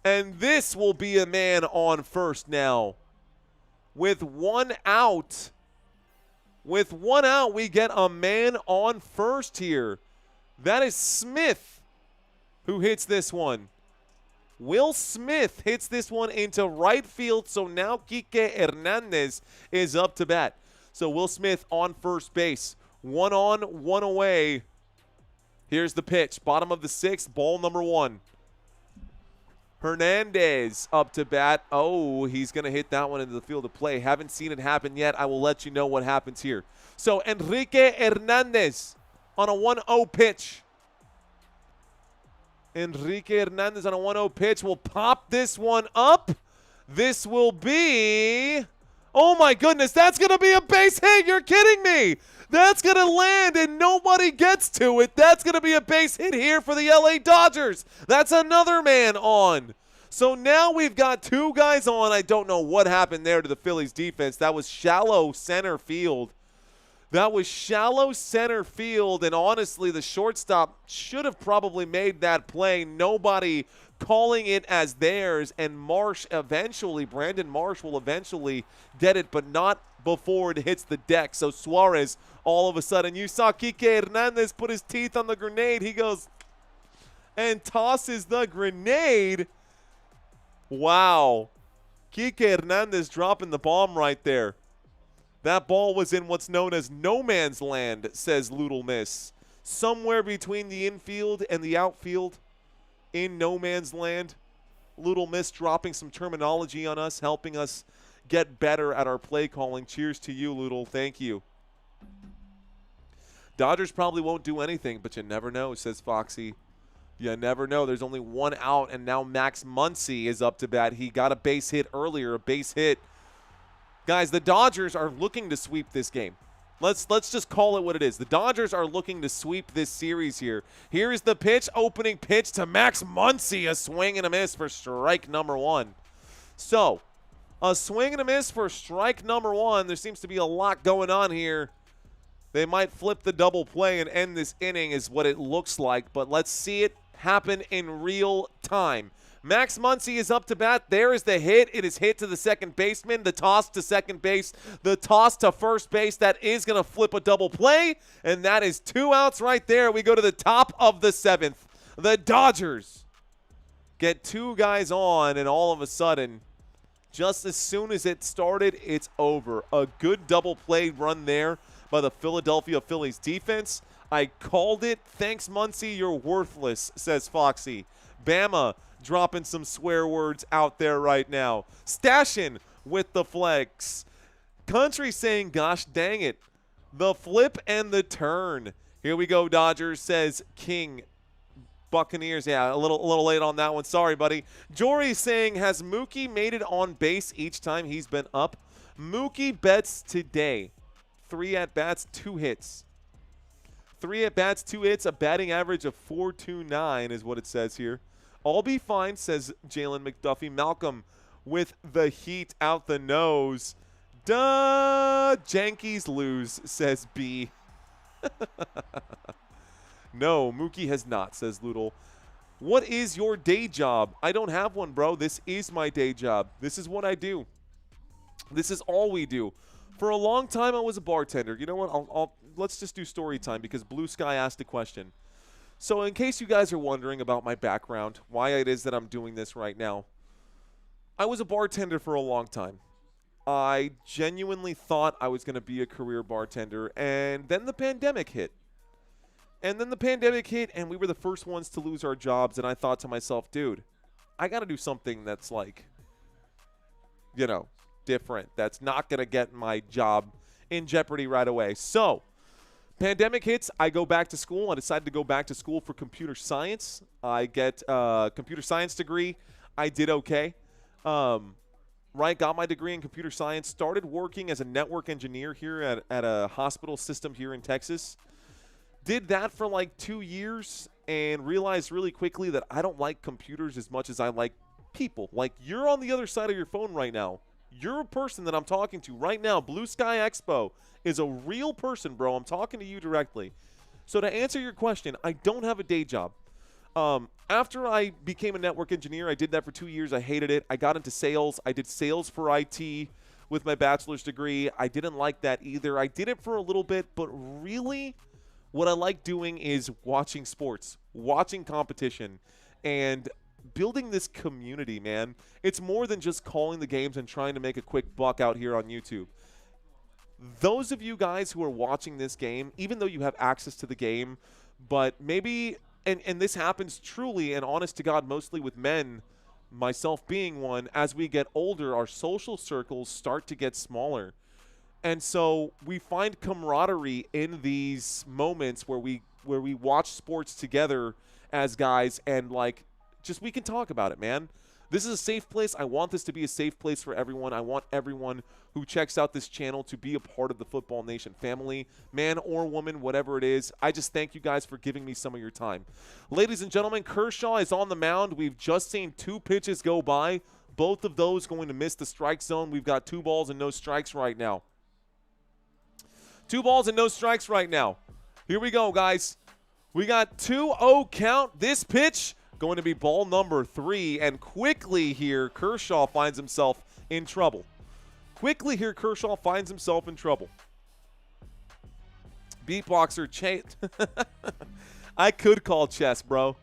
And this will be a man on first now. With 1 out. With 1 out, we get a man on first here. That is Smith who hits this one. Will Smith hits this one into right field, so now Kike Hernandez is up to bat. So Will Smith on first base. 1 on, 1 away. Here's the pitch. Bottom of the 6th, ball number 1. Hernandez up to bat. Oh, he's going to hit that one into the field of play. Haven't seen it happen yet. I will let you know what happens here. So Enrique Hernandez on a 1-0 pitch. Enrique Hernandez on a 1-0 pitch will pop this one up. This will be, oh my goodness, that's going to be a base hit. You're kidding me. That's going to land and nobody gets to it. That's going to be a base hit here for the LA Dodgers. That's another man on. So now we've got 2 guys on. I don't know what happened there to the Phillies defense. That was shallow center field. That was shallow center field, and honestly, the shortstop should have probably made that play. Nobody calling it as theirs, and Brandon Marsh will eventually get it, but not before it hits the deck. So Suarez, all of a sudden, you saw Kike Hernandez put his teeth on the grenade. He goes and tosses the grenade. Wow. Kike Hernandez dropping the bomb right there. That ball was in what's known as no man's land, says Little Miss. Somewhere between the infield and the outfield in no man's land. Little Miss dropping some terminology on us, helping us get better at our play calling. Cheers to you, Little. Thank you. Dodgers probably won't do anything, but you never know, says Foxy. You never know. There's only 1 out, and now Max Muncy is up to bat. He got a base hit earlier, a base hit. Guys, the Dodgers are looking to sweep this game. Let's just call it what it is. The Dodgers are looking to sweep this series here. Here is the pitch, opening pitch to Max Muncy. A swing and a miss for strike number 1. So, a swing and a miss for strike number 1. There seems to be a lot going on here. They might flip the double play and end this inning is what it looks like, but let's see it happen in real time. Max Muncy is up to bat. There is the hit. It is hit to the second baseman. The toss to second base. The toss to first base. That is going to flip a double play, and that is 2 outs right there. We go to the top of the 7th. The Dodgers get 2 guys on, and all of a sudden, just as soon as it started, it's over. A good double play run there by the Philadelphia Phillies defense. I called it. Thanks, Muncy. You're worthless, says Foxy. Bama dropping some swear words out there right now. Stashing with the flex. Country saying, gosh dang it. The flip and the turn. Here we go, Dodgers, says King. Buccaneers, yeah, a little late on that one. Sorry, buddy. Jory saying, has Mookie made it on base each time he's been up? Mookie bets today. 3 at-bats, 2 hits. 3 at-bats, 2 hits, a batting average of .429 is what it says here. All be fine, says Jalen McDuffie. Malcolm with the heat out the nose. Duh, Yankees lose, says B. No, Mookie has not, says Loodle. What is your day job? I don't have one, bro. This is my day job. This is what I do. This is all we do. For a long time, I was a bartender. You know what? Let's just do story time because Blue Sky asked a question. So in case you guys are wondering about my background, why it is that I'm doing this right now, I was a bartender for a long time. I genuinely thought I was going to be a career bartender, and then the pandemic hit. And we were the first ones to lose our jobs, and I thought to myself, dude, I got to do something that's like, different. That's not going to get my job in jeopardy right away. So, pandemic hits, I go back to school. I decided to go back to school for computer science. I get a computer science degree. I did okay. Got my degree in computer science, started working as a network engineer here at a hospital system here in Texas. Did that for like 2 years and realized really quickly that I don't like computers as much as I like people. Like, you're on the other side of your phone right now. You're a person that I'm talking to right now. Blue Sky Expo is a real person, bro. I'm talking to you directly. So to answer your question, I don't have a day job. After I became a network engineer, I did that for 2 years. I hated it. I got into sales. I did sales for IT with my bachelor's degree. I didn't like that either. I did it for a little bit, but really what I like doing is watching sports, watching competition, and building this community, man. It's more than just calling the games and trying to make a quick buck out here on YouTube. Those of you guys who are watching this game, even though you have access to the game, but maybe – and this happens truly and honest to God mostly with men, myself being one, as we get older, our social circles start to get smaller. And so we find camaraderie in these moments where we watch sports together as guys and, like, just we can talk about it, man. This is a safe place. I want this to be a safe place for everyone. I want everyone who checks out this channel to be a part of the Football Nation family, man or woman, whatever it is. I just thank you guys for giving me some of your time. Ladies and gentlemen, Kershaw is on the mound. We've just seen 2 pitches go by. Both of those going to miss the strike zone. We've got 2 balls and no strikes right now. 2 balls and no strikes right now. Here we go, guys. We got 2-0 count. This pitch going to be ball number 3, and quickly here, Kershaw finds himself in trouble. Beatboxer Chase. I could call chess, bro.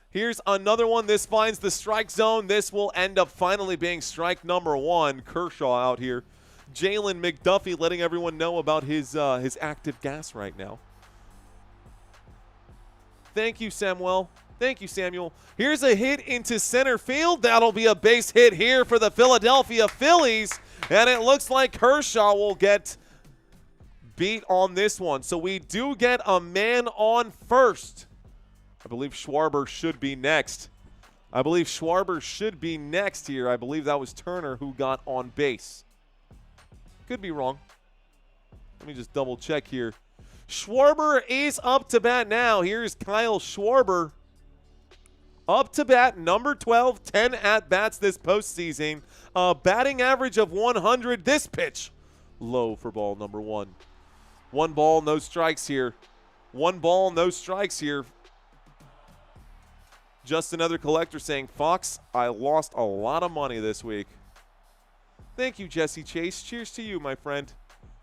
Here's another one. This finds the strike zone. This will end up finally being strike number 1. Kershaw out here. Jalen McDuffie letting everyone know about his active gas right now. Thank you, Samuel. Thank you, Samuel. Here's a hit into center field. That'll be a base hit here for the Philadelphia Phillies. And it looks like Kershaw will get beat on this one. So we do get a man on first. I believe Schwarber should be next. here. I believe that was Turner who got on base. Could be wrong. Let me just double check here. Schwarber is up to bat now. Here's Kyle Schwarber. Up to bat, number 12, 10 at-bats this postseason. Batting average of 100. This pitch, low for ball number 1. 1 ball, no strikes here. Just another collector saying, Fox, I lost a lot of money this week. Thank you, Jesse Chase. Cheers to you, my friend.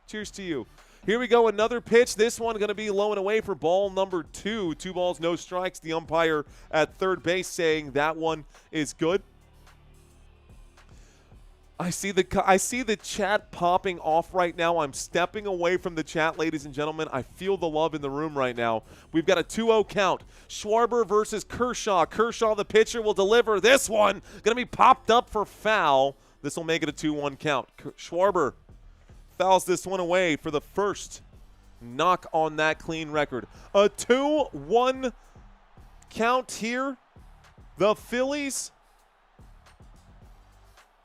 Cheers to you. Here we go, another pitch. This one going to be low and away for ball number 2. 2 balls, no strikes. The umpire at third base saying that one is good. I see the chat popping off right now. I'm stepping away from the chat, ladies and gentlemen. I feel the love in the room right now. We've got a 2-0 count. Schwarber versus Kershaw. Kershaw, the pitcher, will deliver. This one going to be popped up for foul. This will make it a 2-1 count. Schwarber fouls this one away for the first knock on that clean record. A 2-1 count here. The Phillies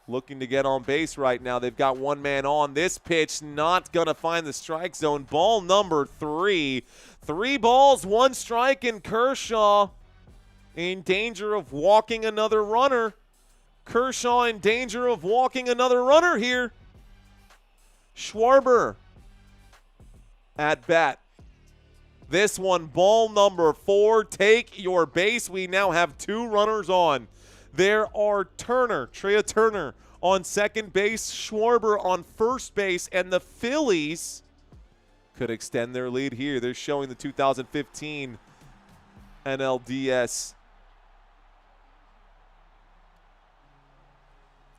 looking to get on base right now. They've got 1 man on. This pitch not going to find the strike zone. Ball number 3. 3 balls, 1 strike, and Kershaw in danger of walking another runner. Here. Schwarber at bat. This one, ball number 4. Take your base. We now have 2 runners on. There are Trea Turner on second base, Schwarber on first base, and the Phillies could extend their lead here. They're showing the 2015 NLDS.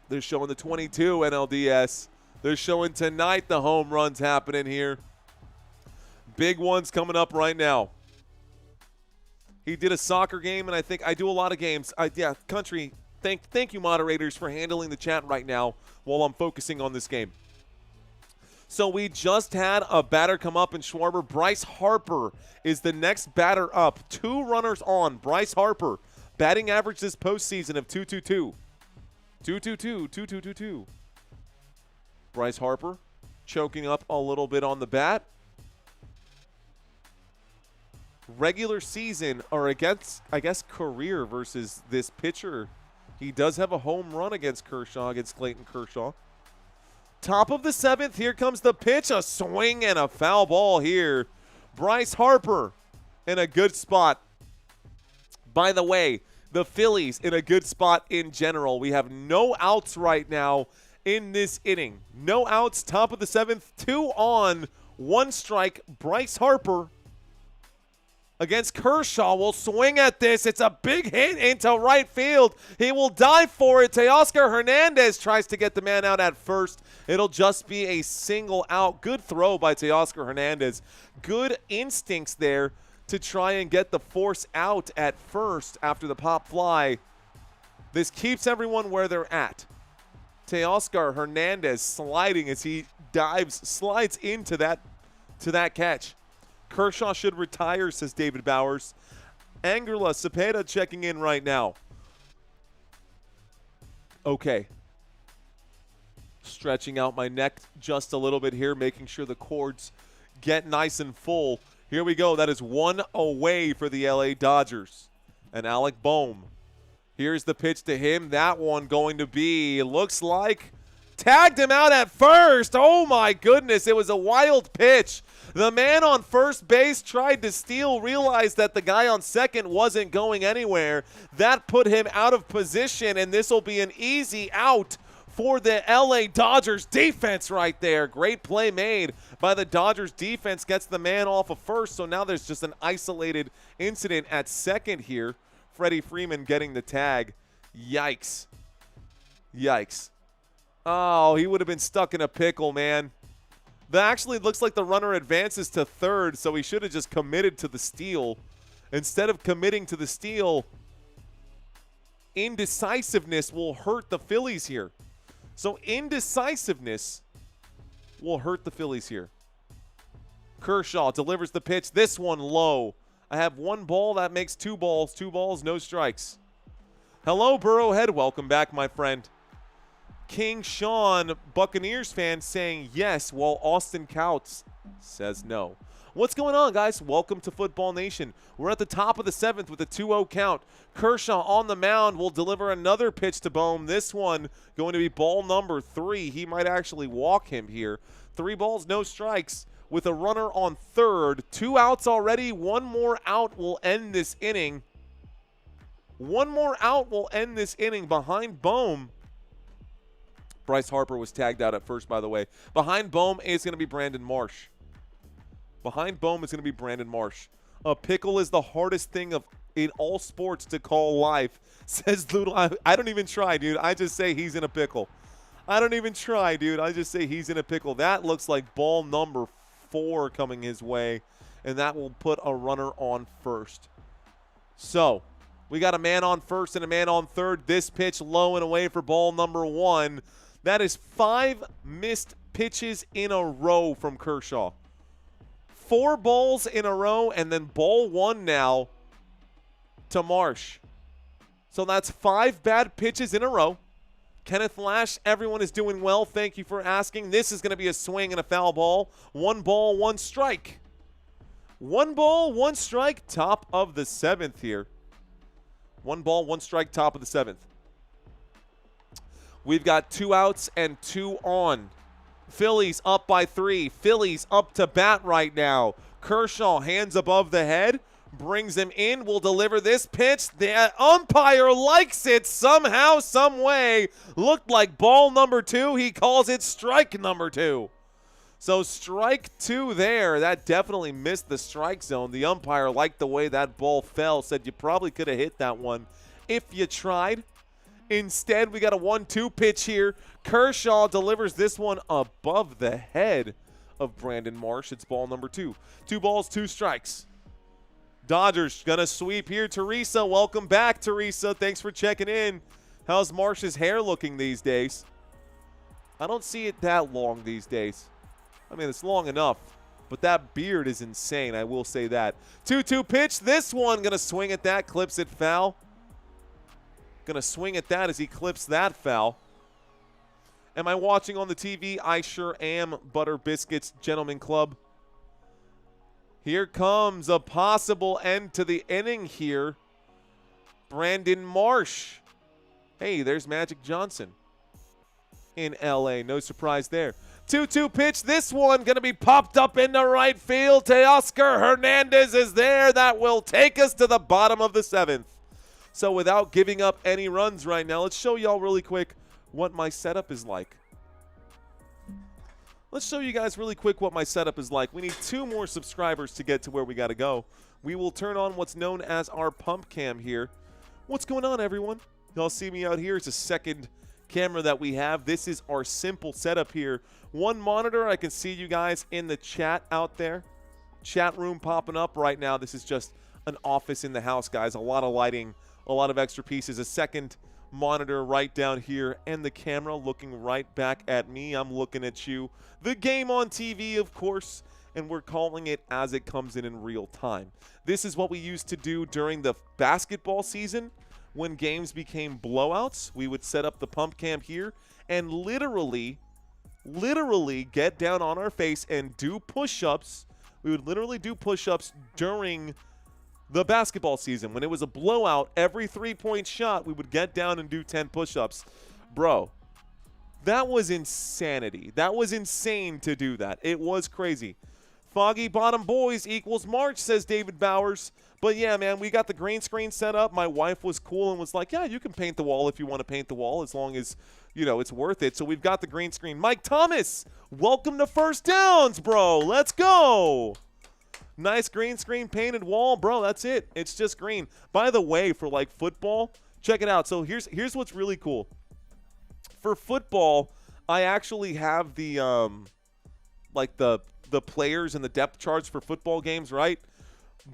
They're showing the 22 NLDS. They're showing tonight the home runs happening here. Big ones coming up right now. He did a soccer game, and I do a lot of games. Country, thank you, moderators, for handling the chat right now while I'm focusing on this game. So we just had a batter come up in Schwarber. Bryce Harper is the next batter up. 2 runners on. Bryce Harper, batting average this postseason of 2.22. 2.22. Bryce Harper choking up a little bit on the bat. Regular season, or against, I guess, career versus this pitcher. He does have a home run against Clayton Kershaw. Top of the 7th, here comes the pitch. A swing and a foul ball here. Bryce Harper in a good spot. By the way, the Phillies in a good spot in general. We have no outs right now in this inning. No outs, top of the 7th, 2 on, 1 strike. Bryce Harper against Kershaw will swing at this. It's a big hit into right field. He will dive for it. Teoscar Hernandez tries to get the man out at first. It'll just be a single out. Good throw by Teoscar Hernandez. Good instincts there to try and get the force out at first after the pop fly. This keeps everyone where they're at. Teoscar Hernandez sliding as he slides into that catch. Kershaw should retire, says David Bowers. Anguilla Cepeda checking in right now. Okay. Stretching out my neck just a little bit here, making sure the cords get nice and full. Here we go. That is 1 away for the LA Dodgers. And Alec Bohm. Here's the pitch to him. That one going to be, looks like, tagged him out at first. Oh, my goodness. It was a wild pitch. The man on first base tried to steal, realized that the guy on second wasn't going anywhere. That put him out of position, and this will be an easy out for the LA Dodgers defense right there. Great play made by the Dodgers defense. Gets the man off of first, so now there's just an isolated incident at second here. Freddie Freeman getting the tag. Yikes. Yikes. Oh, he would have been stuck in a pickle, man. That actually looks like the runner advances to third, so he should have just committed to the steal. Instead of committing to the steal, indecisiveness will hurt the Phillies here. So indecisiveness will hurt the Phillies here. Kershaw delivers the pitch. This one low. I have 1 ball. That makes 2 balls. 2 balls, no strikes. Hello, Burrowhead. Welcome back, my friend. King Sean, Buccaneers fan, saying yes, while Austin Couts says no. What's going on, guys? Welcome to Football Nation. We're at the top of the 7th with a 2-0 count. Kershaw on the mound will deliver another pitch to Bohm. This one going to be ball number 3. He might actually walk him here. 3 balls, no strikes with a runner on third. 2 outs already. 1 more out will end this inning. 1 more out will end this inning behind Bohm. Bryce Harper was tagged out at first, by the way. Behind Bohm is going to be Brandon Marsh. Behind Bohm is going to be Brandon Marsh. A pickle is the hardest thing in all sports to call life, says Doodle. I don't even try, dude. I just say he's in a pickle. I don't even try, dude. I just say he's in a pickle. That looks like ball number 4 coming his way, and that will put a runner on first. So we got a man on first and a man on third. This pitch low and away for ball number 1. That is 5 missed pitches in a row from Kershaw. 4 balls in a row, and then ball 1 now to Marsh. So that's 5 bad pitches in a row. Kenneth Lash, everyone is doing well. Thank you for asking. This is going to be a swing and a foul ball. 1 ball, 1 strike. 1 ball, 1 strike, top of the 7th here. 1 ball, 1 strike, top of the 7th. We've got 2 outs and 2 on. Phillies up by 3. Phillies up to bat right now. Kershaw, hands above the head, brings him in, will deliver this pitch. The umpire likes it somehow, some way. Looked like ball number 2. He calls it strike number 2. So strike 2 there. That definitely missed the strike zone. The umpire liked the way that ball fell, said you probably could have hit that one if you tried. Instead, we got a 1-2 pitch here. Kershaw delivers this one above the head of Brandon Marsh. It's ball number 2. 2 balls, 2 strikes. Dodgers gonna sweep here. Teresa, welcome back, Teresa. Thanks for checking in. How's Marsh's hair looking these days? I don't see it that long these days. I mean, it's long enough, but that beard is insane. I will say that. 2-2 pitch. This one gonna swing at that, clips it foul. Gonna swing at that as he clips that foul. Am I watching on the TV? I sure am. Butter Biscuits Gentlemen Club. Here comes a possible end to the inning here. Brandon Marsh. Hey, there's Magic Johnson in LA. No surprise there. 2-2 pitch. This one going to be popped up into right field. Teoscar Hernandez is there. That will take us to the bottom of the 7th. So without giving up any runs right now, let's show y'all really quick what my setup is like. Let's show you guys really quick what my setup is like. We need 2 more subscribers to get to where we got to go. We will turn on what's known as our pump cam here. What's going on, everyone? Y'all see me out here? It's a second camera that we have. This is our simple setup here. 1 monitor. I can see you guys in the chat out there. Chat room popping up right now. This is just an office in the house, guys. A lot of lighting, a lot of extra pieces. A second monitor right down here, and the camera looking right back at me. I'm looking at you. The game on TV, of course, and we're calling it as it comes in real time. This is what we used to do during the basketball season. When games became blowouts, we would set up the pump cam here and literally get down on our face and do push-ups. We would literally do push-ups during the basketball season. When it was a blowout, every 3-point shot, we would get down and do 10 push-ups. Bro, that was insanity. That was insane to do that. It was crazy. Foggy Bottom Boys equals March, says David Bowers. But yeah, man, we got the green screen set up. My wife was cool and was like, yeah, you can paint the wall if you want to paint the wall, as long as, you know, it's worth it. So we've got the green screen. Mike Thomas, welcome to First Downs, bro. Let's go. Nice green screen painted wall, bro. That's it. It's just green. By the way, for like football, check it out. So here's what's really cool. For football, I actually have the like the players and the depth charts for football games, right?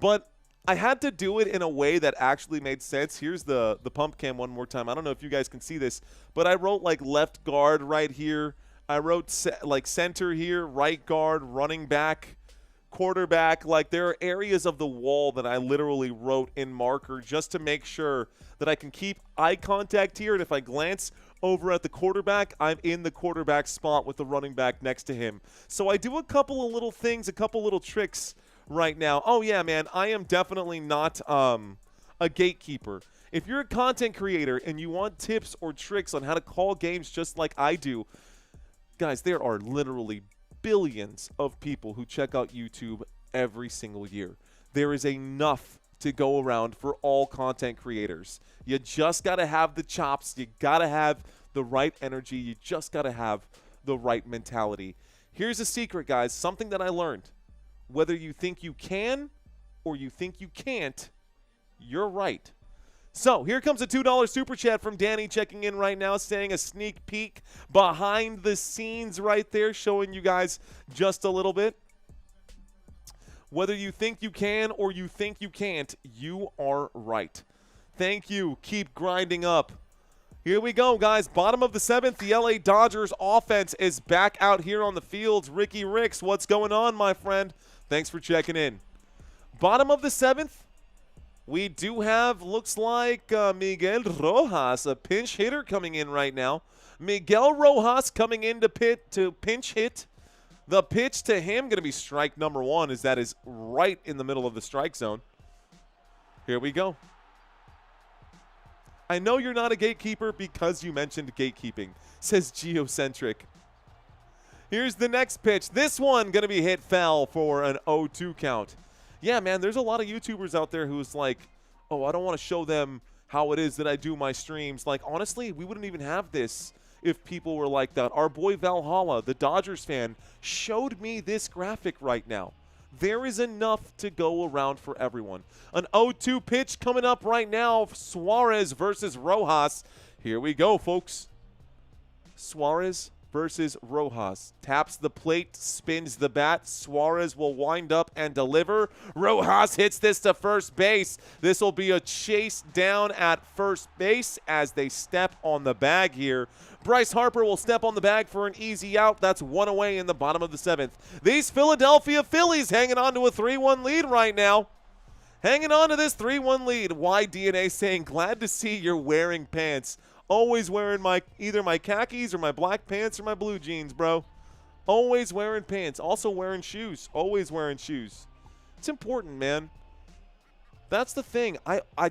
But I had to do it in a way that actually made sense. Here's the pump cam one more time. I don't know if you guys can see this, but I wrote like left guard right here. I wrote like center here, right guard, running back, quarterback. Like, there are areas of the wall that I literally wrote in marker just to make sure that I can keep eye contact here. And if I glance over at the quarterback, I'm in the quarterback spot with the running back next to him. So I do a couple of little things, a couple little tricks right now. Oh yeah, man, I am definitely not a gatekeeper. If you're a content creator and you want tips or tricks on how to call games just like I do, guys, there are literally billions of people who check out YouTube every single year. There is enough to go around for all content creators. You just got to have the chops. You got to have the right energy. You just got to have the right mentality. Here's a secret, guys, something that I learned. Whether you think you can or you think you can't, you're right. So here comes a $2 super chat from Danny checking in right now, saying a sneak peek behind the scenes right there, showing you guys just a little bit. Whether you think you can or you think you can't, you are right. Thank you. Keep grinding up. Here we go, guys. Bottom of the 7th, the LA Dodgers offense is back out here on the fields. Ricky Ricks, what's going on, my friend? Thanks for checking in. Bottom of the 7th, we do have, looks like Miguel Rojas, a pinch hitter coming in right now. Miguel Rojas coming in to pinch hit. The pitch to him going to be strike number 1, as that is right in the middle of the strike zone. Here we go. I know you're not a gatekeeper because you mentioned gatekeeping, says Geocentric. Here's the next pitch. This one going to be hit foul for an 0-2 count. Yeah, man, there's a lot of YouTubers out there who's like, oh, I don't want to show them how it is that I do my streams. Like, honestly, we wouldn't even have this if people were like that. Our boy Valhalla, the Dodgers fan, showed me this graphic right now. There is enough to go around for everyone. An 0-2 pitch coming up right now. Suarez versus Rojas. Here we go, folks. Suarez versus Rojas. Taps the plate, spins the bat. Suarez will wind up and deliver. Rojas hits this to first base. This will be a chase down at first base as they step on the bag here. Bryce Harper will step on the bag for an easy out. That's one away in the bottom of the 7th. These Philadelphia Phillies hanging on to a 3-1 lead right now. Hanging on to this 3-1 lead. YDNA saying, glad to see you're wearing pants. Always wearing either my khakis or my black pants or my blue jeans, bro. Always wearing pants. Also wearing shoes. Always wearing shoes. It's important, man. That's the thing.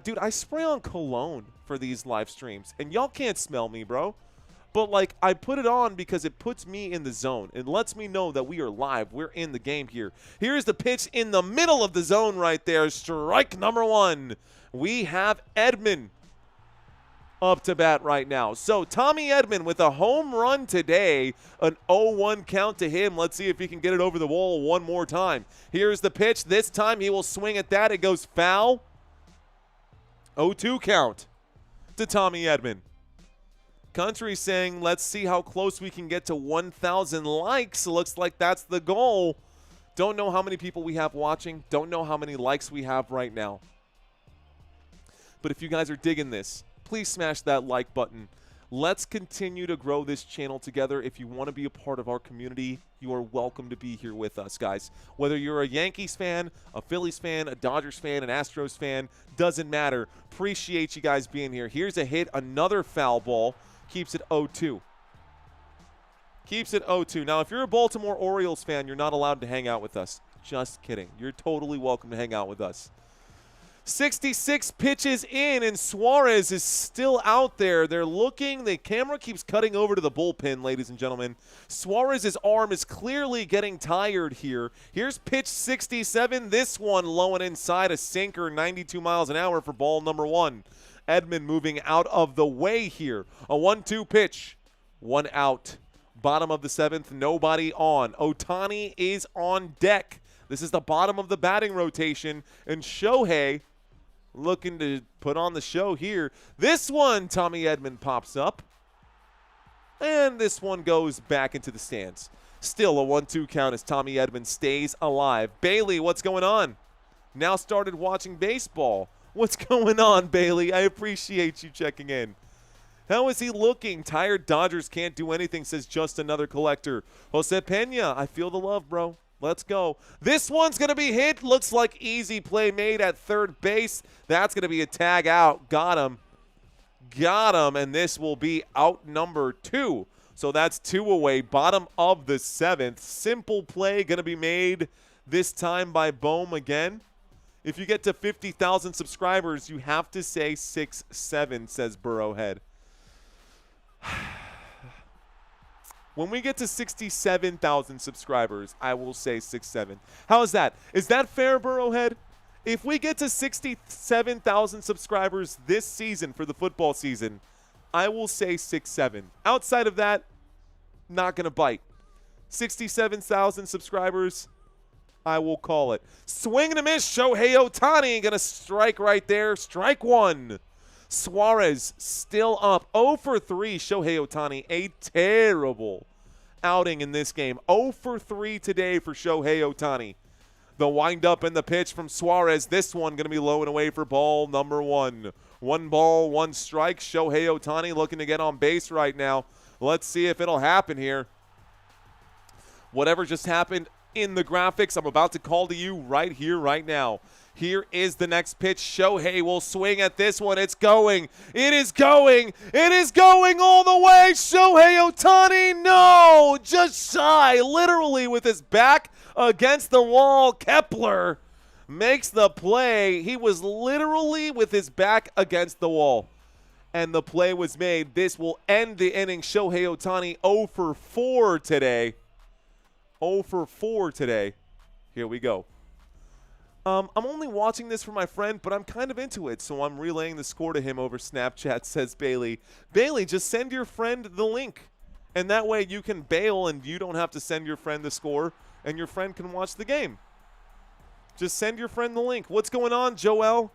Dude, I spray on cologne for these live streams, and y'all can't smell me, bro. But, like, I put it on because it puts me in the zone. It lets me know that we are live. We're in the game here. Here's the pitch in the middle of the zone right there. Strike number 1. We have Edman up to bat right now. So Tommy Edman with a home run today, an 0-1 count to him. Let's see if he can get it over the wall one more time. Here's the pitch. This time he will swing at that. It goes foul. 0-2 count to Tommy Edman. Country saying, let's see how close we can get to 1,000 likes. Looks like that's the goal. Don't know how many people we have watching. Don't know how many likes we have right now. But if you guys are digging this, please smash that like button. Let's continue to grow this channel together. If you want to be a part of our community, you are welcome to be here with us, guys. Whether you're a Yankees fan, a Phillies fan, a Dodgers fan, an Astros fan, doesn't matter. Appreciate you guys being here. Here's a hit, another foul ball. Keeps it 0-2. Keeps it 0-2. Now, if you're a Baltimore Orioles fan, you're not allowed to hang out with us. Just kidding. You're totally welcome to hang out with us. 66 pitches in, and Suarez is still out there. They're looking. The camera keeps cutting over to the bullpen, ladies and gentlemen. Suarez's arm is clearly getting tired here. Here's pitch 67. This one low and inside, a sinker, 92 miles an hour for ball number 1. Edman moving out of the way here. A 1-2 pitch. 1 out. Bottom of the 7th, nobody on. Ohtani is on deck. This is the bottom of the batting rotation, and Shohei looking to put on the show here. This one, Tommy Edman pops up. And this one goes back into the stands. Still a 1-2 count as Tommy Edman stays alive. Bailey, what's going on? Now started watching baseball. What's going on, Bailey? I appreciate you checking in. How is he looking? Tired Dodgers can't do anything, says just another collector. Jose Pena, I feel the love, bro. Let's go. This one's going to be hit. Looks like easy play made at third base. That's going to be a tag out. Got him. Got him. And this will be out number 2. So that's 2 away. Bottom of the 7th. Simple play going to be made this time by Bohm again. If you get to 50,000 subscribers, you have to say 6-7, says Burrowhead. When we get to 67,000 subscribers, I will say 6-7. How is that? Is that fair, Burrowhead? If we get to 67,000 subscribers this season for the football season, I will say 6-7. Outside of that, not going to bite. 67,000 subscribers, I will call it. Swing and a miss. Shohei Ohtani going to strike right there. Strike 1. Suarez still up. 0 for 3. Shohei Ohtani, a terrible outing in this game. 0 for 3 today for Shohei Ohtani. The windup and the pitch from Suarez. This one going to be low and away for ball number 1. 1 ball, 1 strike. Shohei Ohtani looking to get on base right now. Let's see if it'll happen here. Whatever just happened in the graphics, I'm about to call to you right here, right now. Here is the next pitch. Shohei will swing at this one. It's going. It is going. It is going all the way. Shohei Ohtani, no, just shy, literally with his back against the wall. Kepler makes the play. He was literally with his back against the wall, and the play was made. This will end the inning. Shohei Ohtani 0 for 4 today. 0 for 4 today. Here we go. I'm only watching this for my friend, but I'm kind of into it, so I'm relaying the score to him over Snapchat, says Bailey. Bailey, just send your friend the link, and that way you can bail and you don't have to send your friend the score, and your friend can watch the game. Just send your friend the link. What's going on, Joel?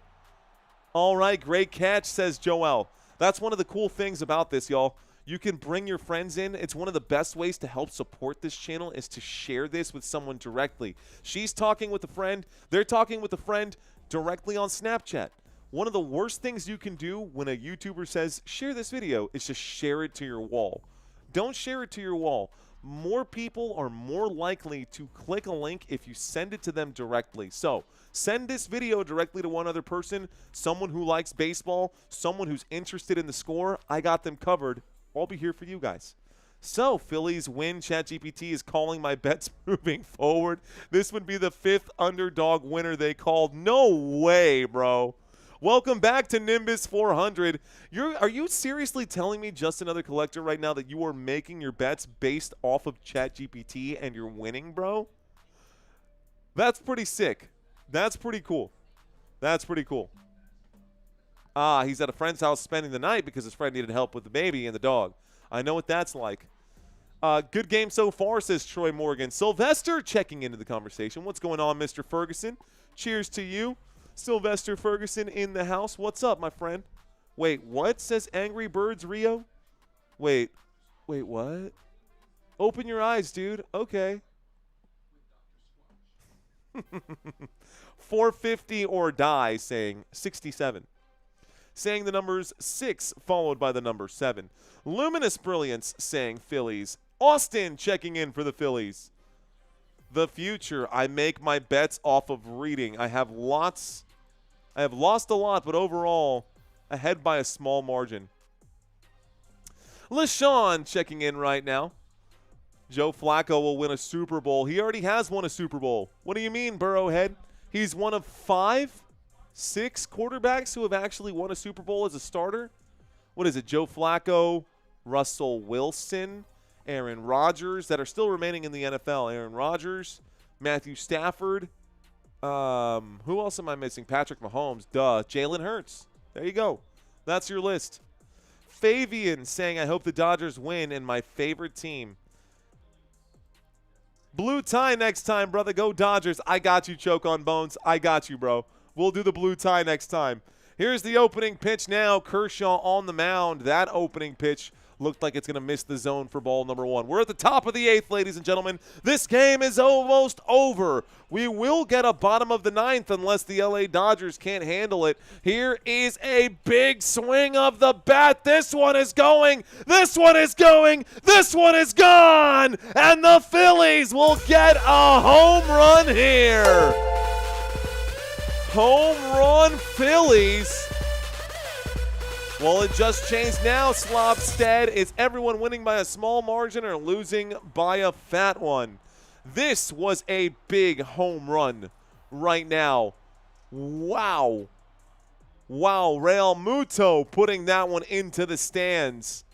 All right, great catch, says Joel. That's one of the cool things about this, y'all. You can bring your friends in. It's one of the best ways to help support this channel is to share this with someone directly. She's talking with a friend. They're talking with a friend directly on Snapchat. One of the worst things you can do when a YouTuber says, share this video, is just share it to your wall. Don't share it to your wall. More people are more likely to click a link if you send it to them directly. So send this video directly to one other person, someone who likes baseball, someone who's interested in the score. I got them covered. I'll be here for you guys. So, Phillies win. ChatGPT is calling my bets moving forward. This would be the 5th underdog winner they called. No way, bro. Welcome back to Nimbus 400. Are you seriously telling me, just another collector right now, that you are making your bets based off of ChatGPT and you're winning, bro? That's pretty sick. That's pretty cool. That's pretty cool. He's at a friend's house spending the night because his friend needed help with the baby and the dog. I know what that's like. Good game so far, says Troy Morgan. Sylvester checking into the conversation. What's going on, Mr. Ferguson? Cheers to you. Sylvester Ferguson in the house. What's up, my friend? Wait, what? Says Angry Birds Rio. Wait, what? Open your eyes, dude. Okay. 450 or die, saying 67. Saying the numbers 6 followed by the number 7. Luminous Brilliance saying Phillies. Austin checking in for the Phillies. The future. I make my bets off of reading. I have lost a lot, but overall ahead by a small margin. LaShawn checking in right now. Joe Flacco will win a Super Bowl. He already has won a Super Bowl. What do you mean, Burrowhead? He's one of 6 quarterbacks who have actually won a Super Bowl as a starter. What is it? Joe Flacco, Russell Wilson, Aaron Rodgers that are still remaining in the NFL. Aaron Rodgers, Matthew Stafford. Who else am I missing? Patrick Mahomes. Duh. Jalen Hurts. There you go. That's your list. Fabian saying, I hope the Dodgers win and my favorite team. Blue tie next time, brother. Go Dodgers. I got you, Choke on Bones. I got you, bro. We'll do the blue tie next time. Here's the opening pitch now. Kershaw on the mound. That opening pitch looked like it's going to miss the zone for ball number 1. We're at the top of the 8th, ladies and gentlemen. This game is almost over. We will get a bottom of the 9th unless the LA Dodgers can't handle it. Here is a big swing of the bat. This one is going. This one is going. This one is gone. And the Phillies will get a home run here. Home run Phillies. Well, it just changed now, Slobstead. Is everyone winning by a small margin or losing by a fat one? This was a big home run right now. Wow. Wow, Real Muto putting that one into the stands.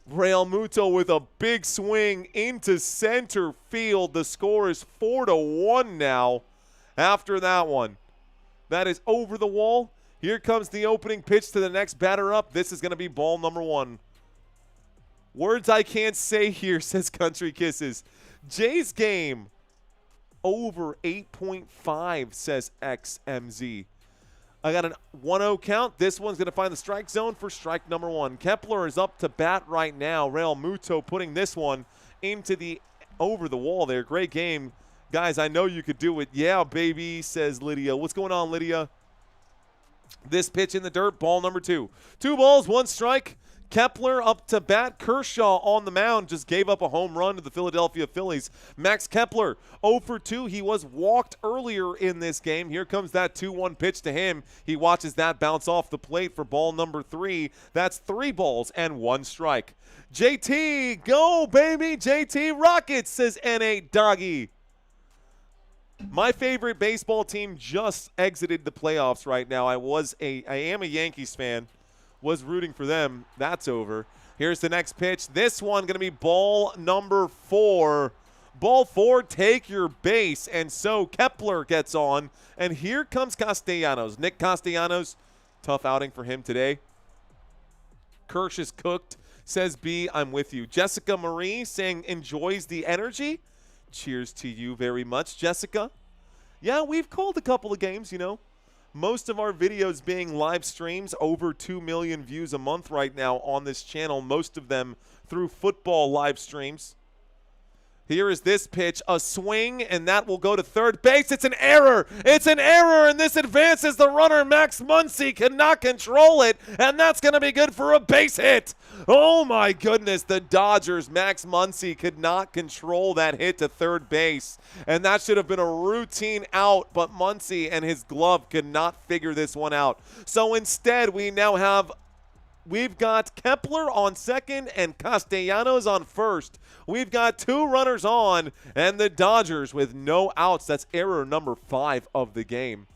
Real Muto with a big swing into center field. The score is 4-1 now after that one. That is over the wall. Here comes the opening pitch to the next batter up. This is going to be ball number 1. Words I can't say here, says Country Kisses. Jay's game over 8.5, says XMZ. I got a 1-0 count. This one's going to find the strike zone for strike number 1. Kepler is up to bat right now. Real Muto putting this one into the over the wall there. Great game. Guys, I know you could do it. Yeah, baby, says Lydia. What's going on, Lydia? This pitch in the dirt, ball number 2. 2 balls, 1 strike. Kepler up to bat. Kershaw on the mound just gave up a home run to the Philadelphia Phillies. Max Kepler 0 for 2. He was walked earlier in this game. Here comes that 2-1 pitch to him. He watches that bounce off the plate for ball number 3. That's 3 balls and 1 strike. JT, go baby. JT Rockets, says N8 Doggy. My favorite baseball team just exited the playoffs right now. I am a Yankees fan. Was rooting for them. That's over. Here's the next pitch. This one going to be ball number 4. Ball 4, take your base. And so Kepler gets on. And here comes Castellanos. Nick Castellanos, tough outing for him today. Kirsch is cooked. Says B, I'm with you. Jessica Marie saying enjoys the energy. Cheers to you very much, Jessica. Yeah, we've called a couple of games, you know. Most of our videos being live streams, over 2 million views a month right now on this channel, most of them through football live streams. Here is this pitch, a swing, and that will go to third base. It's an error. It's an error, and this advances the runner. Max Muncy cannot control it, and that's going to be good for a base hit. Oh, my goodness, the Dodgers, Max Muncy could not control that hit to third base, and that should have been a routine out, but Muncy and his glove could not figure this one out. So instead, we've got Kepler on second and Castellanos on first. We've got 2 runners on, and the Dodgers with no outs. That's error number 5 of the game.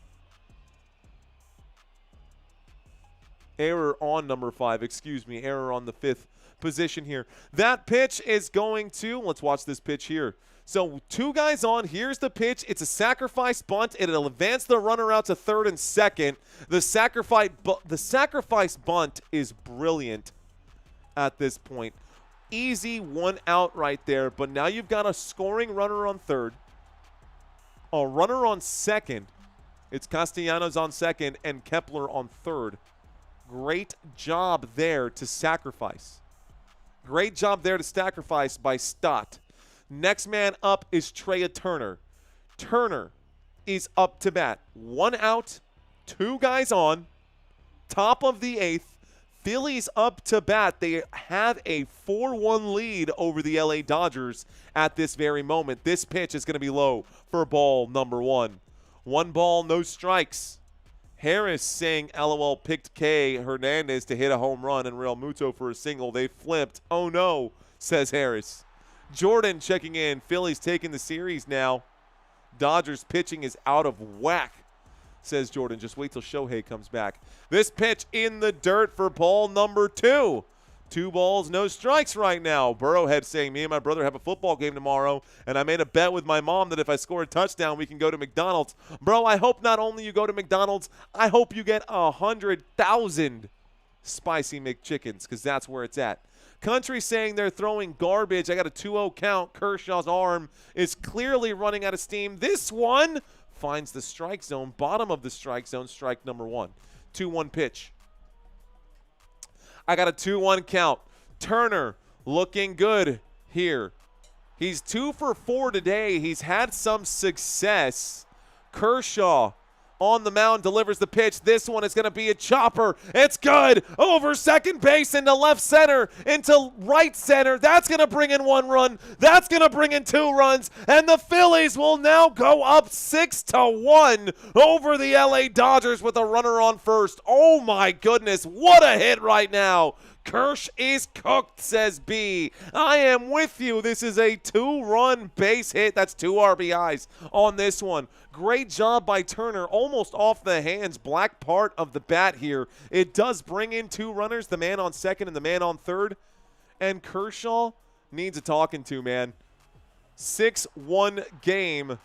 Error on number 5, excuse me. Error on the 5th position here. That pitch is going to, let's watch this pitch here. So 2 guys on. Here's the pitch. It's a sacrifice bunt. It'll advance the runner out to third and second. The sacrifice bunt is brilliant at this point. Easy 1 out right there, but now you've got a scoring runner on third, a runner on second. It's Castellanos on second and Kepler on third. Great job there to sacrifice. Great job there to sacrifice by Stott. Next man up is Trea Turner. Turner is up to bat. 1 out, 2 guys on. Top of the 8th. Phillies up to bat. They have a 4-1 lead over the LA Dodgers at this very moment. This pitch is going to be low for ball number 1. 1 ball, no strikes. Harris saying LOL picked K. Hernandez to hit a home run and Real Muto for a single. They flipped. Oh no, says Harris. Jordan checking in. Phillies taking the series now. Dodgers pitching is out of whack, says Jordan. Just wait till Shohei comes back. This pitch in the dirt for ball number 2. 2 balls, no strikes right now. Burrowhead saying, me and my brother have a football game tomorrow, and I made a bet with my mom that if I score a touchdown, we can go to McDonald's. Bro, I hope not only you go to McDonald's, I hope you get 100,000 spicy McChickens, because that's where it's at. Country saying they're throwing garbage. I got a 2-0 count. Kershaw's arm is clearly running out of steam. This one finds the strike zone, bottom of the strike zone, strike number 1. 2-1 pitch. I got a 2-1 count. Turner looking good here. He's 2 for 4 today. He's had some success. Kershaw on the mound delivers the pitch. This one is going to be a chopper. It's good. Over second base into left center, into right center. That's going to bring in 1 run. That's going to bring in 2 runs. And the Phillies will now go up 6-1 over the LA Dodgers with a runner on first. Oh my goodness. What a hit right now. Kirsch is cooked, says B. I am with you. This is a 2-run base hit. That's 2 RBIs on this one. Great job by Turner. Almost off the hands, black part of the bat here. It does bring in 2 runners, the man on second and the man on third. And Kershaw needs a talking to, man. 6-1 game.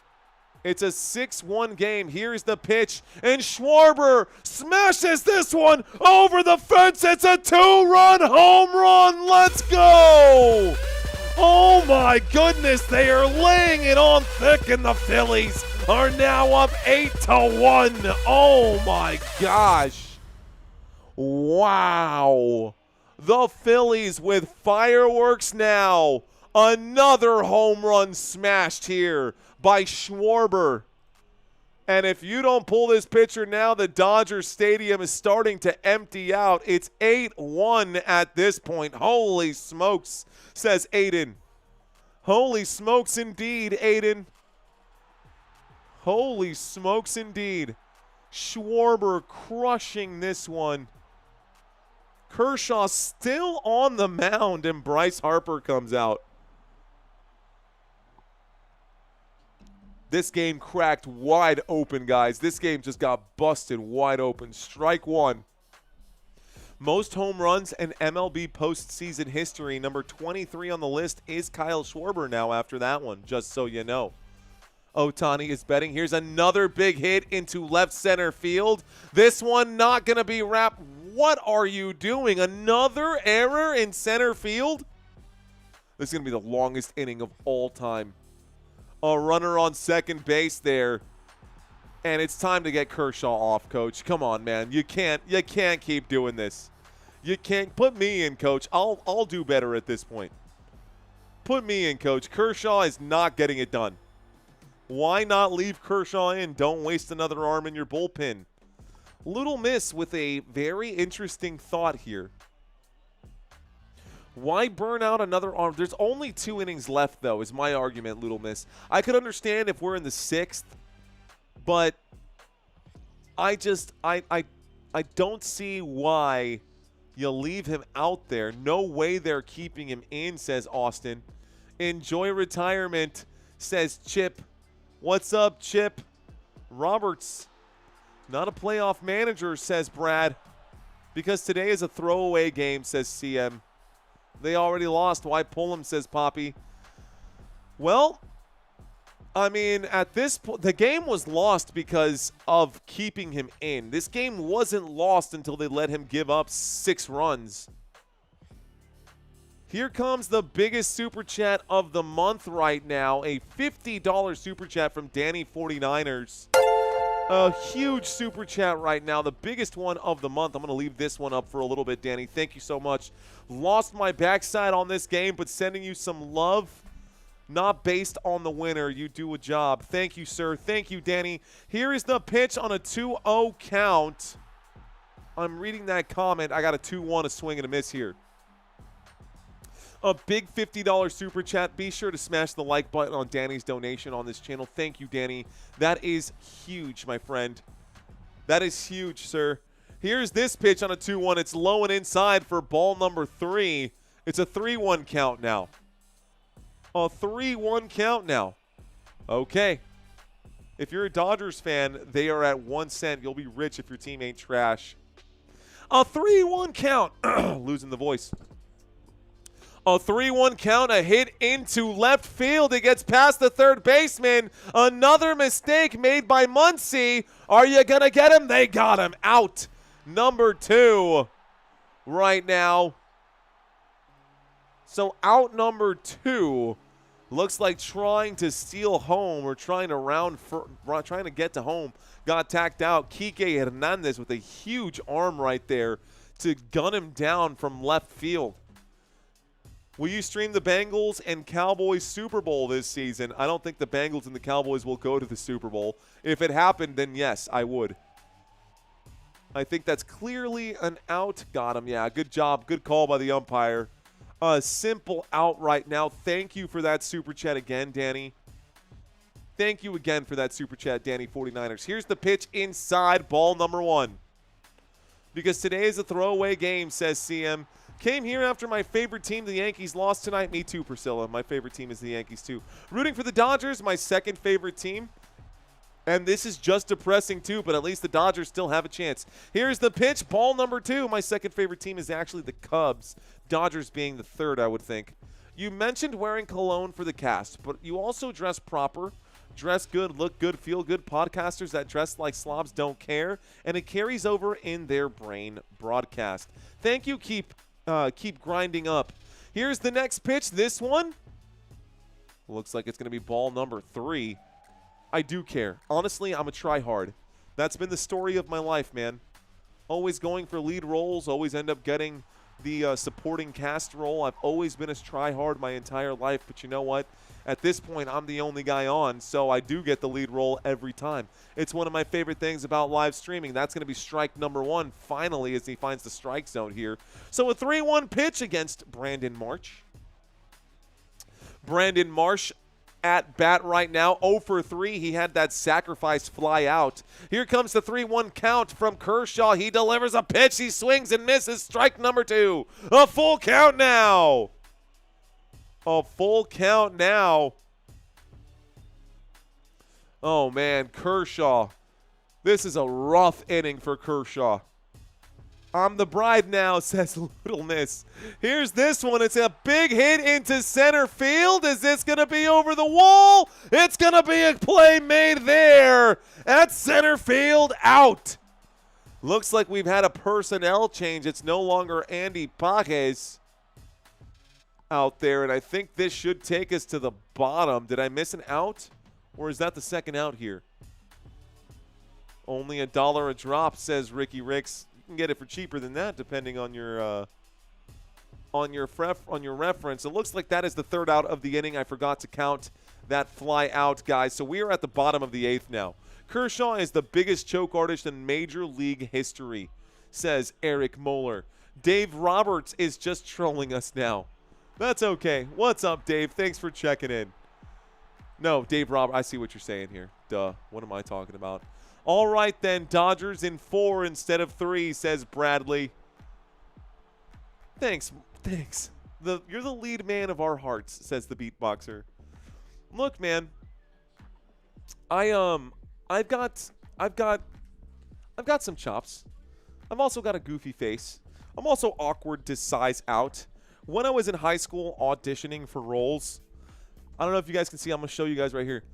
It's a 6-1 game. Here's the pitch, and Schwarber smashes this one over the fence. It's a 2-run home run. Let's go. Oh, my goodness. They are laying it on thick, and the Phillies are now up 8-1. Oh, my gosh. Wow. The Phillies with fireworks now. Another home run smashed here by Schwarber. And if you don't pull this pitcher now, the Dodger Stadium is starting to empty out. It's 8-1 at this point. Holy smokes, says Aiden. Holy smokes indeed, Aiden. Holy smokes indeed. Schwarber crushing this one. Kershaw still on the mound, and Bryce Harper comes out. This game cracked wide open, guys. This game just got busted wide open. Strike 1. Most home runs in MLB postseason history. Number 23 on the list is Kyle Schwarber now after that one, just so you know. Ohtani is betting. Here's another big hit into left center field. This one not going to be wrapped. What are you doing? Another error in center field? This is going to be the longest inning of all time. A runner on second base there. And it's time to get Kershaw off, coach. Come on, man. You can't keep doing this. You can't put me in, coach. I'll do better at this point. Put me in, coach. Kershaw is not getting it done. Why not leave Kershaw in? Don't waste another arm in your bullpen. Little Miss with a very interesting thought here. Why burn out another arm? There's only 2 innings left, though, is my argument, Little Miss. I could understand if we're in the 6th, but I don't see why you leave him out there. No way they're keeping him in, says Austin. Enjoy retirement, says Chip. What's up, Chip? Roberts, not a playoff manager, says Brad. Because today is a throwaway game, says CM. They already lost. Why pull him, says Poppy. Well, I mean, at this point, the game was lost because of keeping him in. This game wasn't lost until they let him give up 6 runs. Here comes the biggest super chat of the month right now. A $50 super chat from Danny 49ers. A huge super chat right now. The biggest one of the month. I'm going to leave this one up for a little bit, Danny. Thank you so much. Lost my backside on this game, but sending you some love. Not based on the winner. You do a job. Thank you, sir. Thank you, Danny. Here is the pitch on a 2-0 count. I'm reading that comment. I got a 2-1, a swing and a miss here. A big $50 super chat. Be sure to smash the like button on Danny's donation on this channel. Thank you, Danny. That is huge, my friend. That is huge, sir. Here's this pitch on a 2-1. It's low and inside for ball number 3. It's a 3-1 count now. A 3-1 count now. Okay. If you're a Dodgers fan, they are at 1 cent. You'll be rich if your team ain't trash. A 3-1 count. Losing the voice. A 3-1 count, a hit into left field. It gets past the third baseman. Another mistake made by Muncy. Are you going to get him? They got him. Out. Number 2 right now. So out number 2 looks like trying to steal home or trying to get to home. Got tacked out. Kike Hernandez with a huge arm right there to gun him down from left field. Will you stream the Bengals and Cowboys Super Bowl this season? I don't think the Bengals and the Cowboys will go to the Super Bowl. If it happened, then yes, I would. I think that's clearly an out. Got him. Yeah, good job. Good call by the umpire. A simple out right now. Thank you for that super chat again, Danny. Thank you again for that super chat, Danny 49ers. Here's the pitch inside, ball number 1. Because today is a throwaway game, says CM. Came here after my favorite team, the Yankees, lost tonight. Me too, Priscilla. My favorite team is the Yankees too. Rooting for the Dodgers, my second favorite team. And this is just depressing too, but at least the Dodgers still have a chance. Here's the pitch, ball number 2. My second favorite team is actually the Cubs. Dodgers being the third, I would think. You mentioned wearing cologne for the cast, but you also dress proper. Dress good, look good, feel good. Podcasters that dress like slobs don't care, and it carries over in their brain broadcast. Thank you, keep grinding up. Here's the next pitch. This one looks like it's going to be ball number 3. I do care. Honestly, I'm a try-hard. That's been the story of my life, man. Always going for lead roles, always end up getting the supporting cast role. I've always been a try-hard my entire life, but you know what? At this point, I'm the only guy on, so I do get the lead role every time. It's one of my favorite things about live streaming. That's going to be strike number 1, finally, as he finds the strike zone here. So a 3-1 pitch against Brandon Marsh. Brandon Marsh at bat right now, 0 for 3. He had that sacrifice fly out. Here comes the 3-1 count from Kershaw. He delivers a pitch. He swings and misses. Strike number 2. A full count now. A full count now. Oh, man, Kershaw. This is a rough inning for Kershaw. I'm the bride now, says Little Miss. Here's this one. It's a big hit into center field. Is this going to be over the wall? It's going to be a play made there at center field, out. Looks like we've had a personnel change. It's no longer Andy Pages out there, and I think this should take us to the bottom. Did I miss an out, or is that the second out here? Only $1 a drop, says Ricky Ricks. You can get it for cheaper than that, depending on your reference. It looks like that is the third out of the inning. I forgot to count that fly out, guys. So we are at the bottom of the eighth now. Kershaw is the biggest choke artist in Major League history, says Eric Moeller. Dave Roberts is just trolling us now. That's okay. What's up, Dave? Thanks for checking in. No, Dave Roberts, I see what you're saying here. Duh. What am I talking about? All right, then. Dodgers in 4 instead of 3, says Bradley. Thanks. You're the lead man of our hearts, says the beatboxer. Look, man. I've got some chops. I've also got a goofy face. I'm also awkward to size out. When I was in high school auditioning for roles, I don't know if you guys can see. I'm going to show you guys right here.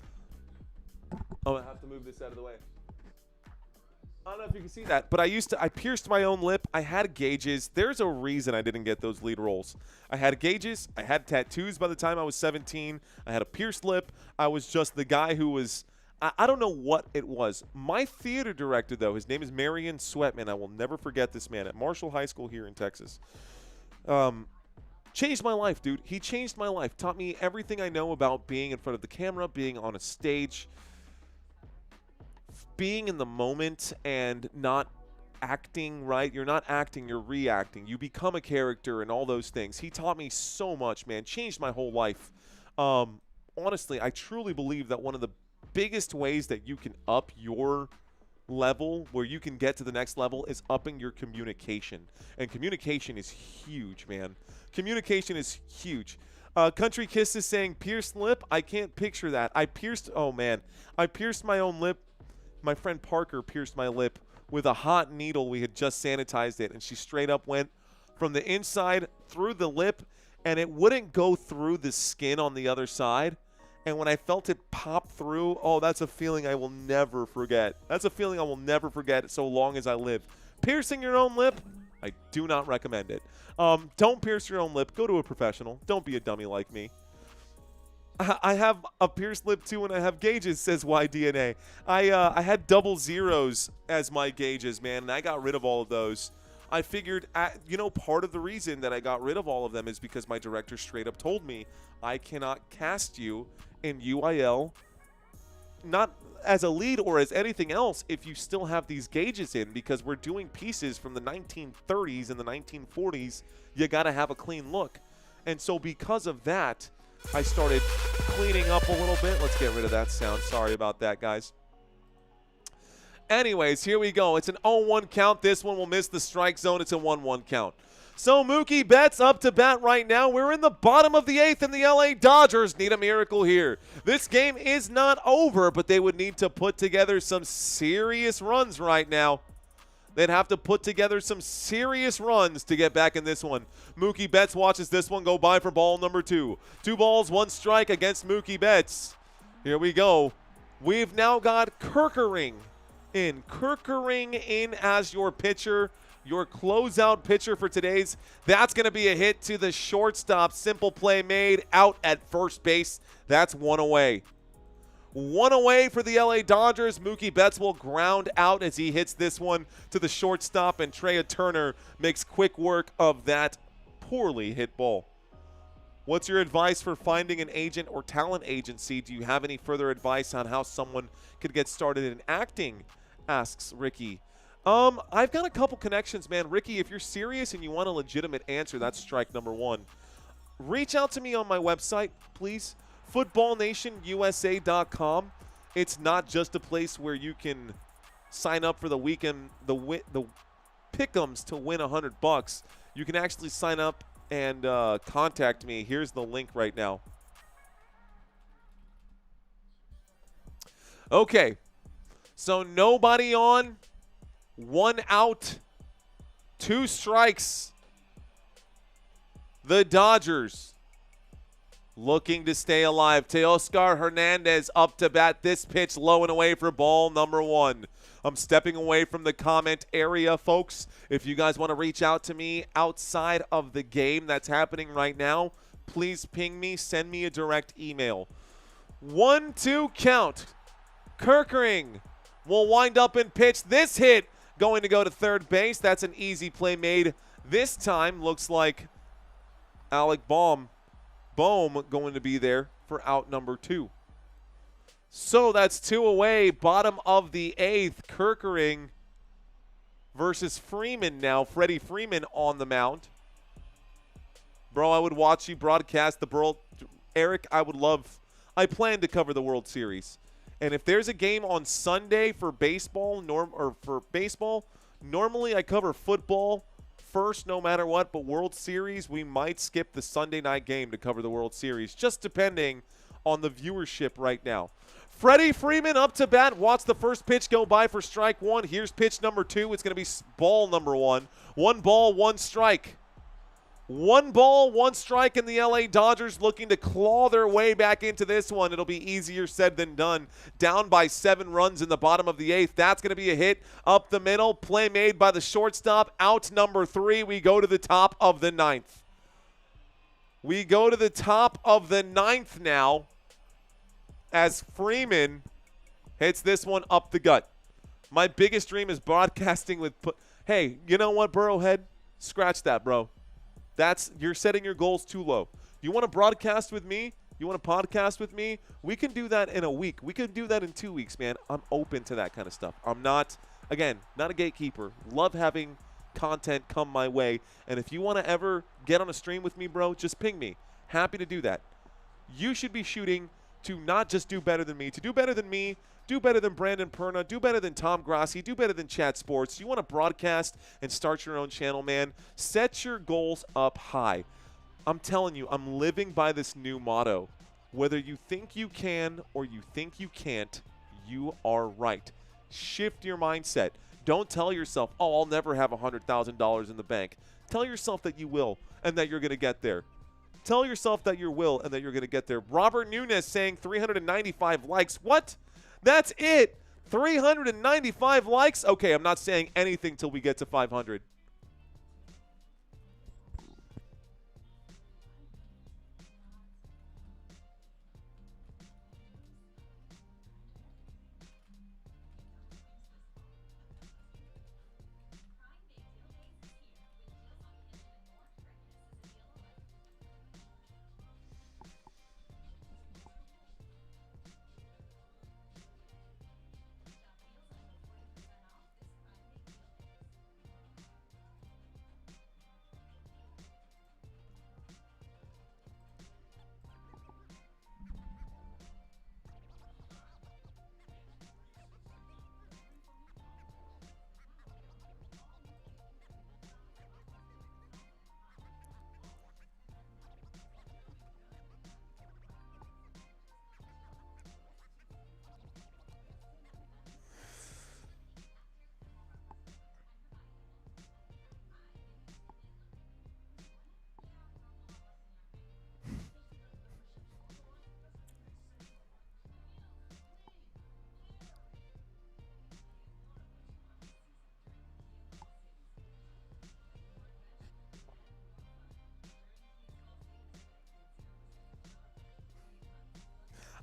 I'm going to have to move this out of the way. I don't know if you can see that, but I pierced my own lip. I had gauges. There's a reason I didn't get those lead roles. I had gauges. I had tattoos by the time I was 17. I had a pierced lip. I was just the guy who was, I don't know what it was. My theater director, though, his name is Marion Sweatman. I will never forget this man at Marshall High School here in Texas. Changed my life, dude. He changed my life. Taught me everything I know about being in front of the camera, being on a stage, being in the moment and not acting, right? You're not acting, you're reacting. You become a character and all those things. He taught me so much, man. Changed my whole life. Honestly, I truly believe that one of the biggest ways that you can up your level, where you can get to the next level, is upping your communication. And communication is huge, man. Communication is huge. Country Kiss is saying pierced lip. I can't picture that. I pierced my own lip. My friend Parker pierced my lip with a hot needle. We had just sanitized it, and she straight up went from the inside through the lip, and it wouldn't go through the skin on the other side. And when I felt it pop through, oh, that's a feeling I will never forget. That's a feeling I will never forget so long as I live. Piercing your own lip, I do not recommend it. Don't pierce your own lip. Go to a professional. Don't be a dummy like me. I have a pierced lip too, and I have gauges, says YDNA. I had double zeros as my gauges, man, and I got rid of all of those. I figured, part of the reason that I got rid of all of them is because my director straight up told me I cannot cast you in UIL, not as a lead or as anything else, if you still have these gauges in, because we're doing pieces from the 1930s and the 1940s. You got to have a clean look. And so because of that, I started cleaning up a little bit. Let's get rid of that sound. Sorry about that, guys. Anyways, here we go. It's an 0-1 count. This one will miss the strike zone. It's a 1-1 count. So Mookie Betts up to bat right now. We're in the bottom of the eighth, and the LA Dodgers need a miracle here. This game is not over, but they would need to put together some serious runs right now. They'd have to put together some serious runs to get back in this one. Mookie Betts watches this one go by for ball number 2. 2 balls, 1 strike against Mookie Betts. Here we go. We've now got Kerkering in. Kerkering in as your pitcher, your closeout pitcher for today's. That's going to be a hit to the shortstop. Simple play made, out at first base. That's 1 away. 1 away for the LA Dodgers. Mookie Betts will ground out as he hits this one to the shortstop, and Trea Turner makes quick work of that poorly hit ball. What's your advice for finding an agent or talent agency? Do you have any further advice on how someone could get started in acting? Asks Ricky. I've got a couple connections, man. Ricky, if you're serious and you want a legitimate answer, that's strike number 1. Reach out to me on my website, please. footballnationusa.com. It's not just a place where you can sign up for the weekend, the pick'ems to win $100. You can actually sign up and contact me. Here's the link right now. Okay, so nobody on, 1 out. 2 strikes. The Dodgers looking to stay alive. Teoscar Hernandez up to bat. This pitch low and away for ball number 1. I'm stepping away from the comment area, folks. If you guys want to reach out to me outside of the game that's happening right now, please ping me. Send me a direct email. 1-2 count. Kerkering will wind up and pitch. This hit going to go to third base. That's an easy play made. This time looks like Alec Bohm going to be there for out number 2. So that's 2 away. Bottom of the 8th. Kerkering versus Freeman now. Freddie Freeman on the mound. Bro, I would watch you broadcast the World. Eric, I plan to cover the World Series. And if there's a game on Sunday for baseball, normally I cover football first no matter what, but World Series, we might skip the Sunday night game to cover the World Series, just depending on the viewership right now. Freddie Freeman up to bat. Watch the first pitch go by for strike 1. Here's pitch number 2. It's going to be ball number 1. 1 ball, 1 strike. 1 ball, 1 strike, and the LA Dodgers looking to claw their way back into this one. It'll be easier said than done. Down by 7 runs in the bottom of the 8th. That's going to be a hit up the middle. Play made by the shortstop. Out number 3. We go to the top of the 9th. We go to the top of the 9th now as Freeman hits this one up the gut. My biggest dream is broadcasting with hey, you know what, Burrowhead? Scratch that, bro. You're setting your goals too low. You want to broadcast with me? You want to podcast with me? We can do that in a week. We can do that in 2 weeks, man. I'm open to that kind of stuff. I'm not a gatekeeper. Love having content come my way. And if you want to ever get on a stream with me, bro, just ping me. Happy to do that. You should be shooting to not just do better than me, to do better than me, do better than Brandon Perna, do better than Tom Grassi, do better than Chat Sports. You want to broadcast and start your own channel, man? Set your goals up high. I'm telling you, I'm living by this new motto. Whether you think you can or you think you can't, you are right. Shift your mindset. Don't tell yourself, oh, I'll never have $100,000 in the bank. Tell yourself that you will and that you're going to get there. Tell yourself that you will and that you're going to get there. Robert Nunes saying 395 likes. What? That's it. 395 likes? Okay, I'm not saying anything till we get to 500.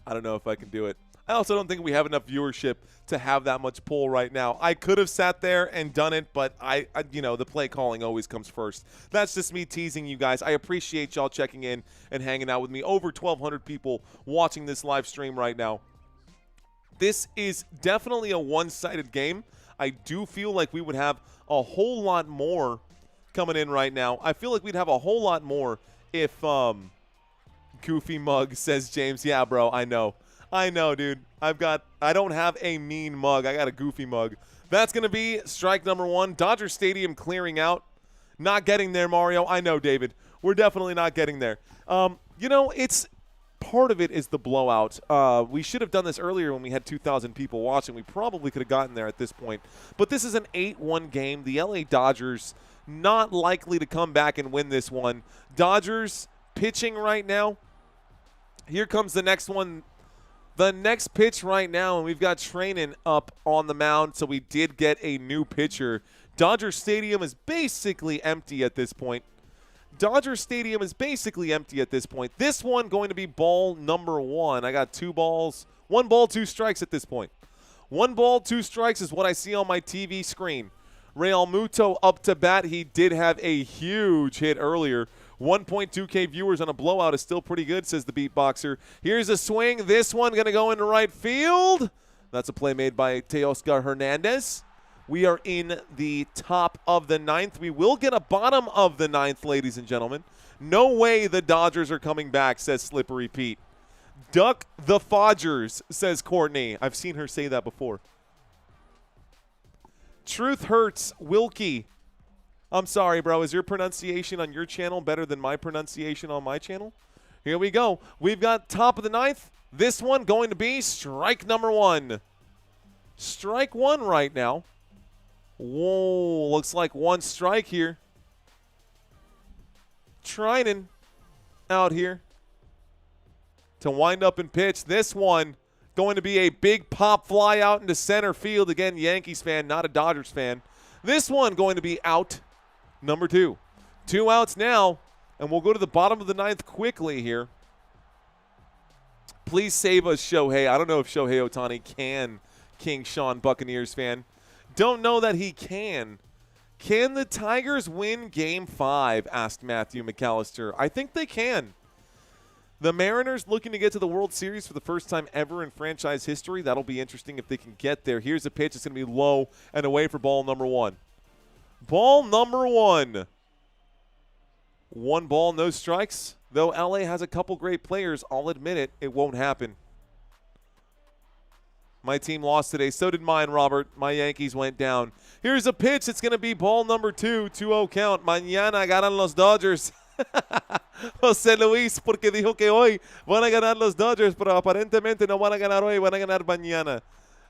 I don't know if I can do it. I also don't think we have enough viewership to have that much pull right now. I could have sat there and done it, but I the play calling always comes first. That's just me teasing you guys. I appreciate y'all checking in and hanging out with me. Over 1,200 people watching this live stream right now. This is definitely a one-sided game. I do feel like we would have a whole lot more coming in right now. I feel like we'd have a whole lot more if Goofy Mug says James. Yeah, bro, I know. I know, dude. I don't have a mean mug. I got a goofy mug. That's going to be strike number 1. Dodger Stadium clearing out. Not getting there, Mario. I know, David. We're definitely not getting there. It's part of it is the blowout. We should have done this earlier when we had 2,000 people watching. We probably could have gotten there at this point. But this is an 8-1 game. The LA Dodgers not likely to come back and win this one. Dodgers pitching right now. Here comes the next one. The next pitch right now, and we've got Treinen up on the mound, so we did get a new pitcher. Dodger Stadium is basically empty at this point. This one going to be ball number 1. I got 2 balls. 1 ball, 2 strikes at this point. 1 ball, 2 strikes is what I see on my TV screen. Real Muto up to bat. He did have a huge hit earlier. 1.2K viewers on a blowout is still pretty good, says the beatboxer. Here's a swing. This one going to go into right field. That's a play made by Teoscar Hernandez. We are in the top of the 9th. We will get a bottom of the 9th, ladies and gentlemen. No way the Dodgers are coming back, says Slippery Pete. Duck the Fodgers, says Courtney. I've seen her say that before. Truth Hurts, Wilkie. I'm sorry, bro. Is your pronunciation on your channel better than my pronunciation on my channel? Here we go. We've got top of the 9th. This one going to be strike number 1. Strike 1 right now. Whoa, looks like 1 strike here. Treinen out here to wind up and pitch. This one going to be a big pop fly out into center field. Again, Yankees fan, not a Dodgers fan. This one going to be out. Number 2. 2 outs now, and we'll go to the bottom of the 9th quickly here. Please save us, Shohei. I don't know if Shohei Ohtani can, King Sean Buccaneers fan. Don't know that he can. Can the Tigers win Game 5, asked Matthew McAllister. I think they can. The Mariners looking to get to the World Series for the first time ever in franchise history. That'll be interesting if they can get there. Here's a pitch. It's going to be low and away for ball number 1. Ball number 1. 1 ball, no strikes. Though LA has a couple great players, I'll admit it, it won't happen. My team lost today. So did mine, Robert. My Yankees went down. Here's a pitch. It's going to be ball number 2. 2-0 count. Mañana ganan los Dodgers. José Luis, porque dijo que hoy van a ganar los Dodgers, pero aparentemente no van a ganar hoy, van a ganar mañana.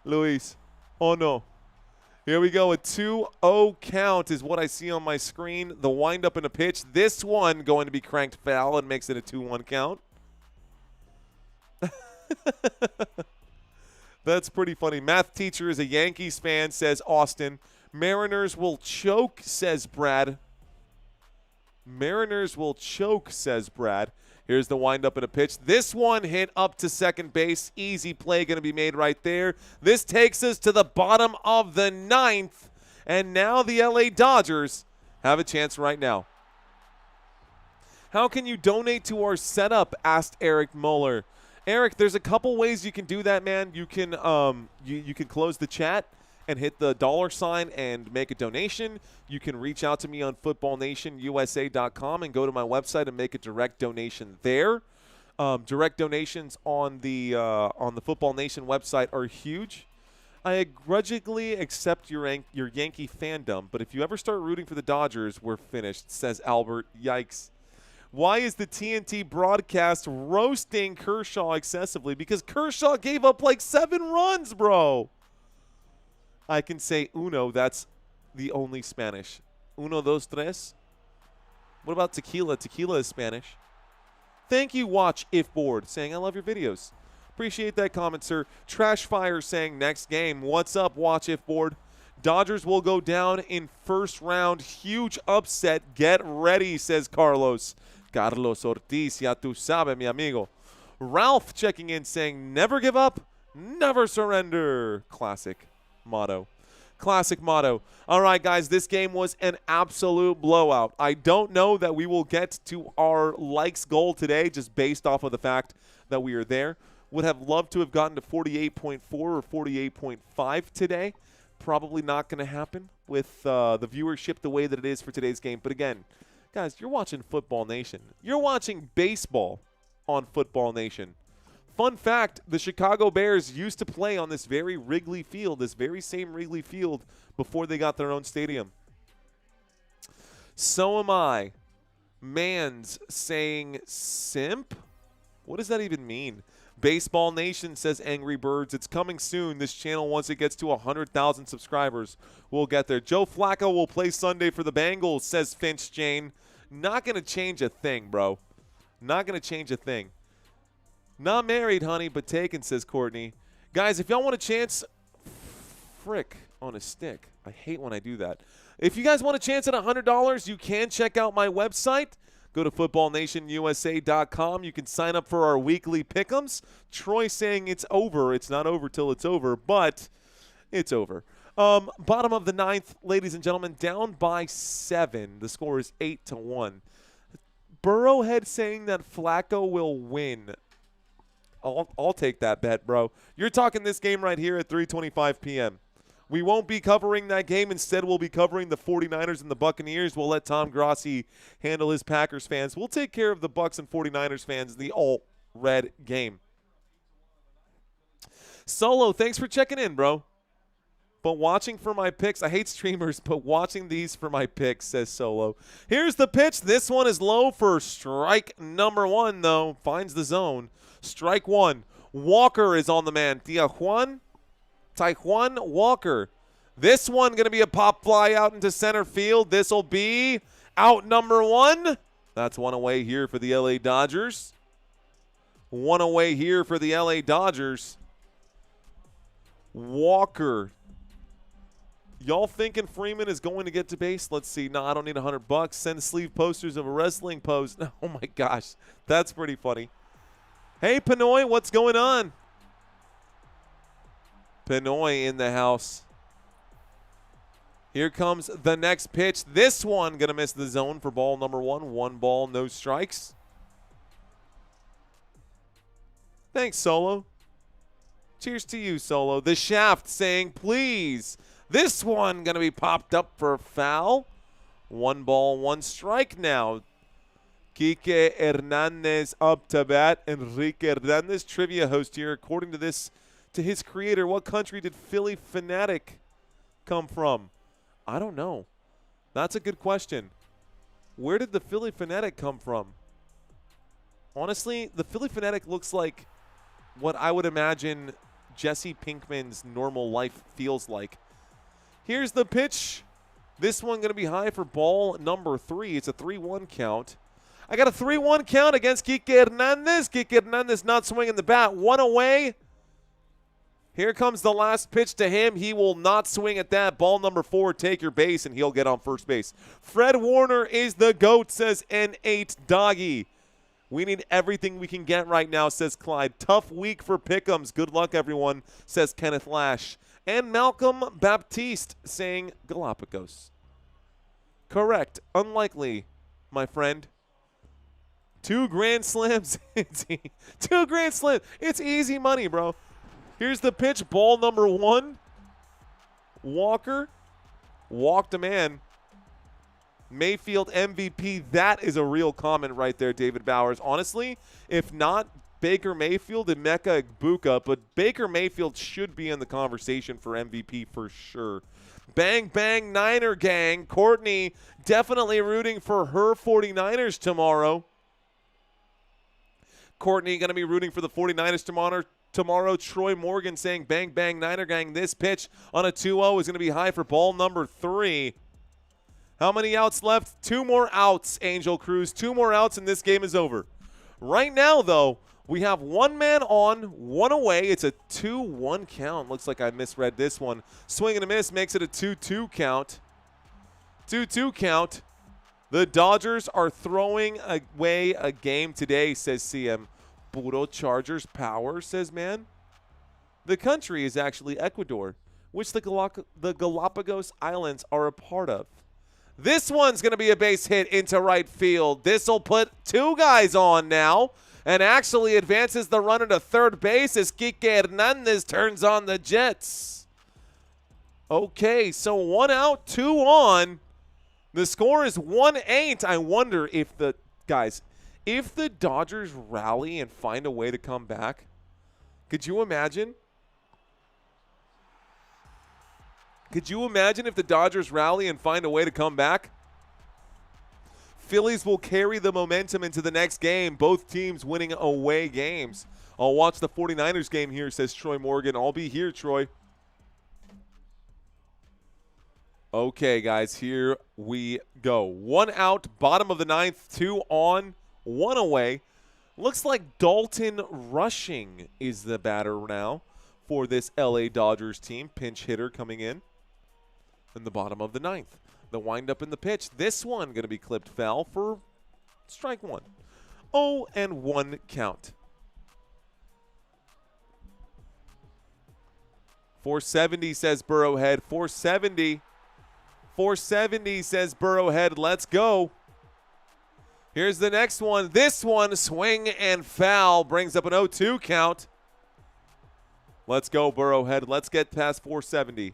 Luis. Oh, no. Here we go. A 2-0 count is what I see on my screen. The windup and a pitch. This one going to be cranked foul and makes it a 2-1 count. That's pretty funny. Math teacher is a Yankees fan, says Austin. Mariners will choke, says Brad. Mariners will choke, says Brad. Here's the windup and a pitch. This one hit up to second base. Easy play going to be made right there. This takes us to the bottom of the 9th. And now the LA Dodgers have a chance right now. How can you donate to our setup? Asked Eric Muller. Eric, there's a couple ways you can do that, man. You can you can close the chat and hit the $sign and make a donation. You can reach out to me on footballnationusa.com and go to my website and make a direct donation there. Direct donations on the Football Nation website are huge. I grudgingly accept your Yankee fandom, but if you ever start rooting for the Dodgers, we're finished, says Albert. Yikes. Why is the TNT broadcast roasting Kershaw excessively? Because Kershaw gave up like 7 runs, bro. I can say uno. That's the only Spanish. Uno, dos, tres. What about tequila? Tequila is Spanish. Thank you, Watch If Board, saying I love your videos. Appreciate that comment, sir. Trash Fire saying next game. What's up, Watch If Board? Dodgers will go down in first round. Huge upset. Get ready, says Carlos. Carlos Ortiz, ya tu sabe, mi amigo. Ralph checking in saying never give up, never surrender. Classic motto. Classic motto. All right, guys, this game was an absolute blowout. I don't know that we will get to our likes goal today just based off of the fact that we are there. Would have loved to have gotten to 48.4 or 48.5 today. Probably not going to happen with the viewership the way that it is for today's game. But again, guys, you're watching Football Nation. You're watching baseball on Football Nation. Fun fact, the Chicago Bears used to play on this very Wrigley Field, this very same Wrigley Field, before they got their own stadium. So am I. Mans saying simp? What does that even mean? Baseball Nation says Angry Birds. It's coming soon. This channel, once it gets to 100,000 subscribers, we'll get there. Joe Flacco will play Sunday for the Bengals, says Finch Jane. Not going to change a thing, bro. Not going to change a thing. Not married, honey, but taken, says Courtney. Guys, if y'all want a chance, frick on a stick. I hate when I do that. If you guys want a chance at $100, you can check out my website. Go to footballnationusa.com. You can sign up for our weekly pick'ems. Troy saying it's over. It's not over till it's over, but it's over. Bottom of the ninth, ladies and gentlemen, down by 7. The score is 8-1. Burrowhead saying that Flacco will win. I'll take that bet, bro. You're talking this game right here at 3:25 p.m. We won't be covering that game. Instead, we'll be covering the 49ers and the Buccaneers. We'll let Tom Grossi handle his Packers fans. We'll take care of the Bucs and 49ers fans in the all-red game. Solo, thanks for checking in, bro. But watching for my picks, I hate streamers, but watching these for my picks, says Solo. Here's the pitch. This one is low for strike number 1, though. Finds the zone. Strike 1. Walker is on the man. Tyjuan Walker. This one going to be a pop fly out into center field. This will be out number 1. That's one away here for the LA Dodgers. One away here for the LA Dodgers. Walker. Y'all thinking Freeman is going to get to base? Let's see. No, I don't need $100. Send sleeve posters of a wrestling pose. Oh, my gosh. That's pretty funny. Hey, Pinoy, what's going on? Pinoy in the house. Here comes the next pitch. This one going to miss the zone for ball number 1. 1 ball, no strikes. Thanks, Solo. Cheers to you, Solo. The Shaft saying, please. This one going to be popped up for a foul. 1 ball, 1 strike now. Kike Hernandez up to bat. Enrique Hernandez, trivia host here. According to this, to his creator, what country did Philly Fanatic come from? I don't know. That's a good question. Where did the Philly Fanatic come from? Honestly, the Philly Fanatic looks like what I would imagine Jesse Pinkman's normal life feels like. Here's the pitch. This one going to be high for ball number 3. It's a 3-1 count. I got a 3-1 count against Kike Hernandez. Kike Hernandez not swinging the bat. 1 away. Here comes the last pitch to him. He will not swing at that. Ball number 4, take your base, and he'll get on first base. Fred Warner is the GOAT, says N8 Doggy. We need everything we can get right now, says Clyde. Tough week for pick'ems. Good luck, everyone, says Kenneth Lash. And Malcolm Baptiste saying Galapagos. Correct. Unlikely, my friend. 2 grand slams. 2 grand slams. It's easy money, bro. Here's the pitch. Ball number 1. Walker walked a man. Mayfield MVP. That is a real comment right there, David Bowers. Honestly, if not Baker Mayfield and Mecca Ibuka, but Baker Mayfield should be in the conversation for MVP for sure. Bang, bang, Niner gang. Courtney definitely rooting for her 49ers tomorrow. Courtney going to be rooting for the 49ers tomorrow. Troy Morgan saying bang, bang, Niner gang. This pitch on a 2-0 is going to be high for ball number 3. How many outs left? 2 more outs, Angel Cruz. 2 more outs, and this game is over. Right now, though, we have 1 man on, 1 away. It's a 2-1 count. Looks like I misread this one. Swing and a miss makes it a 2-2 count. 2-2 count. The Dodgers are throwing away a game today, says CM. Puro Chargers power, says man. The country is actually Ecuador, which the Galapagos Islands are a part of. This one's going to be a base hit into right field. This will put 2 guys on now and actually advances the runner to third base as Kike Hernandez turns on the Jets. Okay, so 1 out, 2 on. The score is 1-8. I wonder if the Dodgers rally and find a way to come back. Could you imagine? Could you imagine if the Dodgers rally and find a way to come back? Phillies will carry the momentum into the next game, both teams winning away games. I'll watch the 49ers game here, says Troy Morgan. I'll be here, Troy. Okay, guys, here we go. 1 out, bottom of the 9th, 2 on, 1 away. Looks like Dalton Rushing is the batter now for this LA Dodgers team. Pinch hitter coming in the bottom of the 9th. The windup in the pitch. This one going to be clipped foul for strike 1. 0-1 count. 470 says Burrowhead. 470. 470 says Burrowhead. Let's go. Here's the next one. This one, swing and foul, brings up an 0-2 count. Let's go, Burrowhead. Let's get past 470.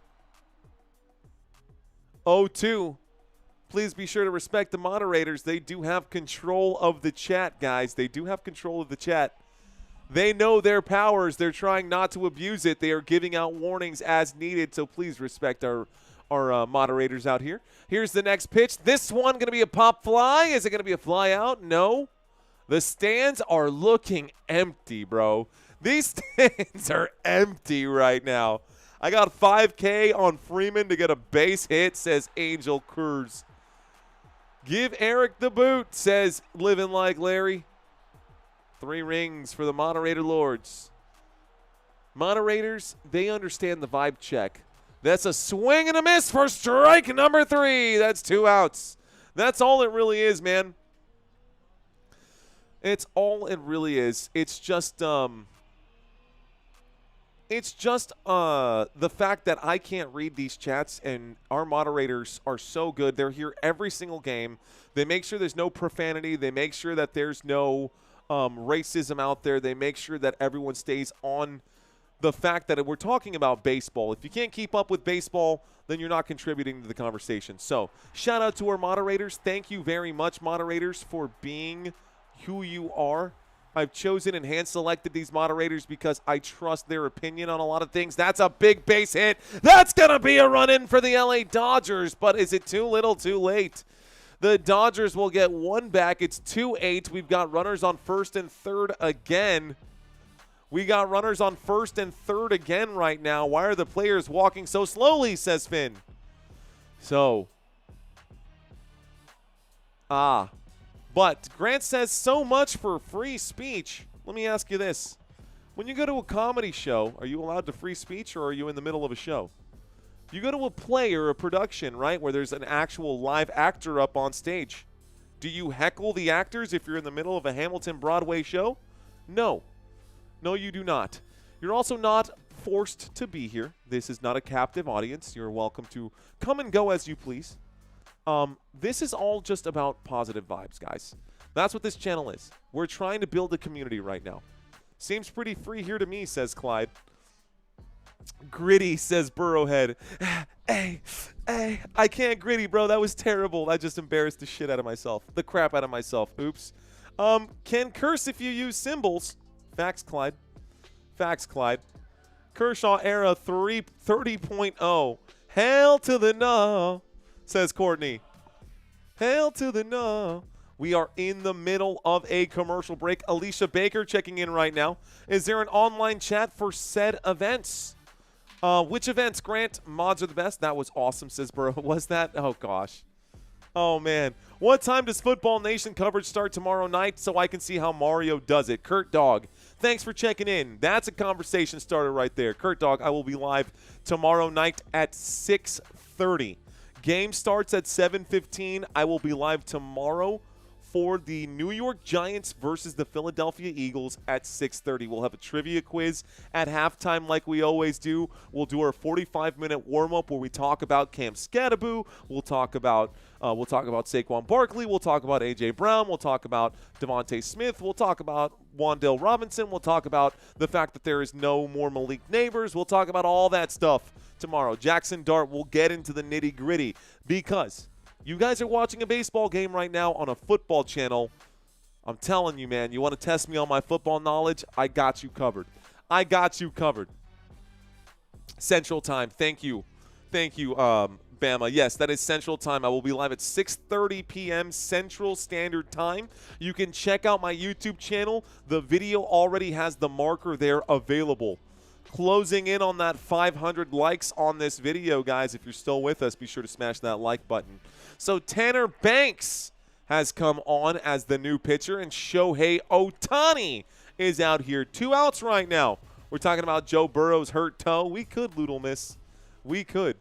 0-2. Please be sure to respect the moderators. They do have control of the chat, guys. They do have control of the chat. They know their powers. They're trying not to abuse it. They are giving out warnings as needed, so please respect our moderators out here. Here's the next pitch. This one going to be a pop fly. Is it going to be a fly out? No. The stands are looking empty, bro. These stands are empty right now. I got 5K on Freeman to get a base hit, says Angel Cruz. Give Eric the boot, says Living Like Larry. 3 rings for the moderator lords. Moderators, they understand the vibe check. That's a swing and a miss for strike number 3. That's 2 outs. That's all it really is, man. It's all it really is. It's just the fact that I can't read these chats, and our moderators are so good. They're here every single game. They make sure there's no profanity. They make sure that there's no racism out there. They make sure that everyone stays on the fact that we're talking about baseball. If you can't keep up with baseball, then you're not contributing to the conversation. So shout out to our moderators. Thank you very much, moderators, for being who you are. I've chosen and hand-selected these moderators because I trust their opinion on a lot of things. That's a big base hit. That's going to be a run-in for the LA Dodgers, but is it too little, too late? The Dodgers will get 1 back. It's 2-8. We've got runners on first and third again. We got runners on first and third again right now. Why are the players walking so slowly, says Finn. So, but Grant says so much for free speech. Let me ask you this. When you go to a comedy show, are you allowed to free speech, or are you in the middle of a show? You go to a play or a production, right, where there's an actual live actor up on stage. Do you heckle the actors if you're in the middle of a Hamilton Broadway show? No. No, you do not. You're also not forced to be here. This is not a captive audience. You're welcome to come and go as you please. This is all just about positive vibes, guys. That's what this channel is. We're trying to build a community right now. Seems pretty free here to me, says Clyde. Gritty, says Burrowhead. Hey, I can't gritty, bro. That was terrible. I just embarrassed the shit out of myself. The crap out of myself. Oops. Can curse if you use symbols. Facts, Clyde. Facts, Clyde. Kershaw era 30.0. Hail to the no, says Courtney. Hail to the no. We are in the middle of a commercial break. Alicia Baker checking in right now. Is there an online chat for said events? Which events, Grant? Mods are the best. That was awesome, says Burrow. Was that? Oh, gosh. Oh, man. What time does Football Nation coverage start tomorrow night so I can see how Mario does it? Kurt Dog, thanks for checking in. That's a conversation starter right there. Kurt Dog, I will be live tomorrow night at 6:30. Game starts at 7:15. I will be live tomorrow for the New York Giants versus the Philadelphia Eagles at 6:30. We'll have a trivia quiz at halftime like we always do. We'll do our 45-minute warm-up where we talk about Cam Scattaboo. We'll talk about Saquon Barkley. We'll talk about A.J. Brown. We'll talk about Devontae Smith. We'll talk about Wan'Dale Robinson. We'll talk about the fact that there is no more Malik Neighbors. We'll talk about all that stuff tomorrow. Jackson Dart will get into the nitty-gritty because you guys are watching a baseball game right now on a football channel. I'm telling you, man, you want to test me on my football knowledge? I got you covered. I got you covered. Central Time. Thank you. Thank you, Bama. Yes, that is Central Time. I will be live at 6:30 p.m. Central Standard Time. You can check out my YouTube channel. The video already has the marker there available. Closing in on that 500 likes on this video, guys. If you're still with us, be sure to smash that like button. So Tanner Banks has come on as the new pitcher, and Shohei Ohtani is out here. 2 outs right now. We're talking about Joe Burrow's hurt toe. We could, Little Miss. We could.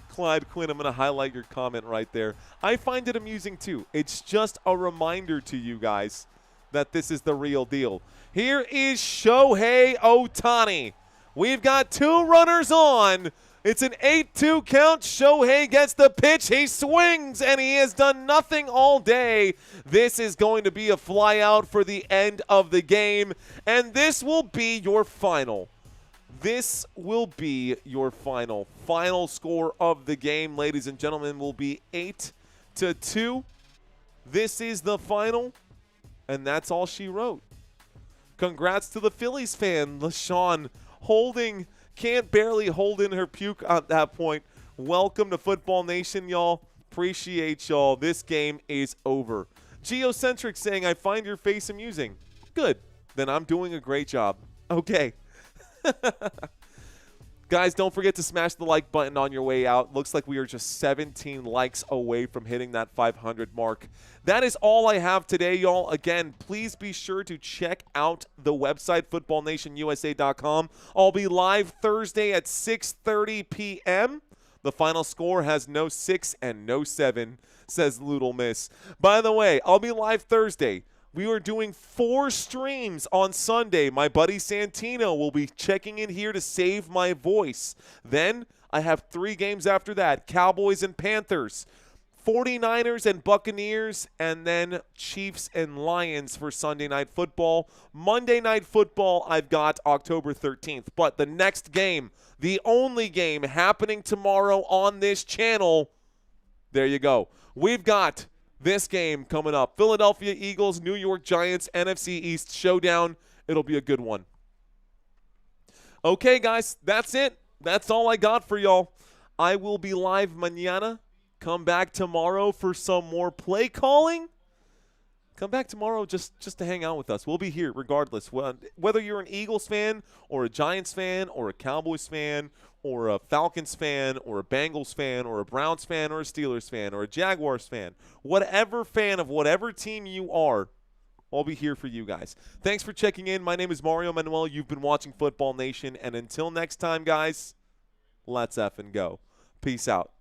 Clyde Quinn, I'm going to highlight your comment right there. I find it amusing, too. It's just a reminder to you guys that this is the real deal. Here is Shohei Ohtani. We've got 2 runners on. It's an 8-2 count. Shohei gets the pitch. He swings, and he has done nothing all day. This is going to be a fly out for the end of the game, and this will be your final. This will be your final. Final score of the game, ladies and gentlemen, will be 8-2. This is the final, and that's all she wrote. Congrats to the Phillies fan, LaShawn, can't barely hold in her puke at that point. Welcome to Football Nation, y'all. Appreciate y'all. This game is over. Geocentric saying, I find your face amusing. Good. Then I'm doing a great job. Okay. Guys, don't forget to smash the like button on your way out. Looks like we are just 17 likes away from hitting that 500 mark. That is all I have today, y'all. Again, please be sure to check out the website, footballnationusa.com. I'll be live Thursday at 6:30 p.m. The final score has no 6 and no 7, says Little Miss. By the way, I'll be live Thursday. We are doing 4 streams on Sunday. My buddy Santino will be checking in here to save my voice. Then I have 3 games after that. Cowboys and Panthers, 49ers and Buccaneers, and then Chiefs and Lions for Sunday Night Football. Monday Night Football, I've got October 13th. But the next game, the only game happening tomorrow on this channel, there you go. We've got this game coming up. Philadelphia Eagles, New York Giants, NFC East showdown. It'll be a good one. Okay, guys, that's it. That's all I got for y'all. I will be live mañana. Come back tomorrow for some more play calling. Come back tomorrow just to hang out with us. We'll be here regardless. Whether you're an Eagles fan or a Giants fan or a Cowboys fan or a Falcons fan or a Bengals fan or a Browns fan or a Steelers fan or a Jaguars fan, whatever fan of whatever team you are, I'll be here for you guys. Thanks for checking in. My name is Mario Manuel. You've been watching Football Nation. And until next time, guys, let's effing go. Peace out.